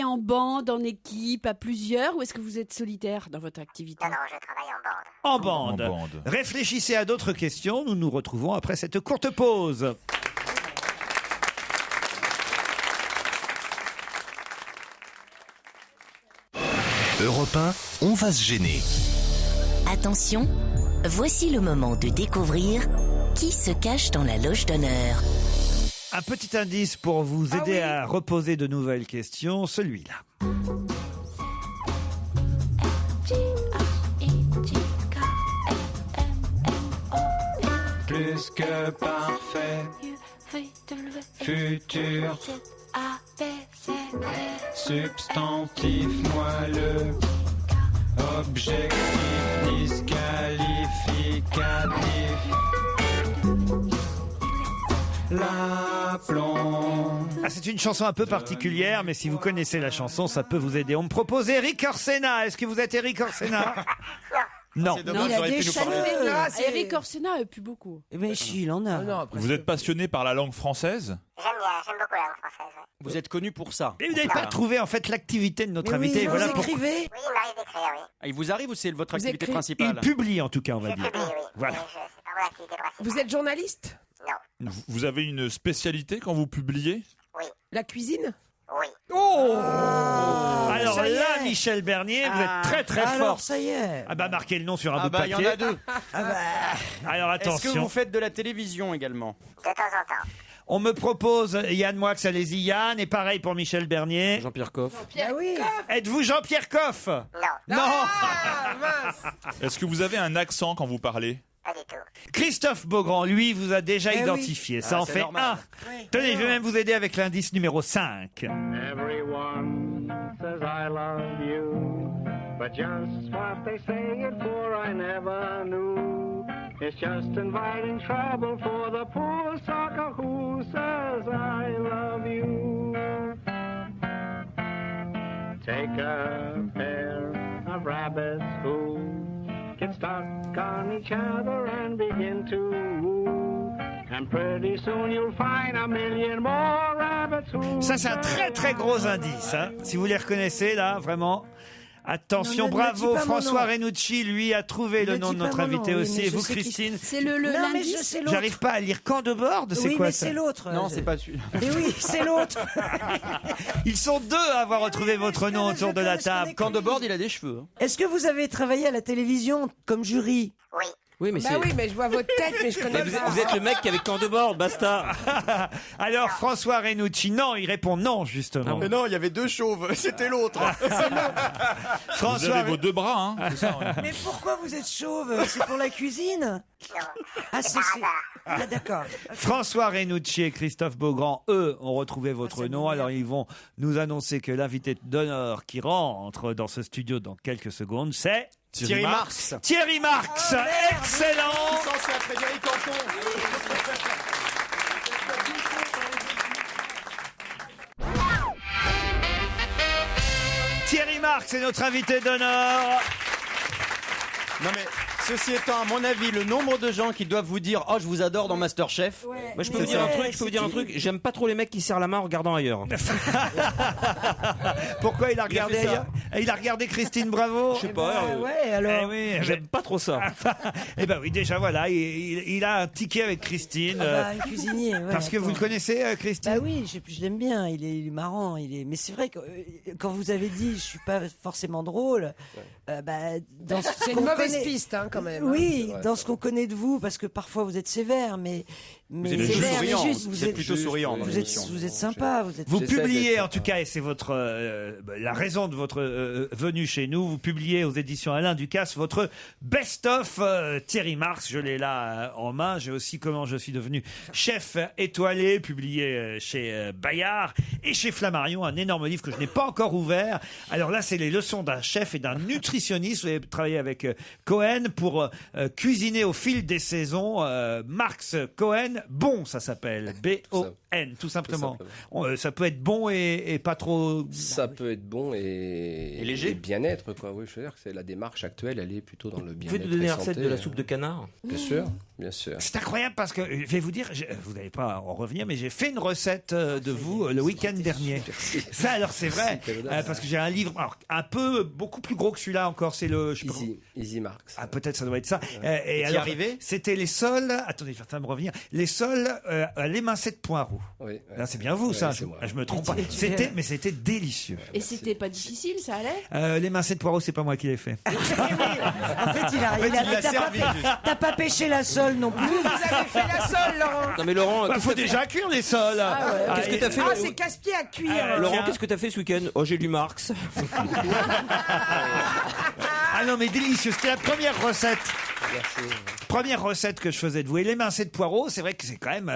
en bande, en équipe, à plusieurs, ou est-ce que vous êtes solitaire dans votre activité? Non, non, je travaille en bande. En bande. En bande. Réfléchissez à d'autres questions. Nous nous retrouvons après cette courte pause. Europe 1, on va se gêner. Attention, voici le moment de découvrir qui se cache dans la loge d'honneur. Un petit indice pour vous aider à reposer de nouvelles questions, celui-là. Plus que parfait, futur, substantif moelleux, objectif disqualificatif. L'aplomb Ah, c'est une chanson un peu particulière, mais si vous connaissez la chanson, ça peut vous aider. On me propose Eric Orsena. Est-ce que vous êtes Eric Orsena? Non. C'est dommage, j'aurais pu nous parler. Eric Orsena a plus beaucoup. Mais si, il en a. Vous êtes passionné par la langue française? J'aime beaucoup la langue française. Ouais. Vous êtes connu pour ça. Et vous n'avez pas trouvé en fait l'activité de notre Mais oui, invité. vous Voilà pourquoi. écrivez? Oui, il m'arrive d'écrire, oui. Ah, il vous arrive ou c'est votre activité Il principale? publie en tout cas, on va dire. Oui, oui. Voilà. Mais c'est pas mon activité principale. Vous êtes journaliste? Non. Vous avez une spécialité quand vous publiez? Oui. La cuisine? Oui. Oh Alors ça y là, est. Michel Bernier, vous êtes très très fort. Alors, ça y est. Ah bah marquez le nom sur un bout de bah, il y papier. en a deux. Alors Est-ce que attention. vous faites de la télévision également? De temps en temps. On me propose Yann Moix, allez-y Yann, et pareil pour Michel Bernier. Jean-Pierre Coff. Ah oui. Êtes-vous Jean-Pierre Coff? Non. Non. Ah, mince. Est-ce que vous avez un accent quand vous parlez? Pas du tout. Christophe Beaugrand, lui, vous a déjà Eh identifié. oui. Ça en c'est fait normal. un. Tenez, je vais même vous aider avec l'indice numéro 5. Everyone says I love you, but just what they say it for I never knew. It's just inviting trouble for the poor sucker who says I love you. Take a pair of rabbits who get stuck on each other and begin to woo. And pretty soon you'll find a million more rabbits who... Ça, c'est un très très gros indice. Hein. Si vous les reconnaissez, là, vraiment. Attention, Non, ne bravo, dis pas mon François nom. Renucci, lui, a trouvé le Ne nom de dis pas notre mon invité nom, oui, aussi. mais Et je vous, sais qui Christine? C'est le Non, mais l'indice. je sais l'autre. J'arrive pas à lire Camp de Bord, c'est Oui, quoi mais ça? c'est l'autre. Non, c'est pas celui-là. Mais oui, c'est l'autre. Ils sont deux à avoir retrouvé votre nom autour de la table. Quand de bord, il a des cheveux. hein. Est-ce que vous avez travaillé à la télévision comme jury? Oui. Oui, mais Bah c'est. oui, mais je vois votre tête, mais je connais Mais vous, pas. vous êtes le mec qui avec camp de bord, basta. Alors, François Renucci, non, il répond non, justement. Mais non, il y avait deux chauves, c'était l'autre. Vous François, avez vos deux bras, hein, c'est ça, ouais. Mais pourquoi vous êtes chauve? C'est pour la cuisine? Ah, c'est... Ah, d'accord. François Renucci et Christophe Beaugrand, eux, ont retrouvé votre nom. Alors, ils vont nous annoncer que l'invité d'honneur qui rentre dans ce studio dans quelques secondes, c'est... Thierry Marx. Thierry Marx, excellent. C'est à Frédéric Anton. Thierry Marx est notre invité d'honneur. Non mais, ceci étant, à mon avis, le nombre de gens qui doivent vous dire « Oh, je vous adore dans Masterchef Ouais. Moi, je peux vous dire un truc. Je peux vous dire un truc. J'aime pas trop les mecs qui serrent la main en regardant ailleurs. Pourquoi il a regardé fait ça. ailleurs? Il a regardé Christine Bravo. Je sais pas. Ouais, alors. Eh oui, J'aime pas trop ça. Eh ben oui, déjà voilà, il a un ticket avec Christine. Ah bah, un cuisinier, ouais, parce que vous le attends. connaissez, Christine? Bah oui, je l'aime bien, il est marrant, mais c'est vrai que quand vous avez dit je suis pas forcément drôle, bah dans ce C'est qu'on une mauvaise connaît- piste, hein, quand même. Oui, dans ce qu'on connaît de vous, parce que parfois vous êtes sévère, mais êtes plutôt sévère, mais souriant, juste, vous êtes plutôt souriant dans vous êtes, l'émission. vous êtes sympa, vous êtes. Vous J'essaie publiez d'être en tout cas, et c'est votre la raison de votre venue chez nous, vous publiez aux éditions Alain Ducasse votre best-of Thierry Marx, je l'ai là en main. J'ai aussi Comment je suis devenu chef étoilé, publié chez Bayard, et chez Flammarion, un énorme livre que je n'ai pas encore ouvert. Alors là, c'est les leçons d'un chef et d'un nutritionniste. Vous avez travaillé avec Cohen pour cuisiner au fil des saisons. Marx Cohen, bon, ça s'appelle B-O-N, tout simplement. Ça peut être bon et pas trop. Ça peut être bon et léger. et bien-être, quoi. Oui, je veux dire que c'est la démarche actuelle, elle est plutôt dans le Vous bien-être. pouvez nous donner et la recette santé, de la soupe de canard? Bien sûr, bien sûr. C'est incroyable parce que je vais vous dire, vous n'allez pas en revenir, mais j'ai fait une recette de vous le week-end dernier. Ça, alors c'est vrai, parce que j'ai un livre, alors, un peu beaucoup plus gros que celui-là encore. C'est le je sais pas Easy Marx. Ah, peut-être ça doit être ça. Et T'y alors, arrivé c'était les sols. Attendez, ça va me revenir. Les sols à l'émincé de Poireau. Oui, Là, c'est bien vous, Ouais, ça. c'est moi. Je me trompe pas. C'était délicieux. Et c'était pas difficile, ça allait? L'émincé de Poireau, c'est pas moi qui l'ai fait. En fait, il a, il l'a t'as servi, juste. t'as pas pêché la sole non plus. Vous avez fait la sole, Laurent. Non mais Laurent, Bah, qu'est-ce faut que t'as déjà cuire les sols. Qu'est-ce que t'as fait? Ah, c'est casse-pied à cuire. Laurent, qu'est-ce que t'as fait ce week-end? Oh, j'ai lu Marx. Ah non, mais délicieux. C'était la première recette. Merci. Première recette que je faisais de vous. Et l'émincé de poireau, c'est vrai que c'est quand même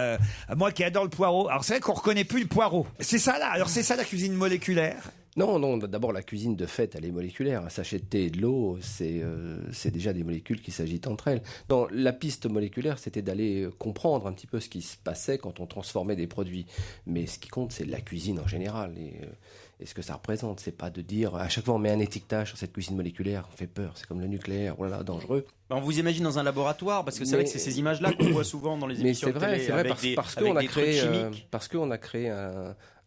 moi qui adore le poireau. Alors c'est vrai qu'on reconnaît plus le poireau. C'est ça là. Alors c'est ça la cuisine moléculaire. Non, d'abord la cuisine de fait, elle est moléculaire. Un sachet de thé et de l'eau, c'est déjà des molécules qui s'agitent entre elles. Non, la piste moléculaire, c'était d'aller comprendre un petit peu ce qui se passait quand on transformait des produits. Mais ce qui compte, c'est la cuisine en général. Et ce que ça représente, c'est pas de dire à chaque fois on met un étiquetage sur cette cuisine moléculaire, on fait peur, c'est comme le nucléaire, oh là là, dangereux. On vous imagine dans un laboratoire, parce que c'est vrai que c'est ces images-là qu'on voit souvent dans les émissions de télé. C'est vrai, parce qu'on a créé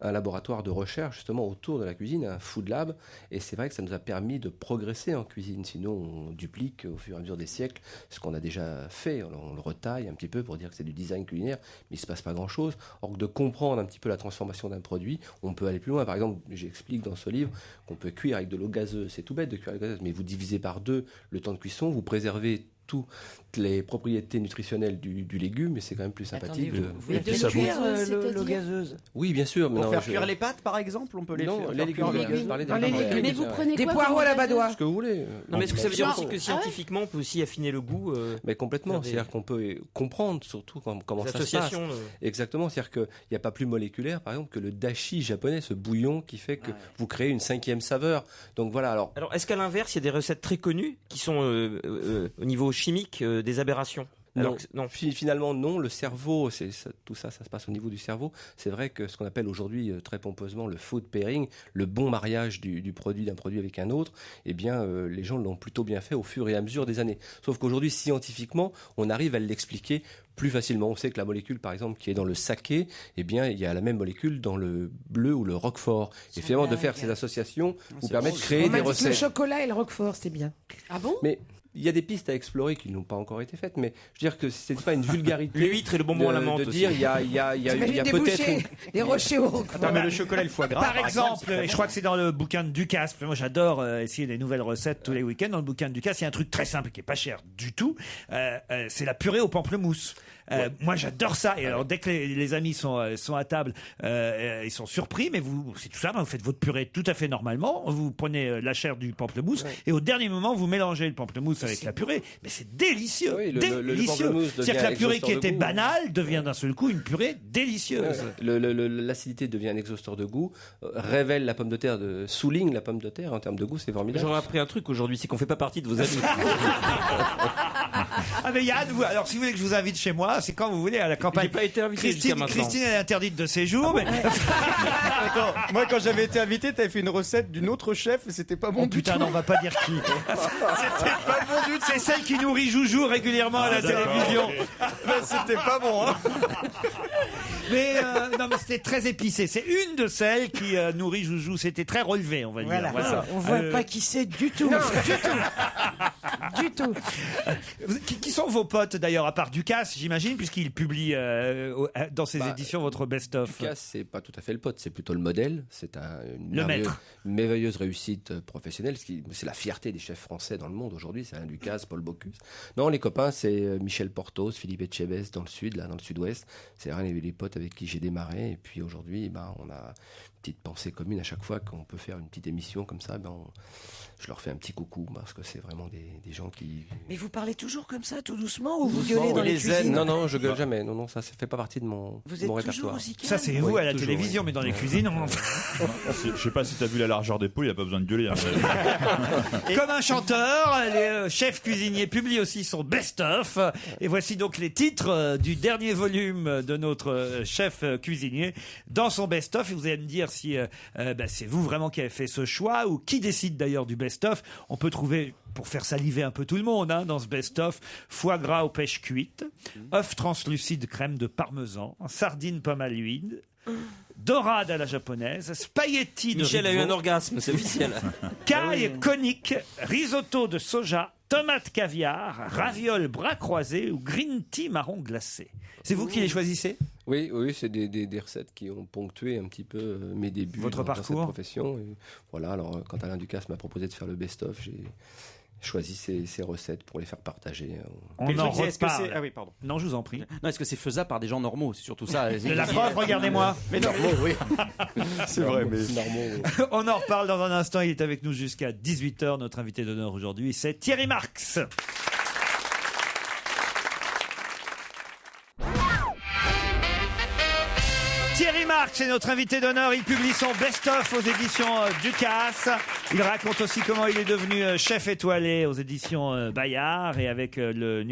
un laboratoire de recherche justement autour de la cuisine, un food lab, et c'est vrai que ça nous a permis de progresser en cuisine. Sinon, on duplique au fur et à mesure des siècles ce qu'on a déjà fait. On le retaille un petit peu pour dire que c'est du design culinaire, mais il se passe pas grand-chose. Or que de comprendre un petit peu la transformation d'un produit, on peut aller plus loin. Par exemple, j'explique dans ce livre qu'on peut cuire avec de l'eau gazeuse. C'est tout bête de cuire avec de l'eau gazeuse, mais vous divisez par 2 le temps de cuisson, vous préservez toutes les propriétés nutritionnelles du légume, mais c'est quand même plus sympathique. Vous pouvez cuire l'eau gazeuse? Oui, bien sûr. Pour faire cuire les pâtes, par exemple, on peut les faire cuire les légumes. Mais vous prenez des quoi poireaux à la badoie? Ce que vous voulez. Non, mais est-ce que ça veut dire aussi que scientifiquement, on peut aussi affiner le goût Mais complètement. C'est-à-dire qu'on peut comprendre surtout comment ça se passe. Exactement. C'est-à-dire qu'il n'y a pas plus moléculaire, par exemple, que le dashi japonais, ce bouillon qui fait que vous créez une 5e saveur. Donc voilà. Alors, est-ce qu'à l'inverse, il y a des recettes très connues qui sont au niveau chimique des aberrations? Non. Finalement, non. Le cerveau, tout ça se passe au niveau du cerveau. C'est vrai que ce qu'on appelle aujourd'hui très pompeusement le food pairing, le bon mariage d'un produit avec un autre, eh bien, les gens l'ont plutôt bien fait au fur et à mesure des années. Sauf qu'aujourd'hui, scientifiquement, on arrive à l'expliquer plus facilement. On sait que la molécule, par exemple, qui est dans le saké, eh bien, il y a la même molécule dans le bleu ou le roquefort. Et finalement, de faire ces associations vous permet de créer des recettes. Le chocolat et le roquefort, c'est bien. Ah bon? Mais il y a des pistes à explorer qui n'ont pas encore été faites, mais je veux dire que c'est pas une vulgarité. L'huître et le bonbon à la menthe de dire il y a peut-être des rochers au roquefort. Non, mais le chocolat et le foie gras. Par exemple, et je crois que c'est dans le bouquin de Ducasse. Moi, j'adore essayer des nouvelles recettes tous les week-ends. Dans le bouquin de Ducasse, il y a un truc très simple qui est pas cher du tout. C'est la purée au pamplemousse. Moi, j'adore ça. Et alors, dès que les amis sont à table, ils sont surpris. Mais c'est tout ça. Vous faites votre purée tout à fait normalement. Vous prenez la chair du pamplemousse et au dernier moment, vous mélangez le pamplemousse avec la purée. Mais c'est délicieux. Oui, délicieux. C'est-à-dire que la purée qui était banale devient d'un seul coup une purée délicieuse. L'acidité devient un exhausteur de goût, révèle la pomme de terre, souligne la pomme de terre en termes de goût. C'est formidable. J'aurais appris un truc aujourd'hui, c'est qu'on fait pas partie de vos amis. Ah mais Yann, alors si vous voulez que je vous invite chez moi, c'est quand vous voulez à la campagne. J'ai pas été invité jusqu'à maintenant. Christine elle est interdite de séjour. Mais... Attends, moi quand j'avais été invité, t'avais fait une recette d'une autre chef et c'était pas bon du putain, tout. non, on va pas dire qui. C'était pas bon du tout. C'est celle qui nourrit Joujou régulièrement à la télévision. Mais c'était pas bon. Hein. Mais non, mais c'était très épicé. C'est une de celles qui nourrit Joujou. C'était très relevé, on va dire. Voilà. On voit pas qui c'est du tout. Non, du tout. Qui sont vos potes d'ailleurs, à part Ducasse, j'imagine, puisqu'il publie dans ses éditions votre best-of. Ducasse, c'est pas tout à fait le pote, c'est plutôt le modèle. C'est une merveilleuse réussite professionnelle. C'est la fierté des chefs français dans le monde aujourd'hui. C'est Alain Ducasse, Paul Bocuse. Non, les copains, c'est Michel Portos, Philippe Etchebest dans le sud, là, dans le sud-ouest. C'est vraiment les potes avec qui j'ai démarré. Et puis aujourd'hui, on a une petite pensée commune à chaque fois qu'on peut faire une petite émission comme ça. Je leur fais un petit coucou parce que c'est vraiment des gens qui... Mais vous parlez toujours comme ça, tout doucement, ou vous gueulez dans les cuisines? Non, je gueule jamais. Non, ça fait pas partie de mon répertoire. Aussi calme. Ça, c'est vous à la télévision, mais dans les cuisines, Je sais pas si t'as vu la largeur d'épaule, il n'y a pas besoin de gueuler. Comme un chanteur, les chefs cuisiniers publient aussi son best-of. Et voici donc les titres du dernier volume de notre chef cuisinier dans son best-of. Et vous allez me dire si c'est vous vraiment qui avez fait ce choix ou qui décide d'ailleurs du best-of. On peut trouver, pour faire saliver un peu tout le monde, dans ce best-of, foie gras aux pêches cuites, œuf translucide crème de parmesan, sardines pomme à l'huile, dorade à la japonaise, spaghetti de Michel a eu rivaux, un orgasme, c'est officiel. caille conique, risotto de soja, tomate caviar, ravioles bras croisés ou green tea marron glacé. C'est vous qui les choisissez ? Oui, c'est des recettes qui ont ponctué un petit peu mes débuts Votre parcours dans cette profession. Et voilà, alors quand Alain Ducasse m'a proposé de faire le best-of, j'ai choisi ces recettes pour les faire partager. On en reparle. Ah oui, pardon. Non, je vous en prie. Non, est-ce que c'est faisable par des gens normaux? C'est surtout ça. La preuve, regardez-moi. Mais normaux, oui. C'est vrai, mais... normaux, oui. On en reparle dans un instant. Il est avec nous jusqu'à 18h. Notre invité d'honneur aujourd'hui, c'est Thierry Marx. Thierry Marx Marc, c'est notre invité d'honneur. Il publie son best-of aux éditions Ducasse. Il raconte aussi comment il est devenu chef étoilé aux éditions Bayard, et avec le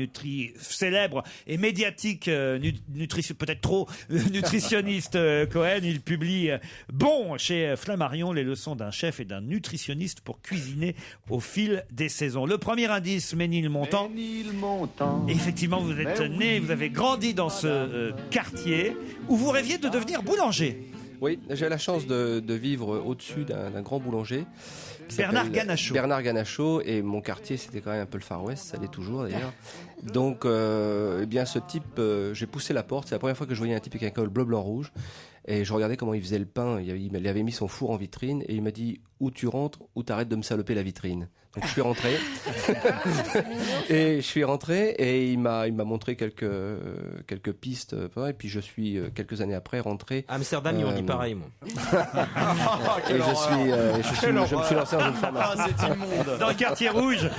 célèbre et médiatique peut-être trop nutritionniste Cohen. Il publie Bon chez Flammarion, les leçons d'un chef et d'un nutritionniste pour cuisiner au fil des saisons. Le premier indice, Ménilmontant. Et effectivement, vous êtes né, vous avez grandi dans ce quartier où vous rêviez de devenir boulanger. Oui, j'ai la chance de vivre au-dessus d'un grand boulanger. Bernard Ganachot. Bernard Ganachot, et mon quartier c'était quand même un peu le Far West, ça l'est toujours d'ailleurs. Donc, eh bien ce type, j'ai poussé la porte, c'est la première fois que je voyais un type avec un col bleu, blanc, rouge. Et je regardais comment il faisait le pain. Il avait mis son four en vitrine et il m'a dit ou tu rentres ou t'arrêtes de me saloper la vitrine. Donc je suis rentré. Et il m'a montré quelques pistes. Et puis je suis quelques années après rentré. À Amsterdam, ils ont dit pareil, moi. Et je me suis lancé dans une formation. C'est immonde. Dans le quartier rouge.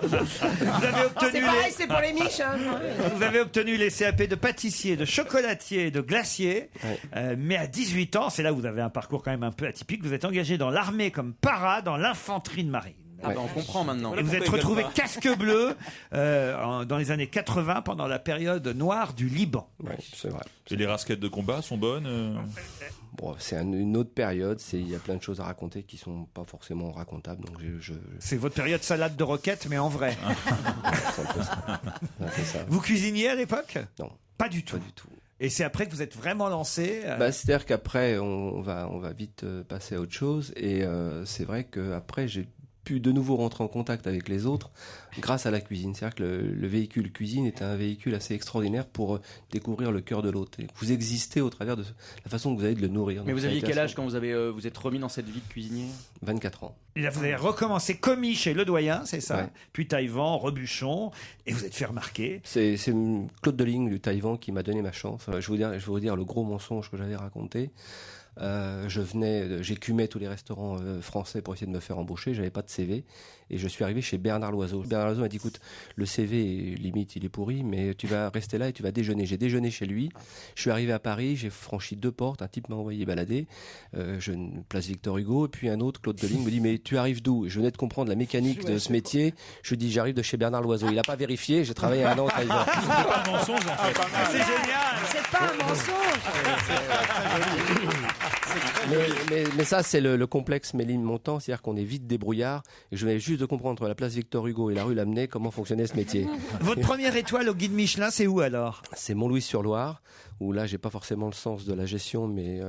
Vous avez obtenu c'est pareil, c'est pour les miches. Hein. Vous avez obtenu les CAP de pâtissier, de chocolatier et de glacier. Mais à 18 ans, c'est là où vous avez un parcours quand même un peu atypique. Vous êtes engagé dans l'armée comme para dans l'infanterie de marine. Ah bah on comprend maintenant. Et vous êtes retrouvé casque bleu dans les années 80 pendant la période noire du Liban. Oui, c'est vrai. Et les rasquettes de combat sont bonnes Bon, c'est une autre période. Il y a plein de choses à raconter qui sont pas forcément racontables. Donc c'est votre période salade de roquettes, mais en vrai. C'est un peu ça. Vous cuisiniez à l'époque ? Non. Pas du tout. Pas du tout. Et c'est après que vous êtes vraiment lancé C'est-à-dire qu'après, on va vite passer à autre chose. Et c'est vrai qu'après, j'ai pu de nouveau rentrer en contact avec les autres grâce à la cuisine. C'est-à-dire que le véhicule cuisine est un véhicule assez extraordinaire pour découvrir le cœur de l'autre. Et vous existez au travers de la façon que vous avez de le nourrir. Mais vous aviez quel âge quand vous êtes remis dans cette vie de cuisinier ? 24 ans. Et là, vous avez recommencé commis chez Ledoyen, c'est ça ? Ouais. Puis Taïwan, Rebuchon, et vous êtes fait remarquer. C'est Claude Deligne du Taïwan qui m'a donné ma chance. Je vais vous dire le gros mensonge que j'avais raconté. J'écumais tous les restaurants français pour essayer de me faire embaucher. J'avais pas de CV et je suis arrivé chez Bernard Loiseau. Bernard Loiseau m'a dit écoute, le CV limite il est pourri, mais tu vas rester là et tu vas déjeuner. J'ai déjeuné chez lui. Je suis arrivé à Paris, j'ai franchi 2 portes. Un type m'a envoyé balader, place Victor Hugo, et puis un autre, Claude Deligne, me dit mais tu arrives d'où ? Et je venais de comprendre la mécanique de ce métier. Je lui dis j'arrive de chez Bernard Loiseau. Il a pas vérifié. J'ai travaillé un an au Taïwan. C'est pas un mensonge en fait. C'est génial. C'est pas un mensonge. Mais ça, c'est le complexe Ménilmontant, c'est-à-dire qu'on est vite débrouillard. Et je venais juste de comprendre entre la place Victor Hugo et la rue Lamennais comment fonctionnait ce métier. Votre première étoile au guide Michelin, c'est où alors ? C'est Montlouis-sur-Loire, où là, j'ai pas forcément le sens de la gestion, mais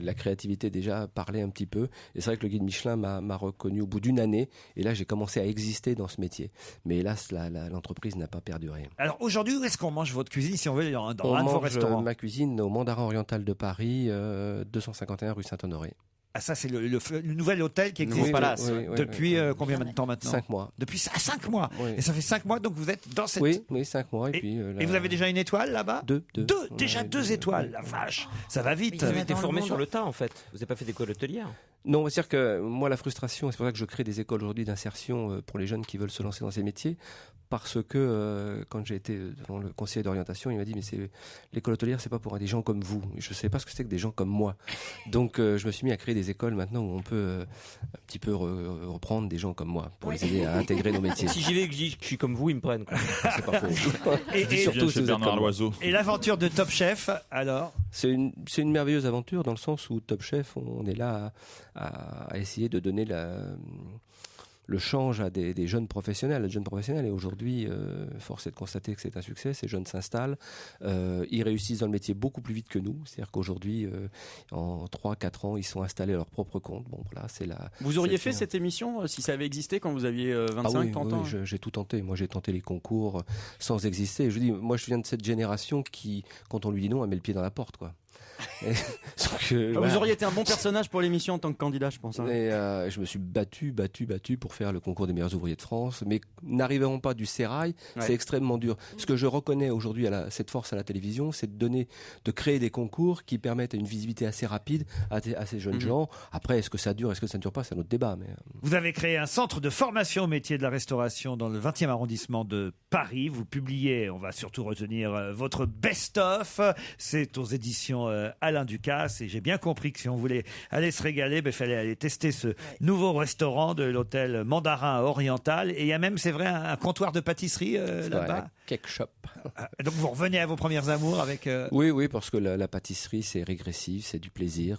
la créativité déjà parlait un petit peu. Et c'est vrai que le guide Michelin m'a reconnu au bout d'une année. Et là, j'ai commencé à exister dans ce métier. Mais hélas, l'entreprise n'a pas perduré. Alors aujourd'hui, où est-ce qu'on mange votre cuisine si on veut dans un de vos On restaurants ? mange ma cuisine au Mandarin Oriental de Paris, 251 rue Saint-Honoré. Ah ça, c'est le nouvel hôtel qui existe depuis combien de temps maintenant ? 5 mois. Depuis 5 mois. Oui. Et ça fait 5 mois donc vous êtes dans cette... Oui, 5 mois. Et vous avez déjà une étoile là-bas ? Deux. Déjà 2 étoiles, la vache. Ça va vite. Vous avez été formé sur le tas en fait. Vous n'avez pas fait d'école hôtelière ? Non, c'est-à-dire que moi, la frustration, c'est pour ça que je crée des écoles aujourd'hui d'insertion pour les jeunes qui veulent se lancer dans ces métiers. Parce que quand j'ai été devant le conseiller d'orientation, il m'a dit mais l'école hôtelière, c'est pas pour des gens comme vous. Et je sais pas ce que c'est que des gens comme moi. Donc je me suis mis à créer des écoles maintenant où on peut un petit peu reprendre des gens comme moi pour les aider à intégrer nos métiers. Si j'y vais et que je dis que je suis comme vous, ils me prennent. C'est pas faux. Et surtout c'est Bernard Loiseau. Et l'aventure de Top Chef, alors ? C'est une merveilleuse aventure dans le sens où Top Chef, on est là à essayer de donner le change à des jeunes professionnels. Et aujourd'hui, force est de constater que c'est un succès. Ces jeunes s'installent. Ils réussissent dans le métier beaucoup plus vite que nous. C'est-à-dire qu'aujourd'hui, en 3-4 ans, ils sont installés à leur propre compte. Bon, voilà, vous auriez fait cette émission si ça avait existé quand vous aviez 25, 30 ans ? Oui, j'ai tout tenté. Moi, j'ai tenté les concours sans exister. Je vous dis, moi, je viens de cette génération qui, quand on lui dit non, elle met le pied dans la porte, quoi. Vous auriez été un bon personnage pour l'émission en tant que candidat, je pense. Hein. Et je me suis battu pour faire le concours des meilleurs ouvriers de France, mais n'arriverons pas du sérail, c'est extrêmement dur. Ce que je reconnais aujourd'hui cette force à la télévision, c'est de créer des concours qui permettent une visibilité assez rapide à ces jeunes gens. Après, est-ce que ça dure, est-ce que ça ne dure pas, c'est un autre débat. Mais vous avez créé un centre de formation au métier de la restauration dans le 20e arrondissement de Paris. Vous publiez, on va surtout retenir votre best-of, c'est aux éditions Alain Ducasse. Et j'ai bien compris que si on voulait aller se régaler, il fallait aller tester ce nouveau restaurant de l'hôtel Mandarin Oriental. Et il y a même, c'est vrai, un comptoir de pâtisserie là-bas. Cake shop. Donc vous revenez à vos premières amours avec... Oui, parce que la pâtisserie, c'est régressif, c'est du plaisir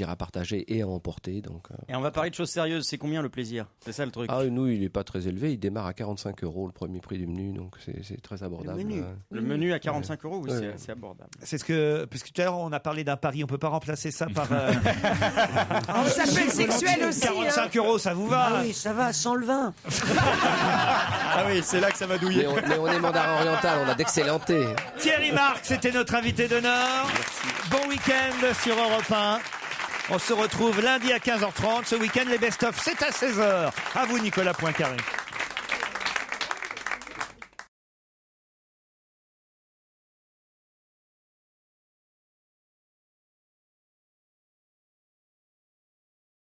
à partager et à emporter. Donc, Et on va parler de choses sérieuses. C'est combien le plaisir? C'est ça le truc. Ah, nous, il n'est pas très élevé. Il démarre à 45 € le premier prix du menu, donc c'est très abordable. Le menu à 45 €, oui, c'est abordable. C'est ce que, parce que tout à l'heure on a parlé d'un pari, on peut pas remplacer ça par. Ça peut être sexuel aussi. 45 €, ça vous va? Ah oui, ça va, sans le vin. Ah oui, c'est là que ça va douiller. Mais on est Mandarin Oriental, on a d'excellents thés. Thierry Marx, c'était notre invité d'honneur. Bon week-end sur Europe 1. On se retrouve lundi à 15h30. Ce week-end, les best-of, c'est à 16h. À vous, Nicolas Poincaré.